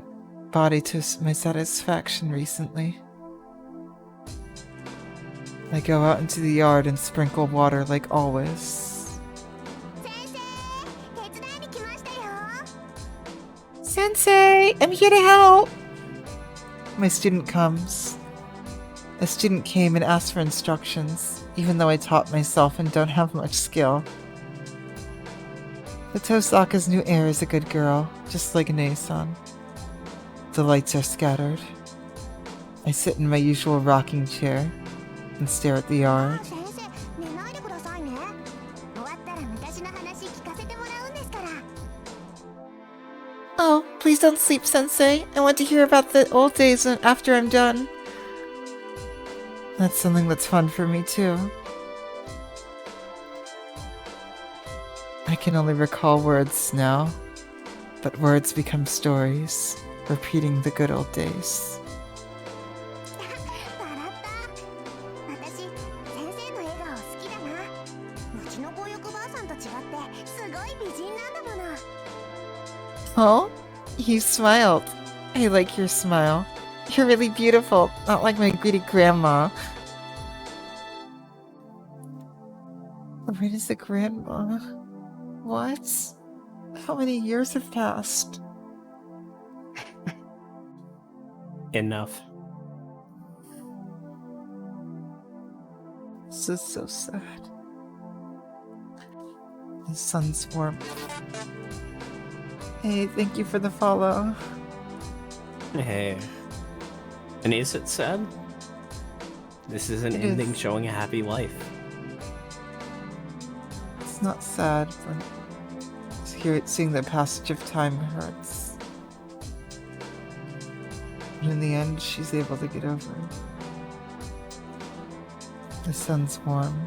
body to my satisfaction recently. I go out into the yard and sprinkle water like always. 先生、手伝いに来ましたよ。 Sensei, I'm here to help! My student comes. A student came and asked for instructions, even though I taught myself and don't have much skill. The Tosaka's new heir is a good girl, just like Nei-san. The lights are scattered. I sit in my usual rocking chair and stare at the yard. 先生、寝ないでくださいね。終わったら昔の話聞かせてもらうんですから。 Oh, please don't sleep, Sensei. I want to hear about the old days after I'm done. That's something that's fun for me, too. I can only recall words now, but words become stories, repeating the good old days. 笑った。私、先生の笑顔好きだな。うちの強欲ばあさんと違ってすごい美人なんだもの。 Oh? You smiled. I like your smile. You're really beautiful, not like my greedy grandma. Where is the grandma? What? How many years have passed? Enough. This is so sad. The sun's warmth. Hey, thank you for the follow. Hey. And is it sad? This is an It ending is. showing a happy life. It's not sad, but seeing the passage of time hurts. But in the end, she's able to get over it. The sun's warm,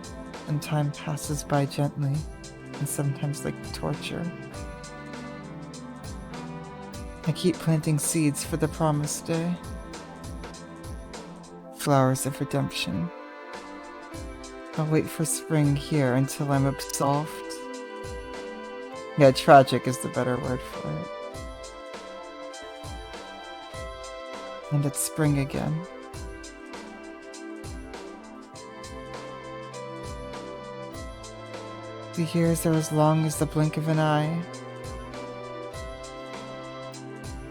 and time passes by gently, and sometimes like torture. I keep planting seeds for the promised day. Flowers of redemption. I'll wait for spring here until I'm absolved. Yeah, tragic is the better word for it. And it's spring again. The years are as long as the blink of an eye.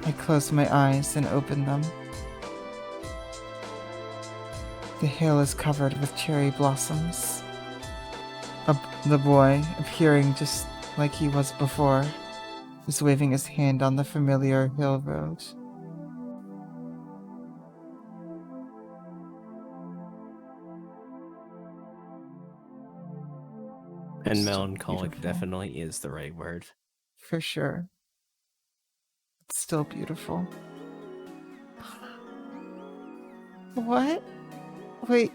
I close my eyes and open them. The hill is covered with cherry blossoms. The boy, appearing just like he was before, is waving his hand on the familiar hill road. And It's melancholic beautiful. definitely is the right word. For sure. It's still beautiful. What? Wait,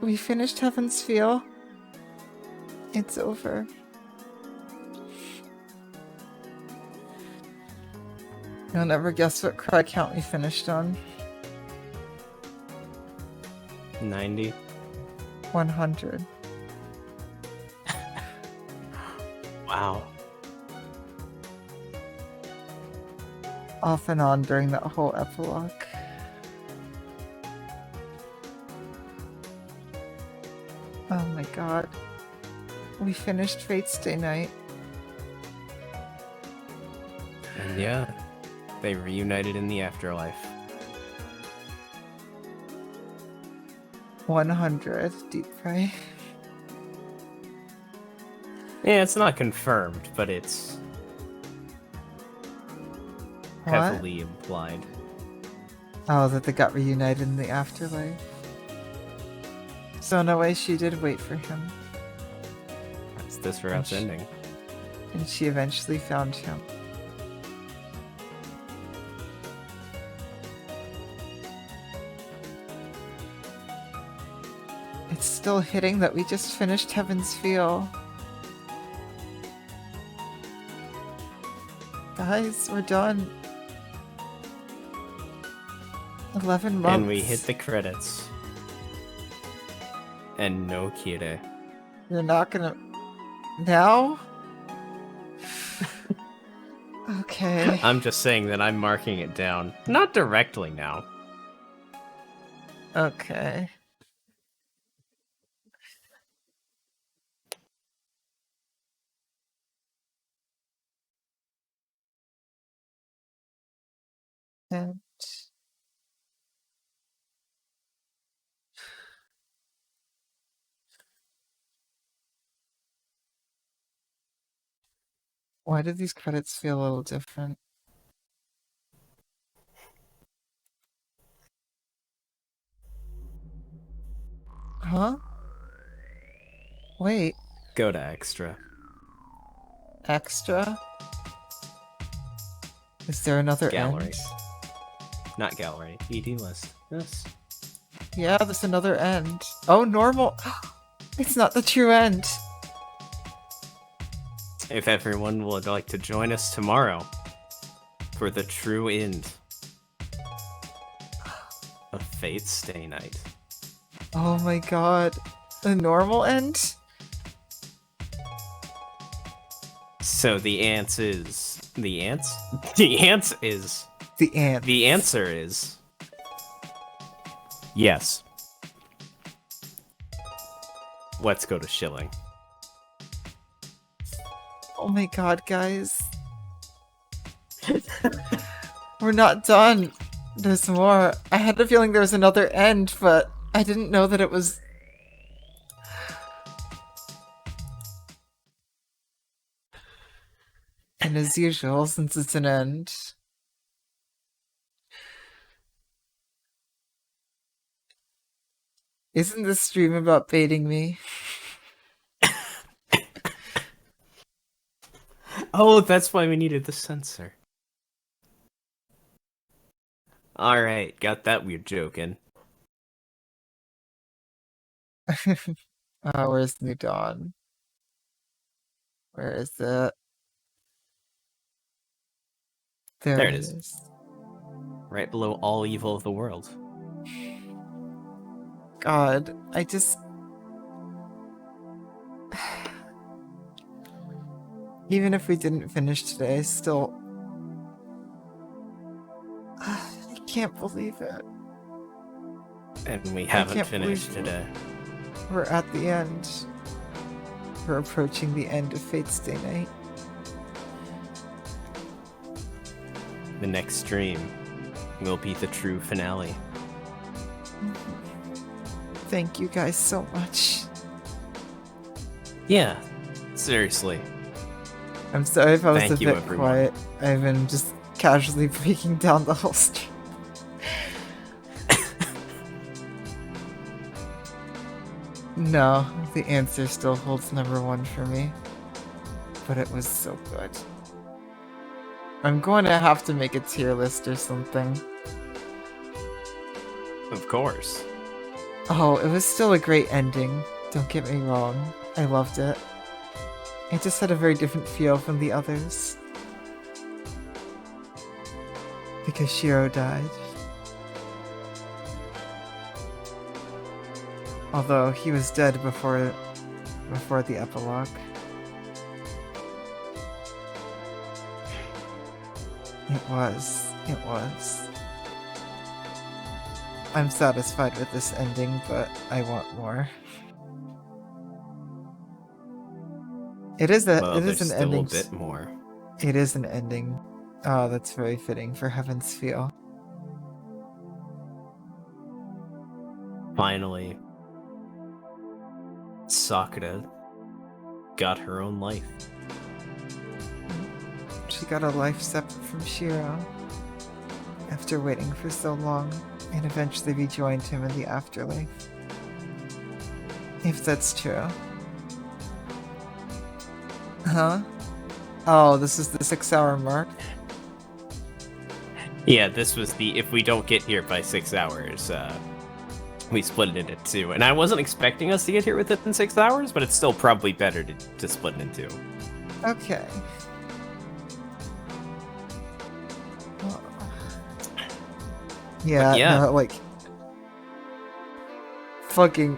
we finished Heaven's Feel? It's over. You'll never guess what cry count we finished on. 90. 100. Wow. Off and on during that whole epilogue. Oh my god. We finished Fate's Day night. And yeah, they reunited in the afterlife. 100 deep cry. Yeah, it's not confirmed, but it's What? heavily implied. Oh, that they got reunited in the afterlife. So in a way she did wait for him. That's this route's ending. And she eventually found him. It's still hitting that we just finished Heaven's Feel. Guys, we're done. 11 months. And we hit the credits. And no Kire. You're not gonna... Now? Okay. I'm just saying that I'm marking it down. Not directly now. Okay. And why do these credits feel a little different? Huh? Wait, Go to extra. extra? Is there another Gallery. end? Not gallery. ED list. Yes. Yeah, there's another end. Oh, normal. It's not the true end. If everyone would like to join us tomorrow for the true end of Fate's Stay Night. Oh my god. The normal end? So the ants is the ants? The ants is The end. the answer is yes. Let's go to Shilling. Oh my god, guys. We're not done. There's more. I had a feeling there was another end, but I didn't know that it was... And as usual, since it's an end, isn't this stream about baiting me? Oh, that's why we needed the sensor. Alright, got that weird joke in. Where's New Dawn? Where is it? There There it it is. is. Right below all evil of the world. God, I just... Even if we didn't finish today, I still... I can't believe it. And we haven't can't finished believe today. We're at the end. We're approaching the end of Fate's Day Night. The next stream will be the true finale. Thank you guys so much. Yeah, seriously. I'm sorry if I was Thank a you, bit everyone. quiet. I've been just casually breaking down the whole stream. No, the answer still holds number one for me. But it was so good. I'm going to have to make a tier list or something. Of course. Oh, it was still a great ending. Don't get me wrong. I loved it. It just had a very different feel from the others. Because Shiro died. Although he was dead before the epilogue. It was. I'm satisfied with this ending, but I want more. It is Well, an there's still ending. a bit more. It is an ending. Oh, that's very fitting for Heaven's Feel. Finally, Sakura got her own life. She got a life separate from Shiro. After waiting for so long, and eventually rejoined him in the afterlife. If that's true. Huh? Oh, this is the 6-hour mark? Yeah, this was the if we don't get here by 6 hours, we split it into two. And I wasn't expecting us to get here within 6 hours, but it's still probably better to split it in two. Okay. Yeah, yeah. no, like... Fucking...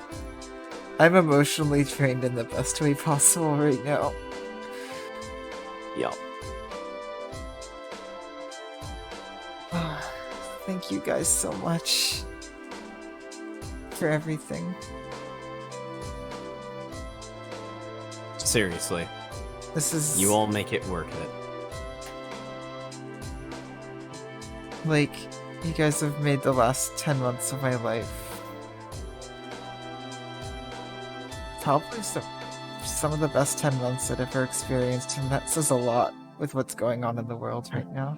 I'm emotionally trained in the best way possible right now. Yup. Thank you guys so much for everything. Seriously. This is... You all make it worth it. Like, you guys have made the last 10 months of my life probably some of the best 10 months I've ever experienced, and that says a lot with what's going on in the world right now.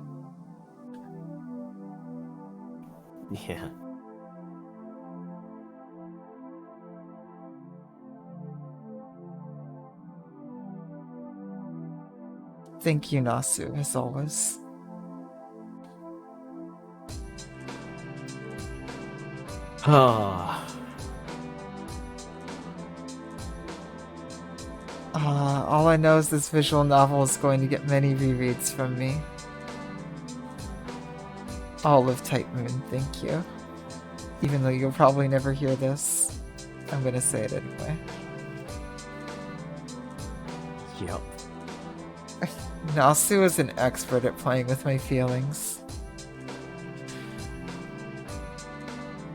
Yeah. Thank you, Nasu, as always. Ah. All I know is this visual novel is going to get many rereads from me. Olive Type Moon, thank you. Even though you'll probably never hear this, I'm gonna say it anyway. Yep. Nasu is an expert at playing with my feelings.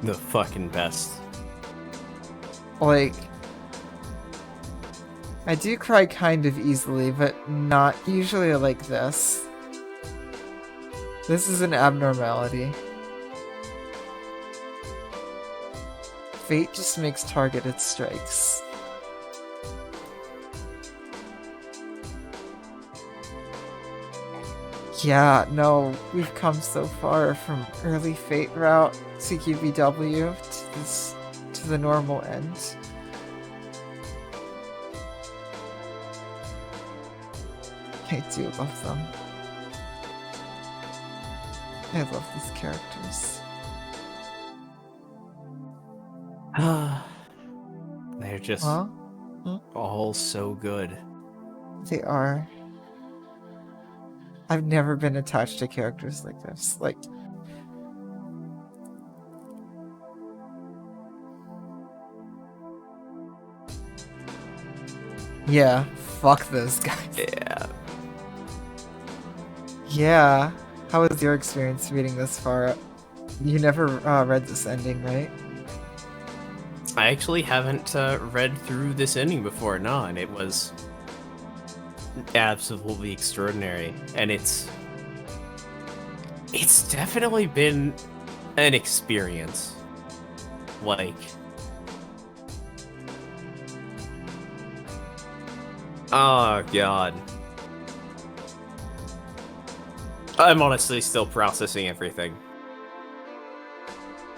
The fucking best. Like, I do cry kind of easily, but not usually like this. This is an abnormality. Fate just makes targeted strikes. Yeah, no, we've come so far from early Fate route to UBW to the normal end. I do love them. I love these characters. They're just Huh? all so good. They are. I've never been attached to characters like this. Like, yeah, fuck those guys. Yeah. Yeah. How was your experience reading this far? You never read this ending, right? I actually haven't read through this ending before, no, and it was absolutely extraordinary. And it's definitely been an experience. Like, oh god. I'm honestly still processing everything.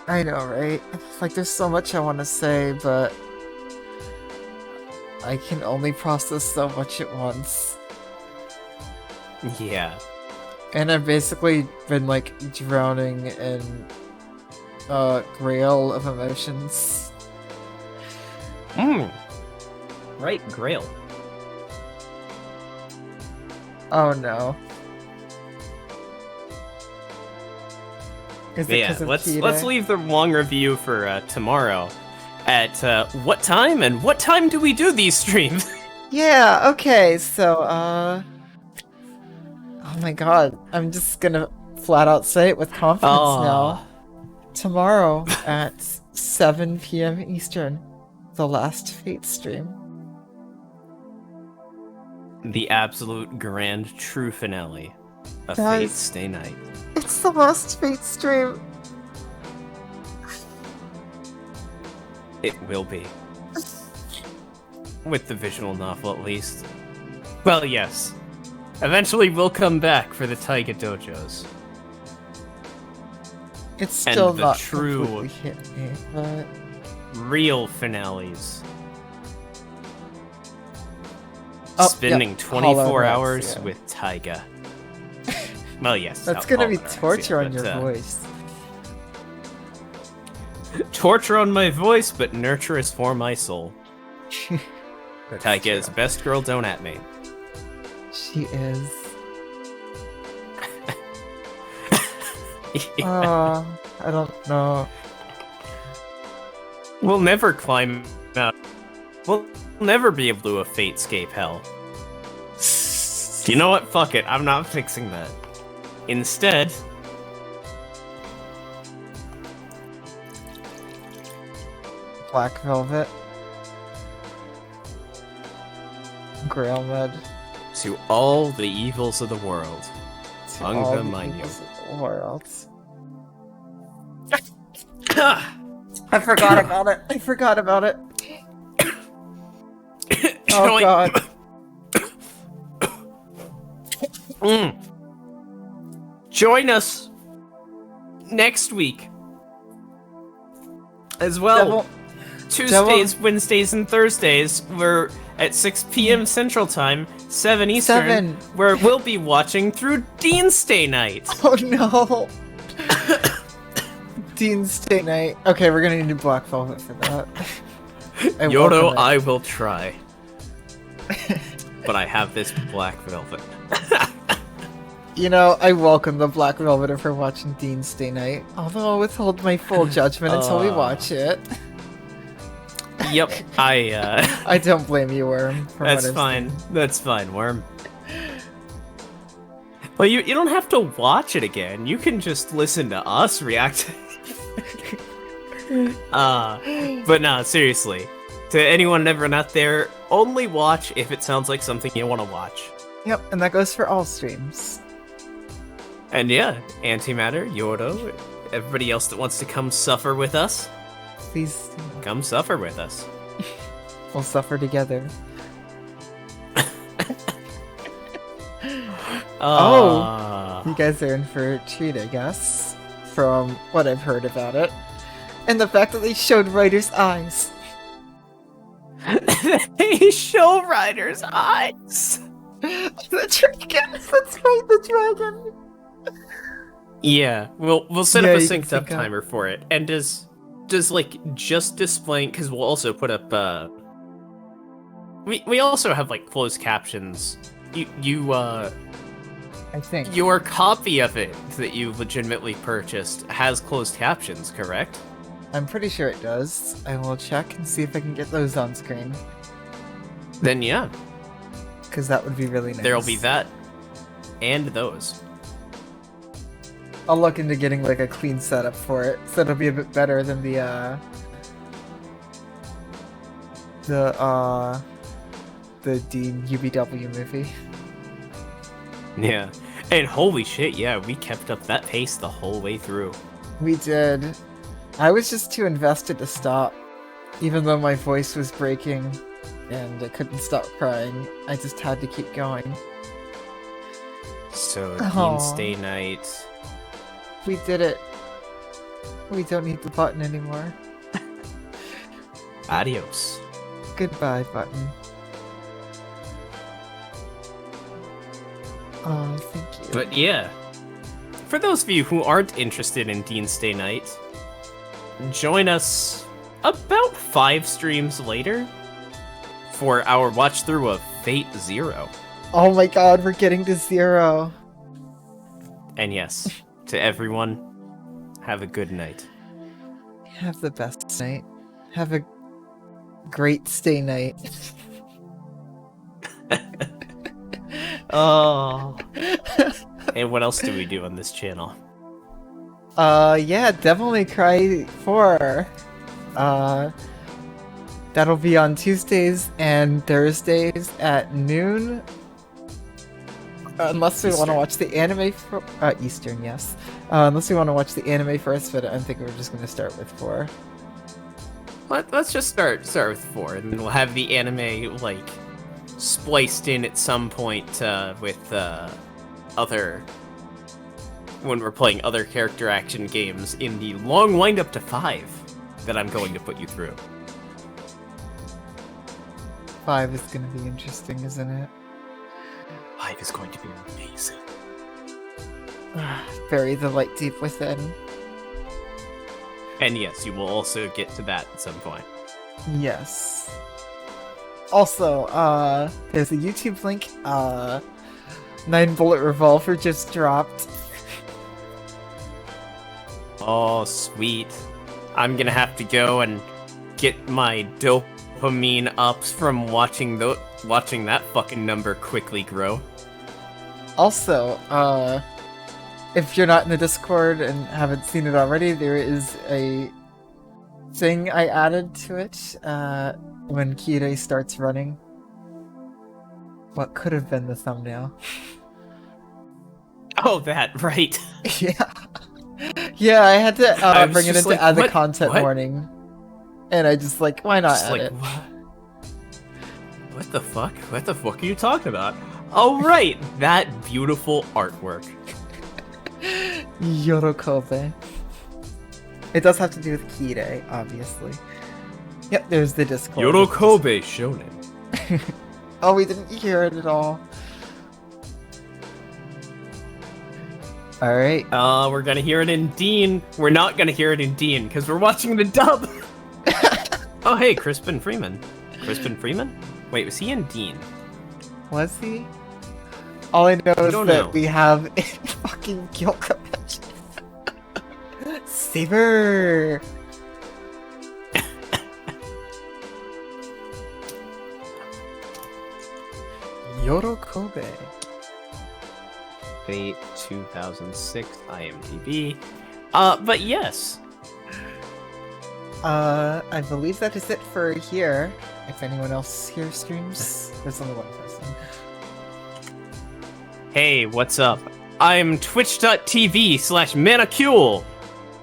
I know, right? Like, there's so much I want to say, but I can only process so much at once. Yeah. And I've basically been, like, drowning in grail of emotions. Right, Grail. Oh no. Is it Yeah, 'cause of let's Kira? leave the long review for tomorrow. At what time and what time do we do these streams? Yeah, okay, so, oh my god, I'm just gonna flat out say it with confidence now. Tomorrow at 7 p.m. Eastern, the last Fate stream. The absolute grand true finale of Guys. Fate Stay Night. It's the last Fate stream. It will be. With the visual novel, at least. Well, yes. Eventually we'll come back for the Taiga Dojos. It's And still the not true- completely hit me, but Real finales. Oh, Spending yep, 24 Hollow Knights, hours yeah. with Taiga. Well, yes. that's Hollow gonna be Knights, torture yeah, on your but, voice. Torture on my voice, but nurturous for my soul. That's Taiga is true. best girl, don't at me. She is. Yeah. I don't know. We'll never climb out. We'll never be able to fatescape hell. You know what? Fuck it. I'm not fixing that. Instead, Black Velvet. Grail Med. to all the evils of the world. To all the Undermine you. evils of the world. I forgot about it. I forgot about it. Oh Join- god. Join us next week as well. Devil- Tuesdays, Wednesdays, and Thursdays. We're at 6 p.m. Central Time, 7 Eastern, 7. where we'll be watching through Dean's Day Night. Oh no. Dean's Day Night. Okay, we're gonna need Black Velvet for that. I Yodo, welcome it. I will try. But I have this black velvet. You know, I welcome the Black Velvet for watching Dean's Day Night, although I'll withhold my full judgment until we watch it. Yep, I don't blame you, Worm. For that's what I've fine. seen. That's fine, Worm. Well, you don't have to watch it again. You can just listen to us react. But no, seriously. To anyone and everyone out there, only watch if it sounds like something you want to watch. Yep, and that goes for all streams. And yeah, Antimatter, Yodo, everybody else that wants to come suffer with us, Please, come suffer with us. we'll suffer together. Oh. You guys are in for a treat, I guess, from what I've heard about it. And the fact that they showed Ryder's eyes. They show Ryder's eyes. The dragon! That's right, the dragon! Yeah, we'll set Yeah, up a you can synced up sync up. timer for it. And does like just displaying, because we'll also put up we also have like closed captions. I think. Your copy of it that you legitimately purchased has closed captions, correct? I'm pretty sure it does. I will check and see if I can get those on screen. Then yeah, Because that would be really nice. there'll be that and those. I'll look into getting like a clean setup for it, so it'll be a bit better than the Dean UBW movie. Yeah, and holy shit, yeah, we kept up that pace the whole way through. We did. I was just too invested to stop. Even though my voice was breaking and I couldn't stop crying, I just had to keep going. So Aw. Dean's Day night. We did it. We don't need the button anymore. Adios. Goodbye, button. Oh, thank you. But yeah, for those of you who aren't interested in Dean's Day night, join us about 5 streams later for our watch through of Fate Zero. Oh my god, we're getting to 0. And yes, to everyone, have a good night. Have the best night. Have a great stay night. Oh. And what else do we do on this channel? Yeah, Devil May Cry 4. That'll be on Tuesdays and Thursdays at noon. Unless we want to Eastern. watch the anime for Eastern, yes. Unless we want to watch the anime first, but I think we're just going to start with 4. Let's just start with 4, and then we'll have the anime like spliced in at some point with other when we're playing other character action games in the long wind up to 5 that I'm going to put you through. 5 is going to be interesting, isn't it? 5 is going to be amazing. Bury the light deep within. And yes, you will also get to that at some point. Yes. Also, there's a YouTube link. 9 Bullet Revolver just dropped. Oh, sweet. I'm gonna have to go and get my dopamine ups from watching that fucking number quickly grow. Also, if you're not in the Discord and haven't seen it already, there is a thing I added to it when Kirei starts running. What could have been the thumbnail. Oh, that, right. Yeah. Yeah, I had to I was bring it in just to like, add the what? content What? warning. And I just like, why not Just add like, it? what the fuck? What the fuck are you talking about? Oh, right, that beautiful artwork. Yorokobe. It does have to do with Kirei, obviously. Yep, there's the Discord. Yorokobe Shonen. Oh, we didn't hear it at all. Alright. We're gonna hear it in Dean. We're not gonna hear it in Dean, because we're watching the dub. Oh, hey, Crispin Freeman. Crispin Freeman? Wait, was he in Dean? Was he? All I know is don't that know. we have a fucking Gyoka match. Saber! Yorokobe. Fate 2006 IMDb. But yes. I believe that is it for here. If anyone else here streams, there's only one person. Hey, what's up? I'm twitch.tv/Manacule,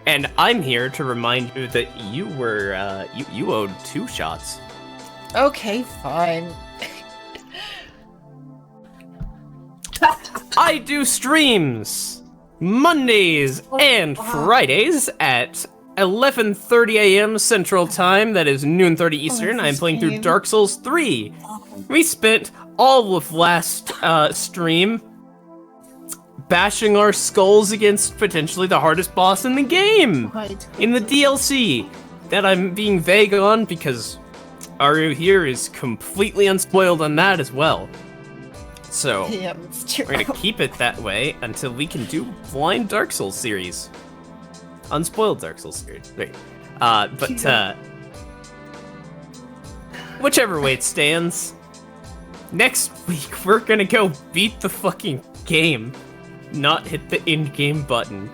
and I'm here to remind you that you were, you owed 2 shots. Okay, fine. I do streams Mondays and Fridays at 11:30 a.m. Central Time. That is noon 30 Eastern. I'm playing through Dark Souls 3. We spent all of last stream bashing our skulls against potentially the hardest boss in the game. In the DLC that I'm being vague on because Aru here is completely unspoiled on that as well. So, Yeah, it's true. we're gonna keep it that way until we can do blind Dark Souls series. Unspoiled Dark Souls series. Right. Whichever way it stands, next week we're gonna go beat the fucking game, not hit the in-game button,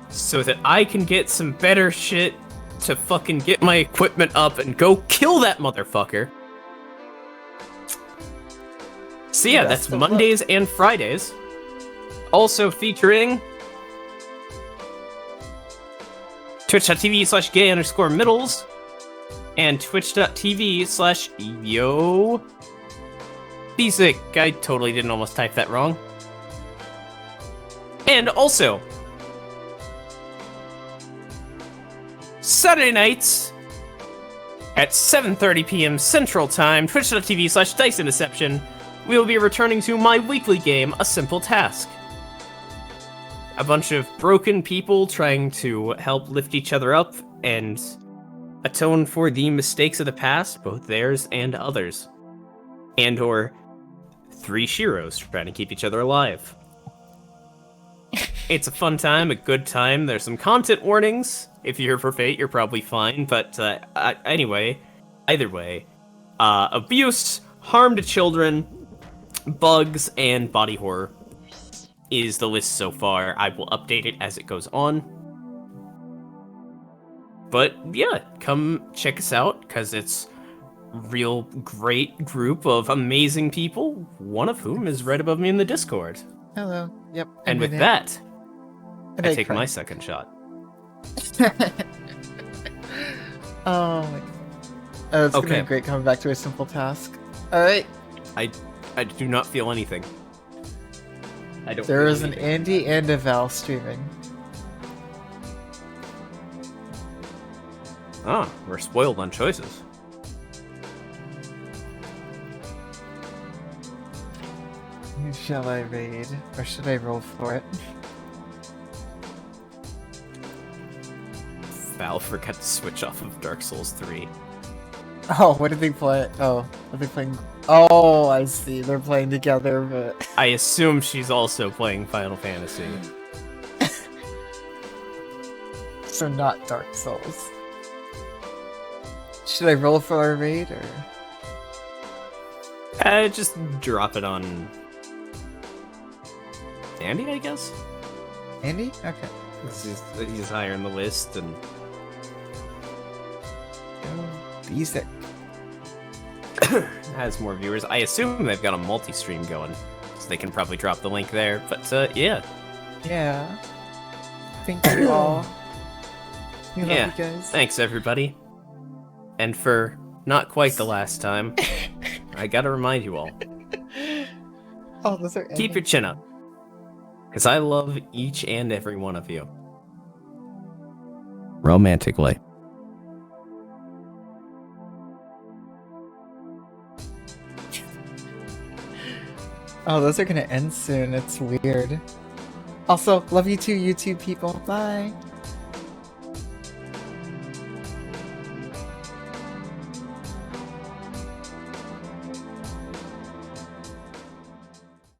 so that I can get some better shit to fucking get my equipment up and go kill that motherfucker. So yeah, that's Mondays and Fridays. Also featuring twitch.tv/gay_middles and twitch.tv/yo Basic. I totally didn't almost type that wrong. And also Saturday nights at 7:30 p.m. Central Time, twitch.tv/DiceIndeception, we will be returning to my weekly game, A Simple Task. A bunch of broken people trying to help lift each other up and atone for the mistakes of the past, both theirs and others. And or 3 Shiros trying to keep each other alive. It's a fun time, a good time. There's some content warnings. If you're here for Fate, you're probably fine. But anyway, either way, abuse, harm to children, bugs, and body horror is the list so far. I will update it as it goes on. But yeah, come check us out, because it's a real great group of amazing people, one of whom is right above me in the Discord. Hello. Yep. And with that, I take my second shot. Oh my god. It's gonna be great coming back to A Simple Task. Alright. I do not feel anything. I don't. There is an Andy and a Val streaming. Ah, we're spoiled on choices. Who shall I raid? Or should I roll for it? Val forgot to switch off of Dark Souls 3. Oh, what did they play? Oh, are they playing? Oh, I see. They're playing together, but I assume she's also playing Final Fantasy. so not Dark Souls. Should I roll for our raid or? Just drop it on Andy, I guess. Andy? Okay. He's higher in the list, and Basic. has more viewers. I assume they've got a multi-stream going, so they can probably drop the link there. But yeah. Yeah. Thank you all. We love you guys. Thanks everybody. And for not quite the last time, I gotta remind you all. Oh, those are Keep your chin up. Because I love each and every one of you. Romantically. Oh, those are gonna end soon. It's weird. Also, love you too, YouTube people. Bye.